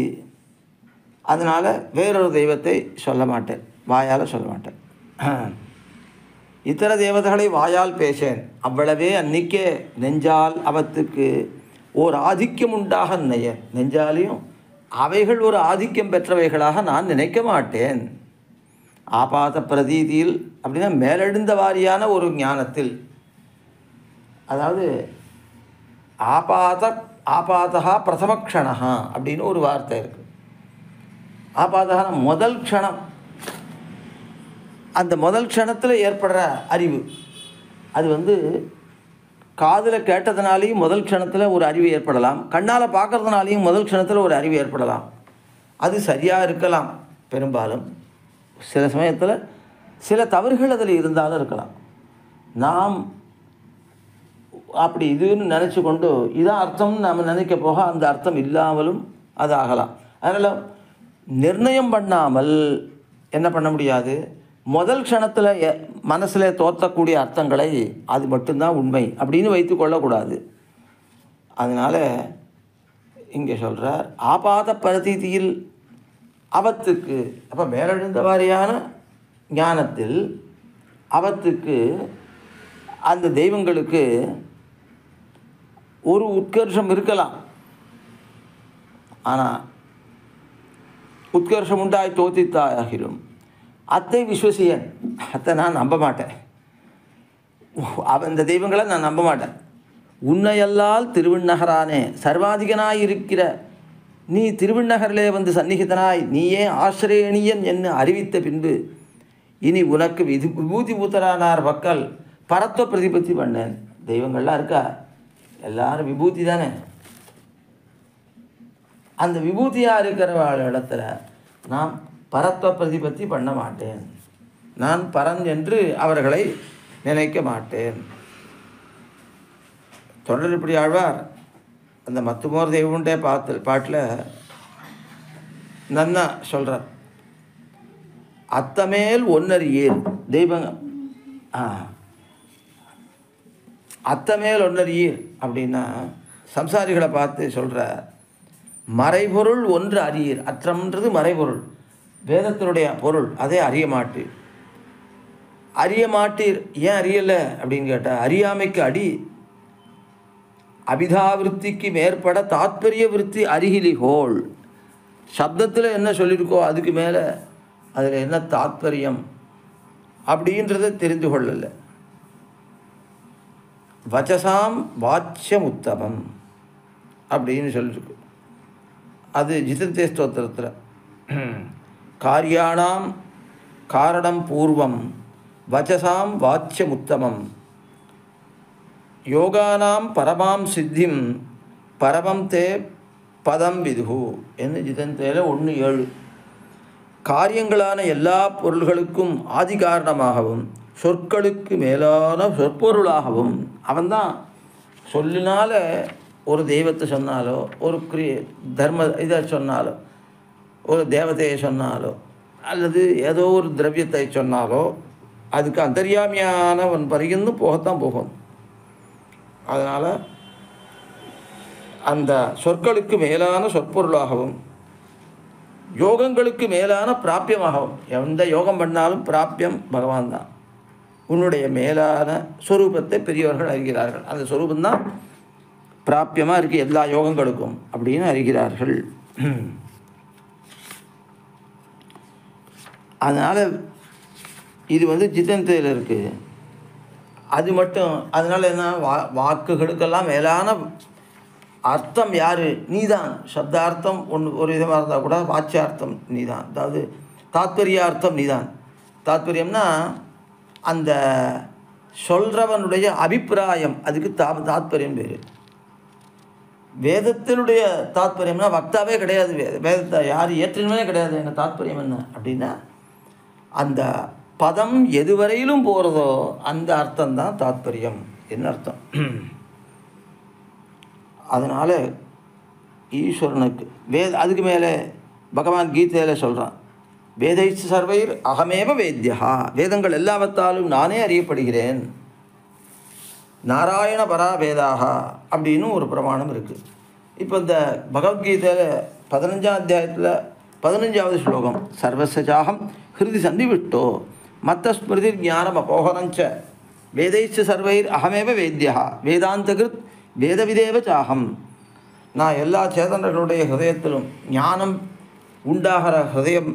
S2: அதனால் வேறொரு தெய்வத்தை சொல்ல மாட்டேன், வாயால் சொல்ல மாட்டேன். இதர தேவதைகளை வாயால் பேசேன், அவ்வளவே அன்னிக்கே நெஞ்சால் அவத்துக்கு ஓர் ஆதிக்கம் உண்டாக நினைய. நெஞ்சாலையும் அவைகள் ஒரு ஆதிக்கம் பெற்றவைகளாக நான் நினைக்க மாட்டேன். ஆபாத பிரதீதியில் அப்படின்னா மேலெழுந்த வாரியான ஒரு ஞானத்தில், அதாவது ஆபாதா பிரதமக்ஷணா அப்படின்னு ஒரு வார்த்தை இருக்குது. ஆபாதகான முதல் க்ஷணம், அந்த முதல் க்ஷணத்தில் ஏற்படுற அறிவு. அது காதில் கேட்டதுனாலையும் முதல் க்ஷணத்தில் ஒரு அறிவு ஏற்படலாம், கண்ணால் பார்க்குறதுனாலையும் முதல் க்ஷணத்தில் ஒரு அறிவு ஏற்படலாம். அது சரியாக இருக்கலாம், பெரும்பாலும் சில சமயத்தில் சில தவறுகள் அதில் இருந்தாலும் இருக்கலாம். நாம் அப்படி இதுன்னு நினச்சி கொண்டு இதான் அர்த்தம்னு நாம் நினைக்க போக அந்த அர்த்தம் இல்லாமலும் அது ஆகலாம். அதனால் நிர்ணயம் பண்ணாமல் என்ன பண்ண முடியாது. முதல் க்ஷணத்தில் மனசில் தோற்றக்கூடிய அர்த்தங்களை அது மட்டும்தான் உண்மை அப்படின்னு வைத்து கொள்ளக்கூடாது. அதனால் இங்கே சொல்கிறார் ஆபாத பிரதீதியில் அவத்துக்கு. அப்போ மேலெழுந்த வாரியான ஞானத்தில் அவத்துக்கு அந்த தெய்வங்களுக்கு ஒரு உத்கர்ஷம் இருக்கலாம். ஆனால் உத்கர்ஷம் உண்டாய் தோத்தித்தாகிலும் அத்தை விஸ்வசியன், அத்தை நான் நம்ப மாட்டேன். இந்த தெய்வங்களை நான் நம்ப மாட்டேன். உன்னையல்லால் திருவிண்ணகரானே சர்வாதிகனாயிருக்கிற நீ திருவிண்ணகரிலே வந்து சந்நிகிதனாய் நீயே ஆசிரியணியன் என்று அறிவித்த பின்பு இனி உனக்கு விபூதி பூத்தரானார் மக்கள் பரத்துவ பிரதிபத்தி பண்ணேன். தெய்வங்கள்லாம் இருக்கா, எல்லாரும் விபூதி தானே. அந்த விபூதியாக இருக்கிற இடத்துல நான் பரத்துவ பிரதிபத்தி பண்ண மாட்டேன். நான் பரன் என்று அவர்களை நினைக்க மாட்டேன். தொடர் இப்படி ஆழ்வார் அந்த மத்துமோர் தெய்வம்டே பாட்டில் நன்னா சொல்கிறார். அத்தமேல் ஒன்னறியேன் தெய்வங்க அத்தமேல் ஒன்னறியீர் அப்படின்னா சம்சாரிகளை பார்த்து சொல்கிற மறைபொருள் ஒன்று அறியீர். அற்றம்ன்றது மறைபொருள், வேதத்தினுடைய பொருள். அதை அறிய மாட்டீர். அறிய மாட்டீர் ஏன் அறியலை அப்படின்னு கேட்டால் அறியாமைக்கு அடி அபிதாவிருத்திக்கு மேற்பட தாத்பரிய விருத்தி அருகிலிகோள். சப்தத்தில் என்ன சொல்லியிருக்கோ அதுக்கு மேலே அதில் என்ன தாத்பரியம் அப்படின்றத தெரிந்து கொள்ளலை. வச்சசாம் வாச்சியம் உத்தமம் அப்படின்னு சொல்லியிருக்கு. அது ஜிதந்தே ஸ்தோத்திரத்தில் காரியாணாம் காரணம் பூர்வம் வச்சசாம் வாச்சியம் உத்தமம் யோகானாம் பரமாம் சித்திம் பரமம் தே பதம் விதுகு என்று ஜிதந்தேல 1:7. காரியங்களான எல்லா பொருள்களுக்கும் ஆதி காரணமாகவும் சொற்களுக்கு மேலான சொற்பொருளாகவும் அவன்தான். சொல்லினால ஒரு தெய்வத்தை சொன்னாலோ ஒரு தர்ம இதை சொன்னாலோ ஒரு தேவதையை சொன்னாலோ அல்லது ஏதோ ஒரு திரவியத்தை சொன்னாலோ அதுக்கு அந்தர்யாமியானவன் பரிந்து போகத்தான் போகும். அதனால் அந்த சொற்களுக்கு மேலான சொற்பொருளாகவும் யோகங்களுக்கு மேலான பிராப்பியமாகவும், எந்த யோகம் பண்ணாலும் பிராப்பியம் பகவான் தான். உன்னுடைய மேலான ஸ்வரூபத்தை பெரியவர்கள் அறிகிறார்கள். அந்த ஸ்வரூபந்தான் பிராப்பியமாக இருக்குது எல்லா யோகங்களுக்கும் அப்படின்னு அறிகிறார்கள். அதனால் இது ஜிதந்தையில் இருக்குது. அது மட்டும் அதனால் என்ன வாக்குகளுக்கெல்லாம் மேலான அர்த்தம் யார்? நீதான். சப்தார்த்தம் ஒரு விதமாக இருந்தால் கூட வாச்சியார்த்தம் நீதான். அதாவது தாத்பரியார்த்தம் நீதான். தாத்பரியம்னா அந்த சொல்கிறவனுடைய அபிப்பிராயம், அதுக்கு தாத்பரியம் பேர். வேதத்தினுடைய தாத்பரியம்னா வக்தாவே கிடையாது. வேதத்தை யார் ஏற்றினுமே கிடையாது. எங்கள் தாத்பரியம் என்ன அப்படின்னா அந்த பதம் எதுவரையிலும் போகிறதோ அந்த அர்த்தம்தான் தாத்பரியம் என்ன அர்த்தம். அதனால் ஈஸ்வரனுக்கு அதுக்கு மேலே பகவான் கீதையில் சொல்கிறான், வேதைச்சு சர்வைர் அகமேவ வேத்யா, வேதங்கள் எல்லாவற்றாலும் நானே அறியப்படுகிறேன். நாராயண பரா வேதாக அப்படின்னு ஒரு பிரமாணம் இருக்குது. இப்போ இந்த பகவத்கீதையில் 15ஆம் அத்தியாயத்தில் 15வது ஸ்லோகம், சர்வசாகம் ஹிருதி சந்திவிட்டோ மத்த ஸ்மிருதி ஞானம் அபோகனஞ்ச வேதைச்சு சர்வைர் அகமேவ வேத்யா வேதாந்தகிருத் வேதவிதேவ சாகம். நான் எல்லா சேதனர்களுடைய ஹிருதயத்திலும் ஞானம் உண்டாகிற ஹிருதயம்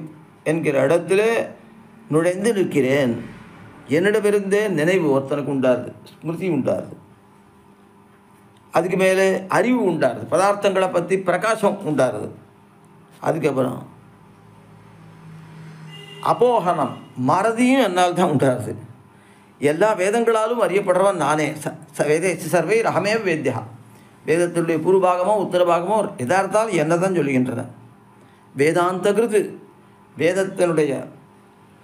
S2: என்கிற இடத்திலே நுழைந்து நிற்கிறேன். என்னிடமிருந்தே நினைவு ஒருத்தனுக்கு உண்டாருது, ஸ்மிருதி உண்டாருது, அதுக்கு மேலே அறிவு உண்டாருது, பதார்த்தங்களை பற்றி பிரகாசம் உண்டாருது. அதுக்கப்புறம் அபோகனம் மறதியும் என்னால் தான் உண்டாருது. எல்லா வேதங்களாலும் அறியப்படுறவன் நானே. வேத சர்வை ரகமே வேத்யா, வேதத்தினுடைய பூர்வபாகமோ உத்தரபாகமோ எதார்த்தால் என்ன தான் சொல்லுகின்றன. வேதாந்தகிருது, வேதத்தினுடைய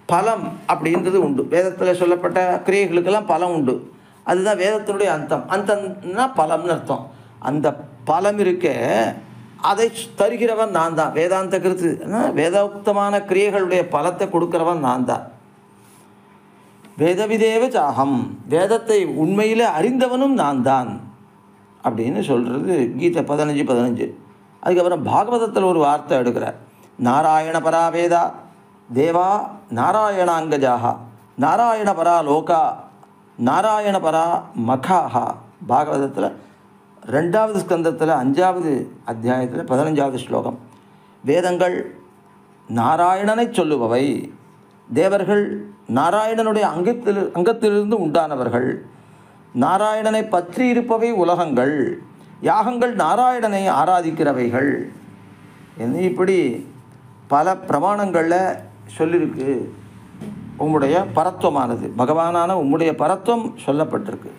S2: பலம் அப்படின்றது உண்டு. வேதத்தில் சொல்லப்பட்ட கிரியைகளுக்கெல்லாம் பலம் உண்டு. அதுதான் வேதத்தினுடைய அந்தம். அந்தம்னா பலம்னு அர்த்தம். அந்த பலம் இருக்க அதை தருகிறவன் நான் தான். வேதாந்த கருத்து வேதோக்தமான கிரியைகளுடைய பலத்தை கொடுக்கிறவன் நான் தான். வேதவிதேவ சாகம், வேதத்தை உண்மையில் அறிந்தவனும் நான் தான் அப்படின்னு சொல்கிறது கீதை 15:15. அதுக்கப்புறம் பாகவதத்தில் ஒரு வார்த்தை எடுக்கிறார். நாராயண பரா வேதா தேவா நாராயணாங்கஜாகா நாராயண பரா லோகா நாராயண பரா மகாஹா. பாகவதத்தில் 2வது ஸ்கந்தத்தில் 5வது அத்தியாயத்தில் 15வது ஸ்லோகம். வேதங்கள் நாராயணனை சொல்லுபவை, தேவர்கள் நாராயணனுடைய அங்கத்திலிருந்து உண்டானவர்கள், நாராயணனை பற்றி இருப்பவை உலகங்கள், யாகங்கள் நாராயணனை ஆராதிக்கிறவைகள் என்று இப்படி பல பிரமாணங்களில் சொல்லியிருக்கு. உம்முடைய பரத்துவமானது, பகவானான உம்முடைய பரத்துவம் சொல்லப்பட்டிருக்கு.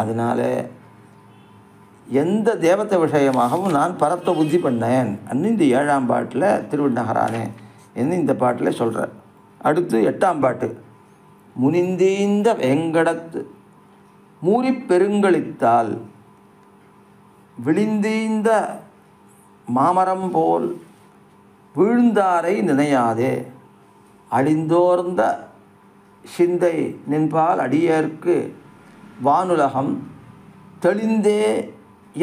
S2: அதனால் எந்த தேவத்தை விஷயமாகவும் நான் பரத்துவ புத்தி பண்ணேன் அன்னு இந்த 7ஆம் பாட்டில் திருவிண்ணகரானே என்று இந்த பாட்டில் சொல்கிறார். அடுத்து 8ஆம் பாட்டு. முனிந்தீந்த வெங்கடத்து மூரி பெருங்களித்தால் விழிந்தீந்த மாமரம் போல் வீழ்ந்தாரை நினையாதே அழிந்தோர்ந்த சிந்தை நின்பால் அடியேற்கு வானுலகம் தெளிந்தே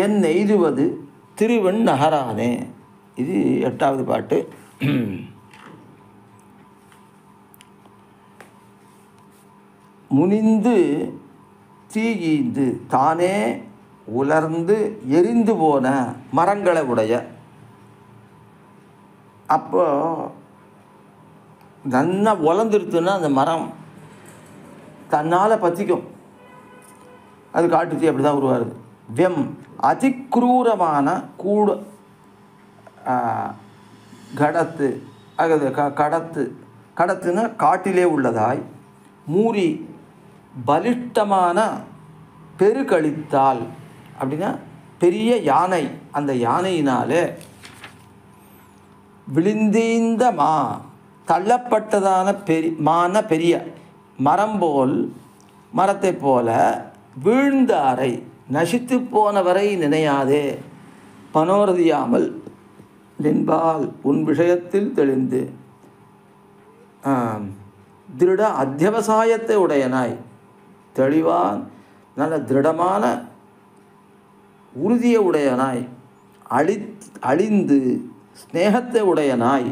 S2: என் எய்துவது திருவெண்ணகரானே. இது 8வது பாட்டு. முனிந்து தீயீந்து தானே உலர்ந்து எரிந்து போன மரங்களை உடைய. அப்போ நல்லா உலர்ந்துருத்துன்னா அந்த மரம் தன்னால் பற்றிக்கும். அது காட்டுத்தீ அப்படி தான் உருவாருது. வெம் அதிக்ரூரமான கடத்து, அது கடத்துன்னா காட்டிலே உள்ளதாய், மூரி பலிஷ்டமான பெருக்கழித்தால் அப்படின்னா பெரிய யானை, அந்த யானையினாலே விழுந்தீந்த தள்ளப்பட்டதான பெரிய மரம் போல், மரத்தை போல வீழ்ந்தாரை நசித்து போனவரை நினையாதே பனோரதியாமல் நின்பால் உன் விஷயத்தில் தெளிந்து திருட அத்தியவசாயத்தை உடையனாய், தெளிவான் நல்ல திருடமான உறுதியை உடையனாய், அழிந்து ஸ்நேகத்தை உடையனாய்,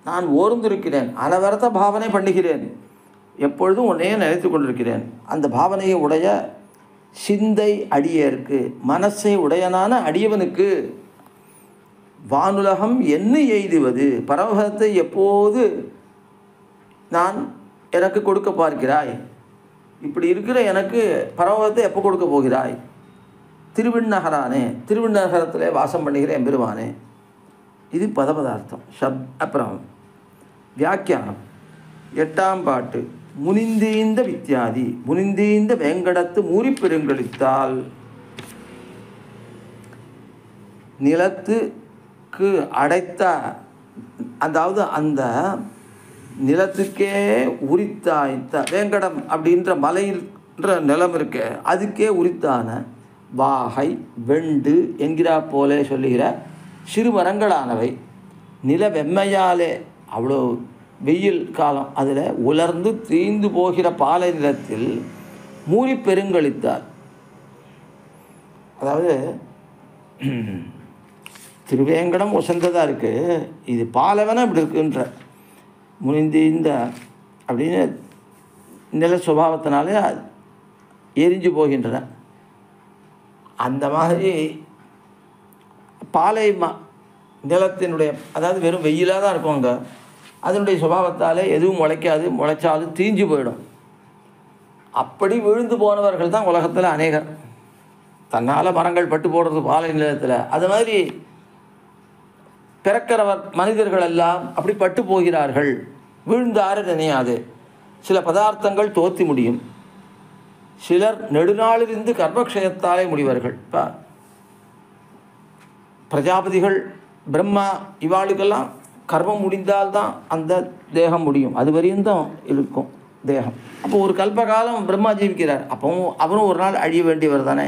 S2: நான் ஓர்ந்திருக்கிறேன், அனவரத பாவனை பண்ணுகிறேன், எப்பொழுதும் உன்னையே நினைத்து கொண்டிருக்கிறேன். அந்த பாவனையை உடைய சிந்தை அடியேற்கு, மனசை உடையனான அடியவனுக்கு வானுலகம் என்ன எய்துவது, பரமபதத்தை எப்போது நான் எனக்கு கொடுக்க பார்க்கிறாய், இப்படி இருக்கிற எனக்கு பரமபதத்தை எப்போ கொடுக்க போகிறாய், திருவிண்ணகரானே, திருவிண்ணகரத்தில் வாசம் பண்ணுகிற எம்பெருமானே. இது பதபதார்த்தம். அப்புறம் வியாக்கியானம் 8ஆம் பாட்டு. முனிந்தீந்த வித்யாதி முனிந்தீந்த வேங்கடத்து மூரி பெருங்களித்தால் நிலத்துக்கு அடைத்த, அதாவது அந்த நிலத்துக்கே உரித்தாய்த்த வேங்கடம் அப்படின்ற மலைன்ற நிலம் இருக்க, அதுக்கே உரித்தான வாகை வெண்டு என்கிறா போலே சொல்லுகிற சிறு மரங்களானவை நில வெம்மையாலே, அவ்வளோ வெயில் காலம், அதில் உலர்ந்து தீந்து போகிற பாலை நிலத்தில் மூரி பெருங்களித்தார். அதாவது திருவேங்கடம் உசந்ததாக இருக்குது, இது பாலைவனம் இப்படி இருக்குன்ற முனிந்த அப்படின்னு நில சுபாவத்தினாலே எரிஞ்சு போகின்றன. அந்த மாதிரி பாலை நிலத்தினுடைய, அதாவது வெறும் வெயிலாக தான் இருக்கும் அங்கே, அதனுடைய சுபாவத்தால் எதுவும் முளைக்காது, முளைச்சாலும் தீஞ்சு போயிடும். அப்படி விழுந்து போனவர்கள் தான் உலகத்தில் அநேகர். தன்னால் மரங்கள் பட்டு போடுறது பாலை நிலத்தில், அது மாதிரி பிறக்கிறவர் மனிதர்கள் எல்லாம் அப்படி பட்டு போகிறார்கள். வீழ்ந்தாறு நினையாது. சில பதார்த்தங்கள் தோற்றி முடியும், சிலர் நெடுநாளிலிருந்து கர்ப்பக்ஷயத்தாலே முடிவார்கள். இப்போ பிரஜாபதிகள், பிரம்மா, இவாளுக்கெல்லாம் கர்மம் முடிந்தால்தான் அந்த தேகம் முடியும், அது வரையும் தான் இருக்கும் தேகம். அப்போ ஒரு கல்பகாலம் பிரம்மா ஜீவிக்கிறார், அப்பவும் அவரும் ஒரு நாள் அழிய வேண்டியவர் தானே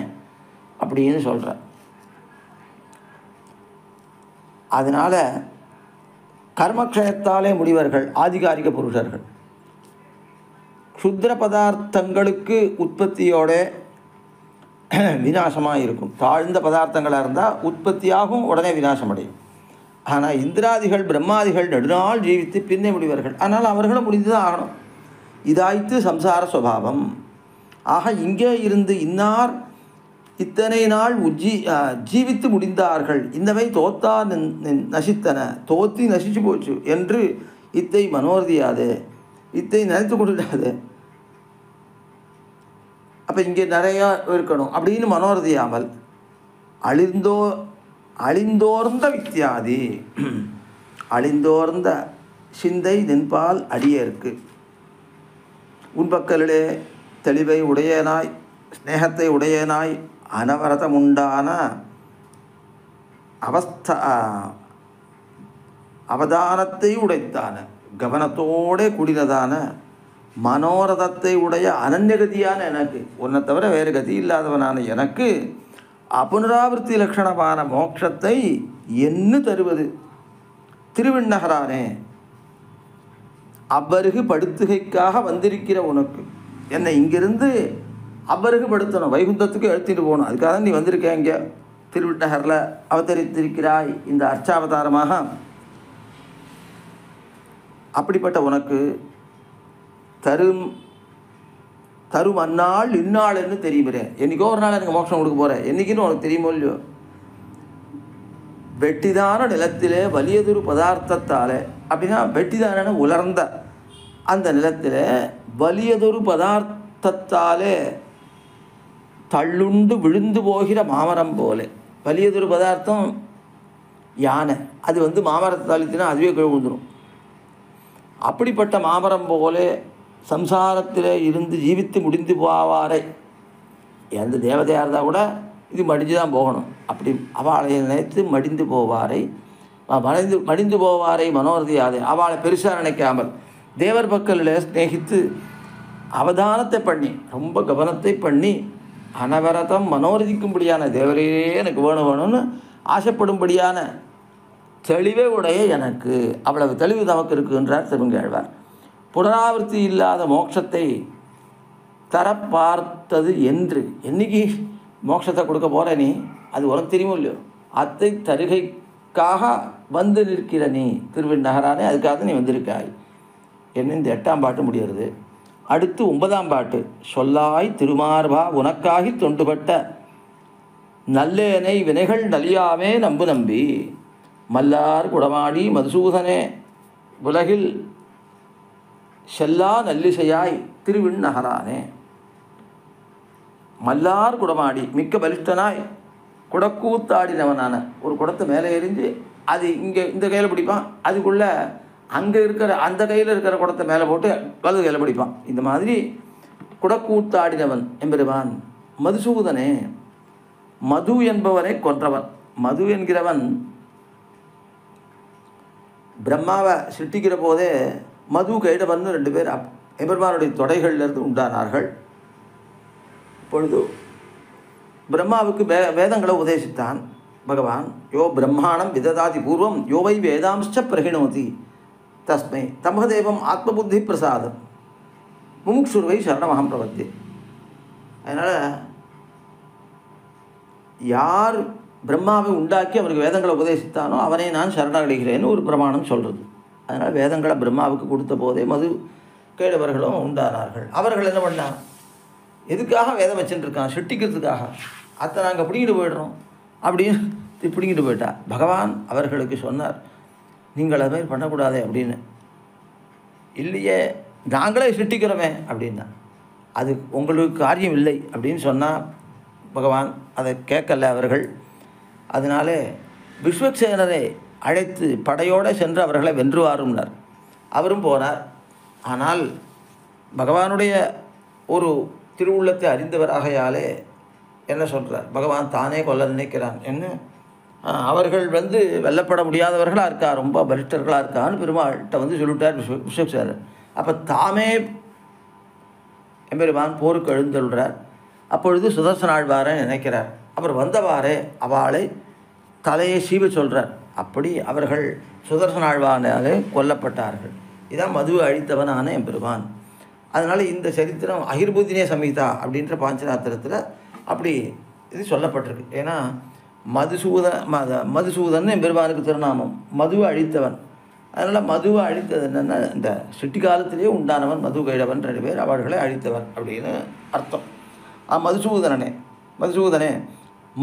S2: அப்படின்னு சொல்கிறார். அதனால் கர்மக்ஷயத்தாலே முடிவர்கள் ஆதிகாரிக புருஷர்கள். க்ஷுத்ர பதார்த்தங்களுக்கு உற்பத்தியோட விநாசமாக இருக்கும். தாழ்ந்த பதார்த்தங்களாக இருந்தால் உற்பத்தியாகும், உடனே விநாசம் அடையும். ஆனால் இந்திராதிகள் பிரம்மாதிகள் நெடுநாள் ஜீவித்து பின்னே முடிவார்கள். ஆனால் அவர்களும் முடிந்து தான் ஆகணும். இதாய்த்து சம்சார சுவாவம். ஆக இங்கே இருந்து இன்னார் இத்தனை நாள் ஜீவித்து முடிந்தார்கள், இன்னவை தோத்தா நசித்தன, தோத்தி நசிச்சு போச்சு என்று இத்தை மனோர்தியாது, இத்தை நினைத்து கொண்டாது. அப்போ இங்கே நிறையா இருக்கணும் அப்படின்னு மனோரதியாமல் அழிந்தோர்ந்த வித்தியாதி, அழிந்தோர்ந்த சிந்தை நின்பால் அடியேற்கு. உன்பக்களிலே தெளிவை உடையனாய் ஸ்நேகத்தை உடையனாய் அனவரதமுண்டான அவதானத்தை உடைத்தான கவனத்தோடு கூடினதான மனோரதத்தை உடைய அனன்யகதியான எனக்கு, உன்னை தவிர வேறு கதி இல்லாதவனான எனக்கு அபுனராவர்த்தி லட்சணமான மோட்சத்தை என்ன தருவது? திருவிண்ணகரானே, அவ்வருகு படுத்துகைக்காக வந்திருக்கிற உனக்கு என்னை இங்கிருந்து அவ்வருகு படுத்தணும், வைகுந்தத்துக்கு எழுத்திட்டு போகணும். அதுக்காக தான் நீ வந்திருக்க. இங்கே திருவிண்ணகரில் அவதரித்திருக்கிறாய் இந்த அர்ச்சாவதாரமாக. அப்படிப்பட்ட உனக்கு தரும் அந்நாள் இந்நாள்னு தெரியுறேன். என்றைக்கோ ஒரு நாள் எனக்கு மோட்சம் கொடுக்க போகிறேன், என்றைக்குன்னு உனக்கு தெரியுமோ இல்லையோ. வெட்டிதான நிலத்திலே வலியதொரு பதார்த்தத்தால், அப்படின்னா வெட்டிதான உலர்ந்த அந்த நிலத்தில் வலியதொரு பதார்த்தத்தாலே தள்ளுண்டு விழுந்து போகிற மாமரம் போல. வலியதொரு பதார்த்தம் யானை, அது மாமரத்தை தள்ளித்தினா அதுவே கீழே விழுந்துடும். அப்படிப்பட்ட மாமரம் போல சம்சாரத்தில் இருந்து ஜீவித்து முடிந்து போவாரை, எந்த தேவதையாக இருந்தால் கூட இது மடிஞ்சு தான் போகணும். அப்படி அவளை நினைத்து மடிந்து போவாரை, மடிந்து போவாரை மனோரதியாதே, அவளை பெருசாக நினைக்காமல் தேவர் பக்கலில் ஸ்நேகித்து அவதானத்தை பண்ணி ரொம்ப கவனத்தை பண்ணி அனவரதம் மனோரதிக்கும்படியான தேவரே எனக்கு வேணும்னு ஆசைப்படும்படியான தெளிவே உடைய எனக்கு, அவ்வளவு தெளிவு நமக்கு இருக்குன்றார் திருமங்கேழ்வார். புனராவர்த்தி இல்லாத மோட்சத்தை தர பார்த்தது என்று, என்னைக்கு மோட்சத்தை கொடுக்க போகிற நீ, அது உனக்கு தெரியுமோ இல்லையோ. அத்தை தருகைக்காக வந்து நிற்கிற நீ திருவிண்ணகரானே, அதுக்காக நீ வந்திருக்காய் என்ன. இந்த 8ஆம் பாட்டு முடிகிறது. அடுத்து 9ஆம் பாட்டு. சொல்லாய் திருமார்பா உனக்காகி தொண்டுபட்ட நல்லேனை வினைகள் நலியாமே நம்பு நம்பி மல்லார் குடமாடி மதுசூதனே உலகில் செல்லா நல்லிசையாய் திருவிண்ணகரானே. மல்லார் குடமாடி மிக்க பலிஷ்டனாய் குடக்கூத்தாடினவனான, ஒரு குடத்தை மேலே எரிஞ்சு அது இங்கே இந்த கையில் பிடிப்பான், அதுக்குள்ளே அங்கே இருக்கிற அந்த கையில் இருக்கிற குடத்தை மேலே போட்டு வலது கையில் பிடிப்பான். இந்த மாதிரி குடக்கூத்தாடினவன் எம்பெருமான் மதுசூதனே. மது என்பவனை கொன்றவன். மது என்கிறவன் பிரம்மாவை சிருஷ்டிக்கிற போதே மது கைடவன் 2 பேர் எம்பெருமானுடைய தொடைகளிலிருந்து உண்டானார்கள். இப்பொழுது பிரம்மாவுக்கு வேதங்களை உபதேசித்தான் பகவான். யோ பிரம்மாணம் விததாதி பூர்வம் யோவை வேதாம்ச பிரகிணோதி தஸ்மை தமதேவம் ஆத்மபுத்தி பிரசாதம் முமுக்ஷுர்வை சரணமகம் பிரபத்தி. அதனால் யார் பிரம்மாவை உண்டாக்கி அவருக்கு வேதங்களை உபதேசித்தானோ அவனை நான் சரணடைகிறேன்னு ஒரு பிரமாணம் சொல்கிறது. அதனால் வேதங்களை பிரம்மாவுக்கு கொடுத்த போதே மது கேடவர்களும் உண்டானார்கள். அவர்கள் என்ன பண்ணான், எதுக்காக வேதம் வச்சுட்டுருக்கான், சிருஷ்டிக்கிறதுக்காக. அத்தை நாங்கள் பிடிங்கிட்டு போய்டுறோம் அப்படின்னு பிடிங்கிட்டு போயிட்டா. பகவான் அவர்களுக்கு சொன்னார், நீங்கள் அது மாதிரி பண்ணக்கூடாதே அப்படின்னு. இல்லையே நாங்களே சிருஷ்டிக்கிறோமே அப்படின்னா, அது உங்களுக்கு காரியம் இல்லை அப்படின்னு சொன்னால் பகவான் அதை கேட்கல அவர்கள். அதனாலே விஸ்வக்சேனரை அழைத்து படையோடு சென்று அவர்களை வென்றுவாருன்னார். அவரும் போனார். ஆனால் பகவானுடைய ஒரு திருவுள்ளத்தை அறிந்தவராகையாலே என்ன சொல்கிறார், பகவான் தானே கொல்ல நினைக்கிறான் என்ன. அவர்கள் வெல்லப்பட முடியாதவர்களாக இருக்கா, ரொம்ப பலிஷ்டர்களாக இருக்கான்னு பெருமாள்கிட்ட சொல்லிவிட்டார் விஸ்வக்சேனர். அப்போ தாமே எம்பெருமான் போருக்கு எழுந்துள்ளார். அப்பொழுது சுதர்சன ஆழ்வாரை நினைக்கிறார். அவர் வந்தவாறே அவளை தலையை சீவ சொல்கிறார். அப்படி அவர்கள் சுதர்சனாழ்வானாலே கொல்லப்பட்டார்கள். இதான் மதுவை அழித்தவனான எம்பெருமான். அதனால் இந்த சரித்திரம் அகிர்பூதினே சம்ஹிதா அப்படின்ற பாஞ்சராத்திரத்தில் அப்படி இது சொல்லப்பட்டிருக்கு. ஏன்னா மதுசூதன் எம்பெருமானுக்கு திருநாமம், மதுவை அழித்தவன். அதனால் மதுவை அழித்தது என்னென்னா இந்த சிட்டி காலத்திலேயே உண்டானவன் மது கைடவன் 2 பேர், அவர்களை அழித்தவன் அப்படின்னு அர்த்தம். மதுசூதனே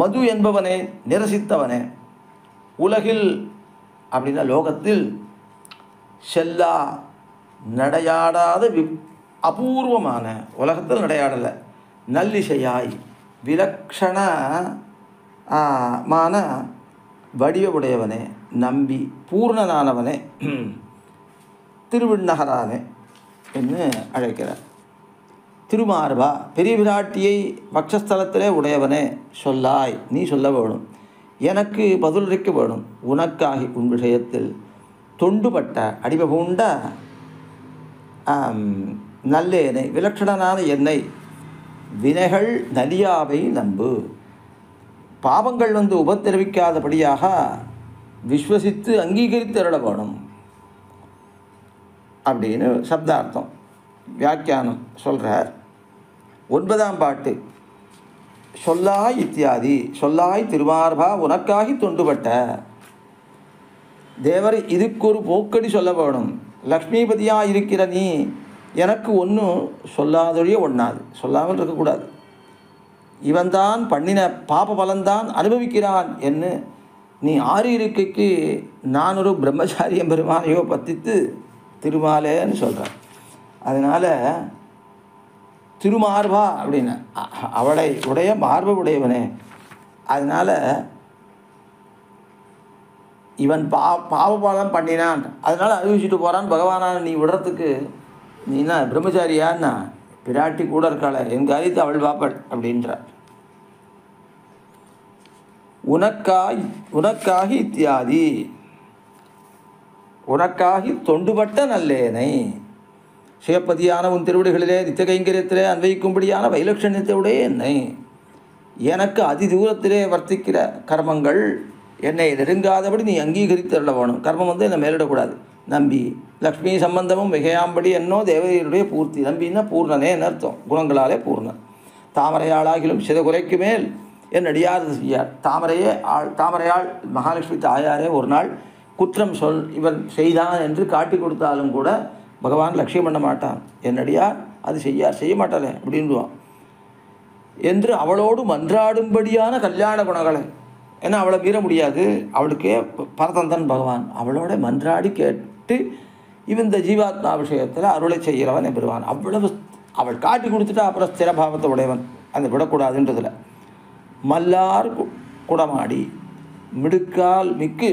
S2: மது என்பவனே நிரசித்தவனே உலகில் அப்படின்னா லோகத்தில் செல்லா நடையாடாத அபூர்வமான, உலகத்தில் நடையாடலை, நல்லிசையாய் விலக்ஷணமான வடிவுடையவனே நம்பி பூர்ணனானவனே திருவிண்ணகரானே என்று அழைக்கிறார். திருமார்பா பெரிய விராட்டியை வக்ஷஸ்தலத்திலே உடையவனே சொல்லாய், நீ சொல்ல வேணும், எனக்கு பதிலுரைக்க வேணும். உனக்காகி உன் விஷயத்தில் தொண்டுபட்ட அடிபூண்ட நல்லேனை விலட்சணனான என்னை வினைகள் நலியாவை நம்பு, பாவங்கள் உபத்திரவிக்காதபடியாக விஸ்வசித்து அங்கீகரித்து அருள வேணும் அப்படின்னு சப்தார்த்தம் வியாக்கியானம் சொல்கிறார். 9ஆம் பாட்டு சொல்லாய் இத்தியாதி. சொல்லாய் திருமார்பா உனக்காகி தொண்டுபட்ட தேவர் இதுக்கு ஒரு போக்கடி சொல்ல வேணும். லக்ஷ்மிபதியாக இருக்கிற நீ எனக்கு ஒன்றும் சொல்லாதொழிய ஒண்ணாது, சொல்லாமல் இருக்கக்கூடாது. இவன்தான் பண்ணின பாப பலன்தான் அனுபவிக்கிறான் என்று நீ 6 இருக்கைக்கு நான் ஒரு பிரம்மச்சாரியம் பெருமானையோ பத்தித்து திருமாலேன்னு சொல்கிறேன். அதனால் திருமார்பா அப்படின்னு அவளை உடைய மார்பு உடையவனே. அதனால் இவன் பாவபாலம் பண்ணினான், அதனால் அனுபவிச்சுட்டு போகிறான் பகவானான நீ விடுறதுக்கு நீ என்ன பிரம்மச்சாரியான்னா, பிராட்டி கூட இருக்காள, என் காரியத்தை அவள் பாப்பள் அப்படின்றார். உனக்காகி இத்தியாதி, உனக்காகி தொண்டுபட்ட நல்லேனை, சிவப்பதியான உன் திருவிடுகளிலே நித்திய கைங்கரியத்திலே அன்வைக்கும்படியான வைலட்சண்யத்தை உடைய என்னை, எனக்கு அதி தூரத்திலே வர்த்திக்கிற கர்மங்கள் என்னை நெருங்காதபடி நீ அங்கீகரித்து அருள வேணும். கர்மம் என்னை மேலிடக்கூடாது. நம்பி லக்ஷ்மி சம்பந்தமும் மிகையாம்படி என்னோ தேவதையுடைய பூர்த்தி. நம்பின்னா பூர்ணனேன்னு அர்த்தம், குணங்களாலே பூர்ணன். தாமரையாளாகிலும் சிதகுறைக்கு மேல் என் அடியார் செய்யார். தாமரையாள் மகாலட்சுமி தாயாரே ஒரு நாள் குற்றம் சொல் இவன் செய்தான் என்று காட்டி கொடுத்தாலும் கூட பகவான் லட்சியம் பண்ண மாட்டான். என் அடியார் அது செய்ய மாட்டாளே அப்படின்டுவான் என்று அவளோடு மன்றாடும்படியான கல்யாண குணங்களை. ஏன்னா அவளை மீற முடியாது, அவளுக்கே பரதந்தன் பகவான். அவளோட மன்றாடி கேட்டு இவன் இந்த ஜீவாத்மா விஷயத்தில் அருளை செய்கிறவன் பெறுவான். அவ்வளவு அவள் காட்டி கொடுத்துட்டா அப்புறம் ஸ்திரபாவத்தை உடையவன், அந்த விடக்கூடாதுன்றதில். மல்லார் குடமாடி மிடுக்கால் மிக்கு,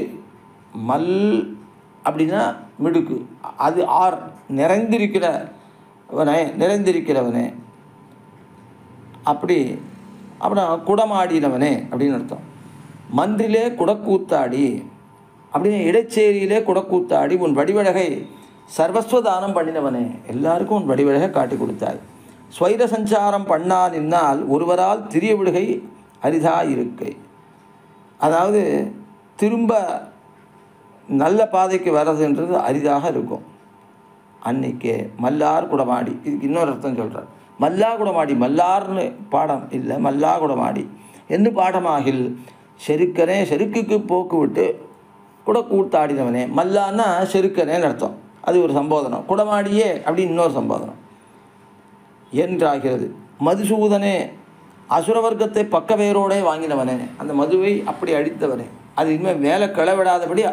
S2: மல் அப்படின்னா மிடுக்கு, அது ஆர் நிறைந்திருக்கிறவனே அப்படி அப்புறம் குடமாடினவனே அப்படின்னு அர்த்தம். மன்றிலே குடக்கூத்தாடி அப்படின்னு இடைச்சேரியிலே குடக்கூத்தாடி உன் வடிவழகை சர்வஸ்வதானம் பண்ணினவனே, எல்லாருக்கும் உன் வடிவழகை காட்டி கொடுத்தாய். ஸ்வைர சஞ்சாரம் பண்ணா நின்னால் ஒருவரால் திரிய விடுகை அரிதா இருக்கை. அதாவது திரும்ப நல்ல பாதைக்கு வர்றதுன்றது அரிதாக இருக்கும். அன்னைக்கே மல்லார் குடமாடி, இதுக்கு இன்னொரு அர்த்தம் சொல்கிறார். மல்லா குடமாடி, மல்லார்னு பாடம் இல்லை, மல்லா குடமாடி என்று பாடமாகில் செருக்கனே, செருக்குக்கு போக்கு விட்டு குடக்கூத்தாடினவனே. மல்லான்னா செருக்கனேன்னு அர்த்தம், அது ஒரு சம்போதனம். குடமாடியே அப்படின்னு இன்னொரு சம்போதனம் என்றாகிறது. மதுசூதனே அசுரவர்க்கத்தை பக்க வேரோடே வாங்கினவனே, அந்த மதுவை அப்படி அடித்தவனே, அது இனிமேல் மேலே கிளவிடாதபடி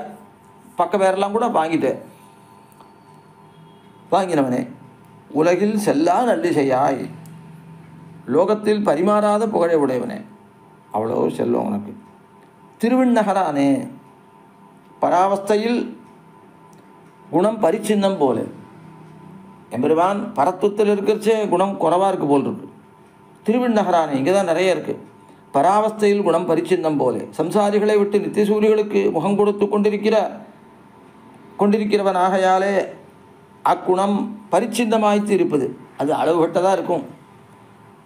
S2: பக்க வேரெல்லாம் கூட வாங்கினவனே. உலகில் செல்லா நல்லிசையாய் லோகத்தில் பரிமாறாத புகழை உடையவனே, அவ்வளோ செல்வம் உனக்கு. திருவிண்ணகரானே பராவஸ்தையில் குணம் பரிச்சின்னம் போல. எம்பெருமான் பரத்துவத்தில் இருக்கிறச்சே குணம் குறைவாக இருக்குது போல் இருக்கு. திருவிண்ணகரானே இங்கே தான் நிறைய இருக்குது. பராவஸ்தையில் குணம் பரிச்சின்னம் போல சம்சாரிகளை விட்டு நித்தியசூரிகளுக்கு முகம் கொடுத்து கொண்டிருக்கிறவனாகையாலே அக்குணம் பரிச்சின்னமாய்த்து இருப்பது, அது அளவுபட்டதாக இருக்கும்.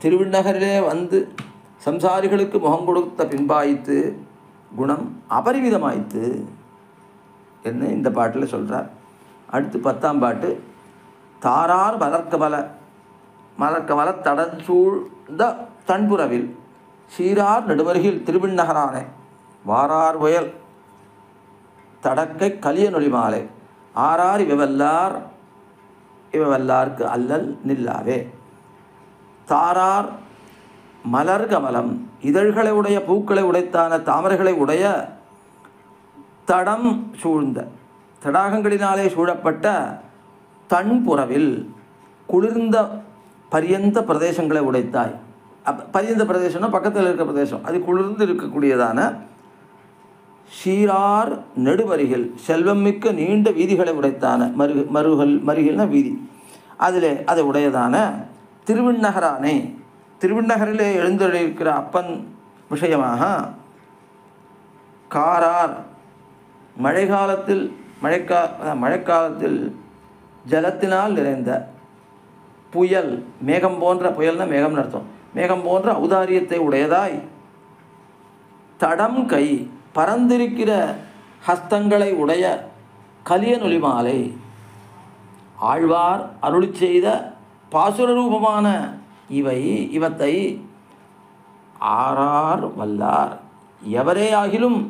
S2: திருவிண்ணகரிலே வந்து சம்சாரிகளுக்கு முகம் கொடுத்த பின்பாய்த்து குணம் அபரிமிதமாய்த்து என்று இந்த பாட்டில் சொல்கிறார். அடுத்து 10ஆம் பாட்டு. தாரார் மலர்க்கமல தடஞ்சூழ்ந்த தன்புறவில் சீரார் நெடுமருகில் திருவிண்ணகரானே வாரார் புயல் தடக்கை கலிய நொழி மாலை ஆரார் இவவல்லார்க்கு அல்லல் நில்லாவே. தாரார் மலர் கமலம் இதழ்களை உடைய பூக்களை உடைத்தான தாமரைகளை உடைய தடம் சூழ்ந்த தடாகங்களினாலே சூழப்பட்ட தன்புறவில் குளிர்ந்த பரியந்த பிரதேசங்களை உடைத்தாய். பரியந்த பிரதேசம்னா பக்கத்தில் இருக்கிற பிரதேசம், அது குளிர்ந்து இருக்கக்கூடியதான சீரார் நெடுமருகில் செல்வம் மிக்க நீண்ட வீதிகளை உடைத்தான மருகில்னா வீதி, அதில் அதை உடையதான திருவிண்ணகரானே திருவிண்ணகரிலே எழுந்தருளியிருக்கிற அப்பன் விஷயமாக காரார் மழைக்காலத்தில் ஜலத்தினால் நிறைந்த புயல் மேகம் போன்ற புயல்னா மேகம்னு அர்த்தம், மேகம் போன்ற ஔதாரியத்தை உடையதாய் தடம் கை பரந்திருக்கிற ஹஸ்தங்களை உடைய கலிய நொழி மாலை ஆழ்வார் அருளி செய்த பாசுர ரூபமான இவத்தை ஆரார் வல்லார் எவரே ஆகிலும்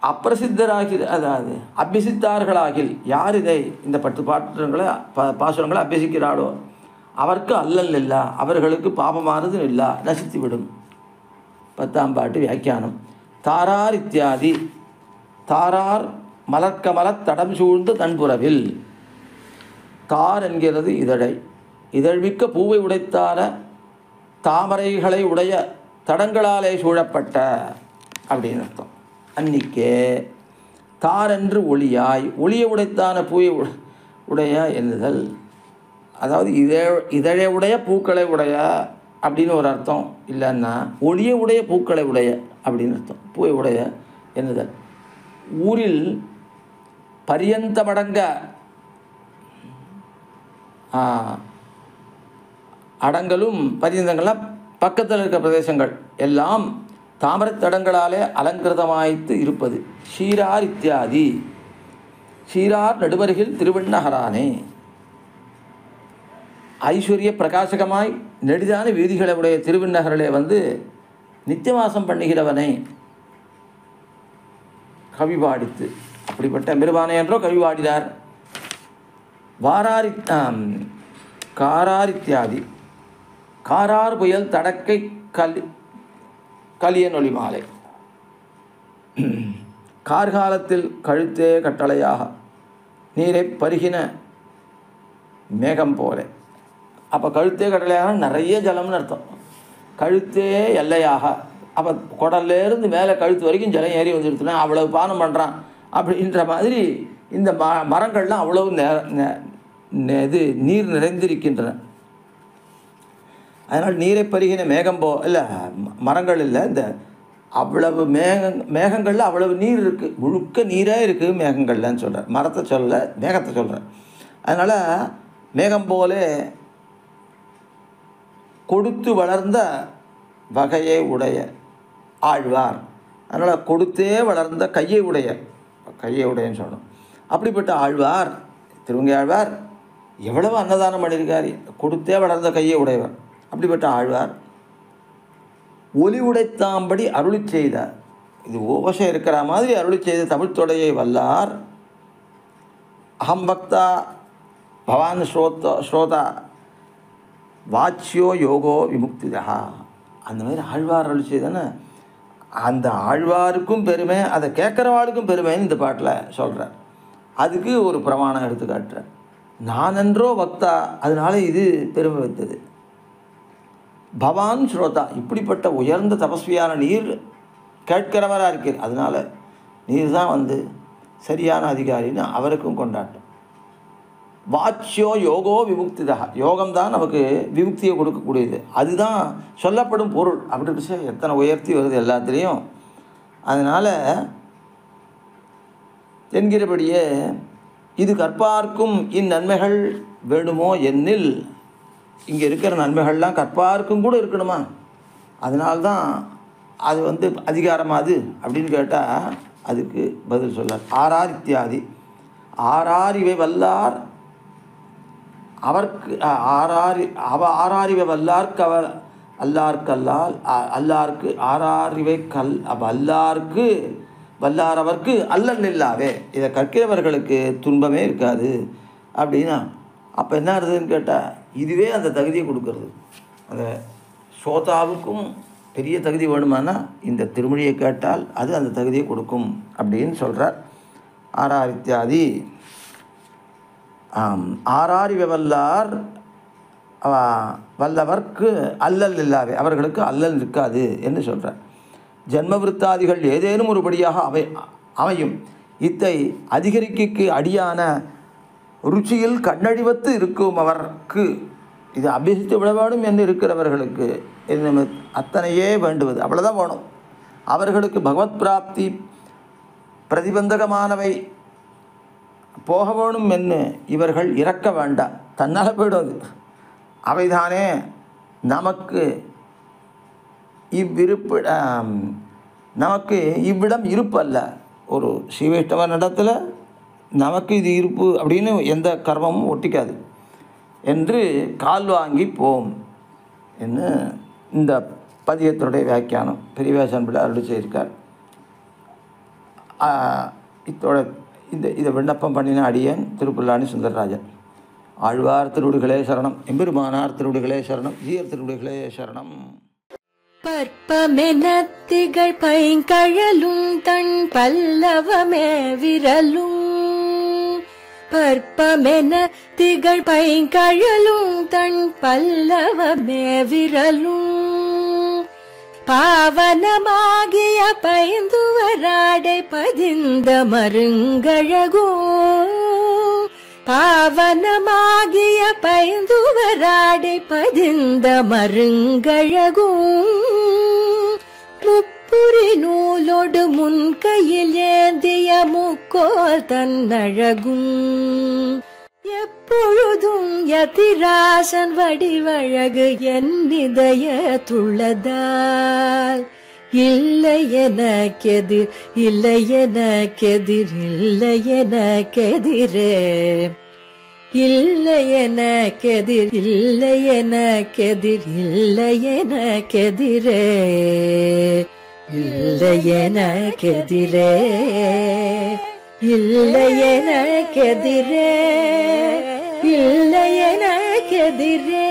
S2: அப்பிரசித்தராகில் அதாவது அபியசித்தார்களாகில் யார் இதை இந்த பாசுரங்களை அபியசிக்கிறாளோ அவருக்கு அல்லல் இல்லா, அவர்களுக்கு பாபமானது இல்லா, நசித்துவிடும். 10ஆம் பாட்டு வியாக்கியானம். தாரார் இத்தியாதி தாரார் மலர்க்கமல தடம் சூழ்ந்த தன்புறவில். தார் என்கிறது இதழ்மிக்க பூவை உடைத்தான தாமரைகளை உடைய தடங்களாலே சூழப்பட்ட அப்படின்னு அர்த்தம். அன்னிக்கே தார் என்று ஒளியை உடைத்தான பூவை உடைய எண்ணுதல், அதாவது இதழை உடைய பூக்களை உடைய அப்படின்னு ஒரு அர்த்தம் இல்லைன்னா ஒளியை உடைய பூக்களை உடைய அப்படின்னு அர்த்தம். பூவை உடைய எண்ணுதல். ஊரில் பரியந்தமடங்க அடங்கலும் பரியந்தங்கள்லாம் பக்கத்தில் இருக்கிற பிரதேசங்கள் எல்லாம் தாமரத்தடங்களாலே அலங்கிருதமாய்த்து இருப்பது. சீரார் இத்தியாதி சீரார் நடுவருகில் திருவிண்ணகரானே ஐஸ்வர்ய பிரகாசகமாய் நெடுதான வீதிகளை உடைய திருவிண்ணகரிலே நித்தியவாசம் பண்ணுகிறவனை கவி பாடித்து அப்படிப்பட்ட பெருமானை என்றோ கவி பாடினார். காரார் இத்தியாதி காரார் புயல் தடக்கை கலிய நொழி மாலை. கார்காலத்தில் கழுத்தே கட்டளையாக நீரை பருகின மேகம் போல. அப்போ கழுத்தே கட்டளையாக நிறைய ஜலம்னு அர்த்தம். கழுத்தே எல்லையாக அப்போ குடல்லேருந்து மேலே கழுத்து வரைக்கும் ஜலம் ஏறி வந்துடுச்சுன்னா அவ்வளவு பானம் பண்ணுறான் அப்படின்ற மாதிரி இந்த மரங்கள்லாம் அவ்வளவு நீர் நிறைந்திருக்கின்றன. அதனால் நீரை பருகின மேகம் இல்லை மரங்கள் இல்லை, இந்த அவ்வளவு மேகங்களில் அவ்வளவு நீர் இருக்குது, முழுக்க நீராக இருக்குது மேகங்கள்லன்னு சொல்கிறேன். மரத்தை சொல்ல மேகத்தை சொல்கிறேன். அதனால் மேகம் போலே கொடுத்து வளர்ந்த வகையை உடைய ஆழ்வார். அதனால் கொடுத்தே வளர்ந்த கையை உடையன்னு சொல்லணும். அப்படிப்பட்ட ஆழ்வார் திருவங்கை ஆழ்வார் எவ்வளவு அன்னதானம் பண்ணியிருக்கார், கொடுத்தே வளர்ந்த கையை உடையவர். அப்படிப்பட்ட ஆழ்வார் ஒலி உடைத்தாம்படி அருளி செய்தார். இது ஓவசம் இருக்கிற மாதிரி அருளி செய்த தமிழ்த்தொடையை வல்லார். அகம் பக்தா பவான் ஸ்ரோதா வாச்சியோ யோகோ விமுக்திதா. அந்த மாதிரி ஆழ்வார் அருளி செய்தானே அந்த ஆழ்வாருக்கும் பெருமை, அதை கேட்குறவாளுக்கும் பெருமைன்னு இந்த பாட்டில் சொல்கிறார். அதுக்கு ஒரு பிரமாணம் எடுத்து காட்டுறார். நான் என்றோ பக்தா, அதனால இது பெருமை வைத்தது. பவான் ஸ்ரோதா, இப்படிப்பட்ட உயர்ந்த தபஸ்வியான நீர் கேட்கிறவராக இருக்கிற, அதனால நீர் தான் சரியான அதிகாரின்னு அவருக்கும் கொண்டாட்டம். வாச்சியோ யோகோ விமுக்திதா, யோகம்தான் நமக்கு விமுக்தியை கொடுக்கக்கூடியது, அதுதான் சொல்லப்படும் பொருள். அப்படி எத்தனை உயர்த்தி வருது எல்லாத்துலேயும். அதனால் என்கிறபடியே இது கற்பார்க்கும் இந்நன்மைகள் வேணுமோ என்னில், இங்கே இருக்கிற நன்மைகள்லாம் கற்பார்க்கும் கூட இருக்கணுமா? அதனால்தான் அது அதிகாரமாது அப்படின்னு கேட்டால் அதுக்கு பதில் சொல்றார். ஆரார் இத்தியாதி. ஆரார் இவை வல்லார் அவர்க்கு ஆராரிவை வல்லார்க்கு அவர் அல்லார்க்கு அல்லால் அல்லார்க்கு ஆராரிவை வல்லார்க்கு வல்லார் அவர்க்கு அல்லல் இல்லாவே. இதை கற்கிறவர்களுக்கு துன்பமே இருக்காது அப்படின்னா அப்போ என்ன இருந்ததுன்னு கேட்டால் இதுவே அந்த தகுதியை கொடுக்கறது. அந்த சோதாவுக்கும் பெரிய தகுதி வேணுமானா இந்த திருமொழியை கேட்டால் அது அந்த தகுதியை கொடுக்கும் அப்படின்னு சொல்கிறார். ஆரார் இத்தியாதி. ஆராரிவை வல்லார் வல்லவர்க்கு அல்லல் இல்லாவே, அவர்களுக்கு அல்லல் இருக்காது என்று சொல்கிறார். ஜென்ம விருத்தாதிகள் ஏதேனும் ஒருபடியாக அமையும். இத்தை அதிகரிக்கு அடியான ருச்சியில் கண்ணழிவத்து இருக்கும் அவர்க்கு இது அபியசித்து விட வேண்டும் என்று இருக்கிறவர்களுக்கு அத்தனையே வேண்டுவது, அவ்வளோதான் வேணும். அவர்களுக்கு பகவத் பிராப்தி பிரதிபந்தகமானவை போக வேணும் என்று இவர்கள் இறக்க வேண்டாம், தன்னால் போயிடுவது. அவைதானே நமக்கு நமக்கு இவ்விடம் இருப்பு அல்ல. ஒரு ஸ்ரீவைஷ்ணவ இடத்துல நமக்கு இது இருப்பு அப்படின்னு எந்த கர்மமும் ஒட்டிக்காது என்று கால் வாங்கி போம் என்று இந்த பதியத்தினுடைய வியாக்கியானம் பெரியவேசன் பிள்ளை அருளி செய்திருக்கார். இதை விண்ணப்பம் பண்ணின அடியேன் திருப்புல்லானி சுந்தரராஜன். ஆழ்வார் திருவுடுகளே சரணம், எம்பெருமானார் திருவுடுகளே சரணம், ஜீயர் திருவுடுகளே சரணம்.
S1: பற்பமென திகழ் பைங்கழலும் தன் பல்லவமே விரலும். பற்பமென திகழ் பைங்கழலும் தன் பல்லவமே விரலும். பாவனமாகிய பைந்துவராடை பதிந்த மருங்கழகும். பாவனமாகிய பைந்துவராடை பதிந்த மருங்கழகும். முப்புரி நூலோடு முன்கையில் ஏந்திய முக்கோல் தன்னழகும். எப்பொழுதும் யதிராசன் வடிவழகு என் இதயத்துள்ளதால். இல்லை எனக்கெதிர் இல்லை எனக்கெதிர் இல்லை எனக்கெதிரே. இல்லை எனக்கெதிர் இல்லை எனக்கெதிர் இல்லை எனக்கெதிரே. இல்லை எனக்கெதிரே இல்லை எனக்கெதிரே இல்லை எனக்கெதிரே.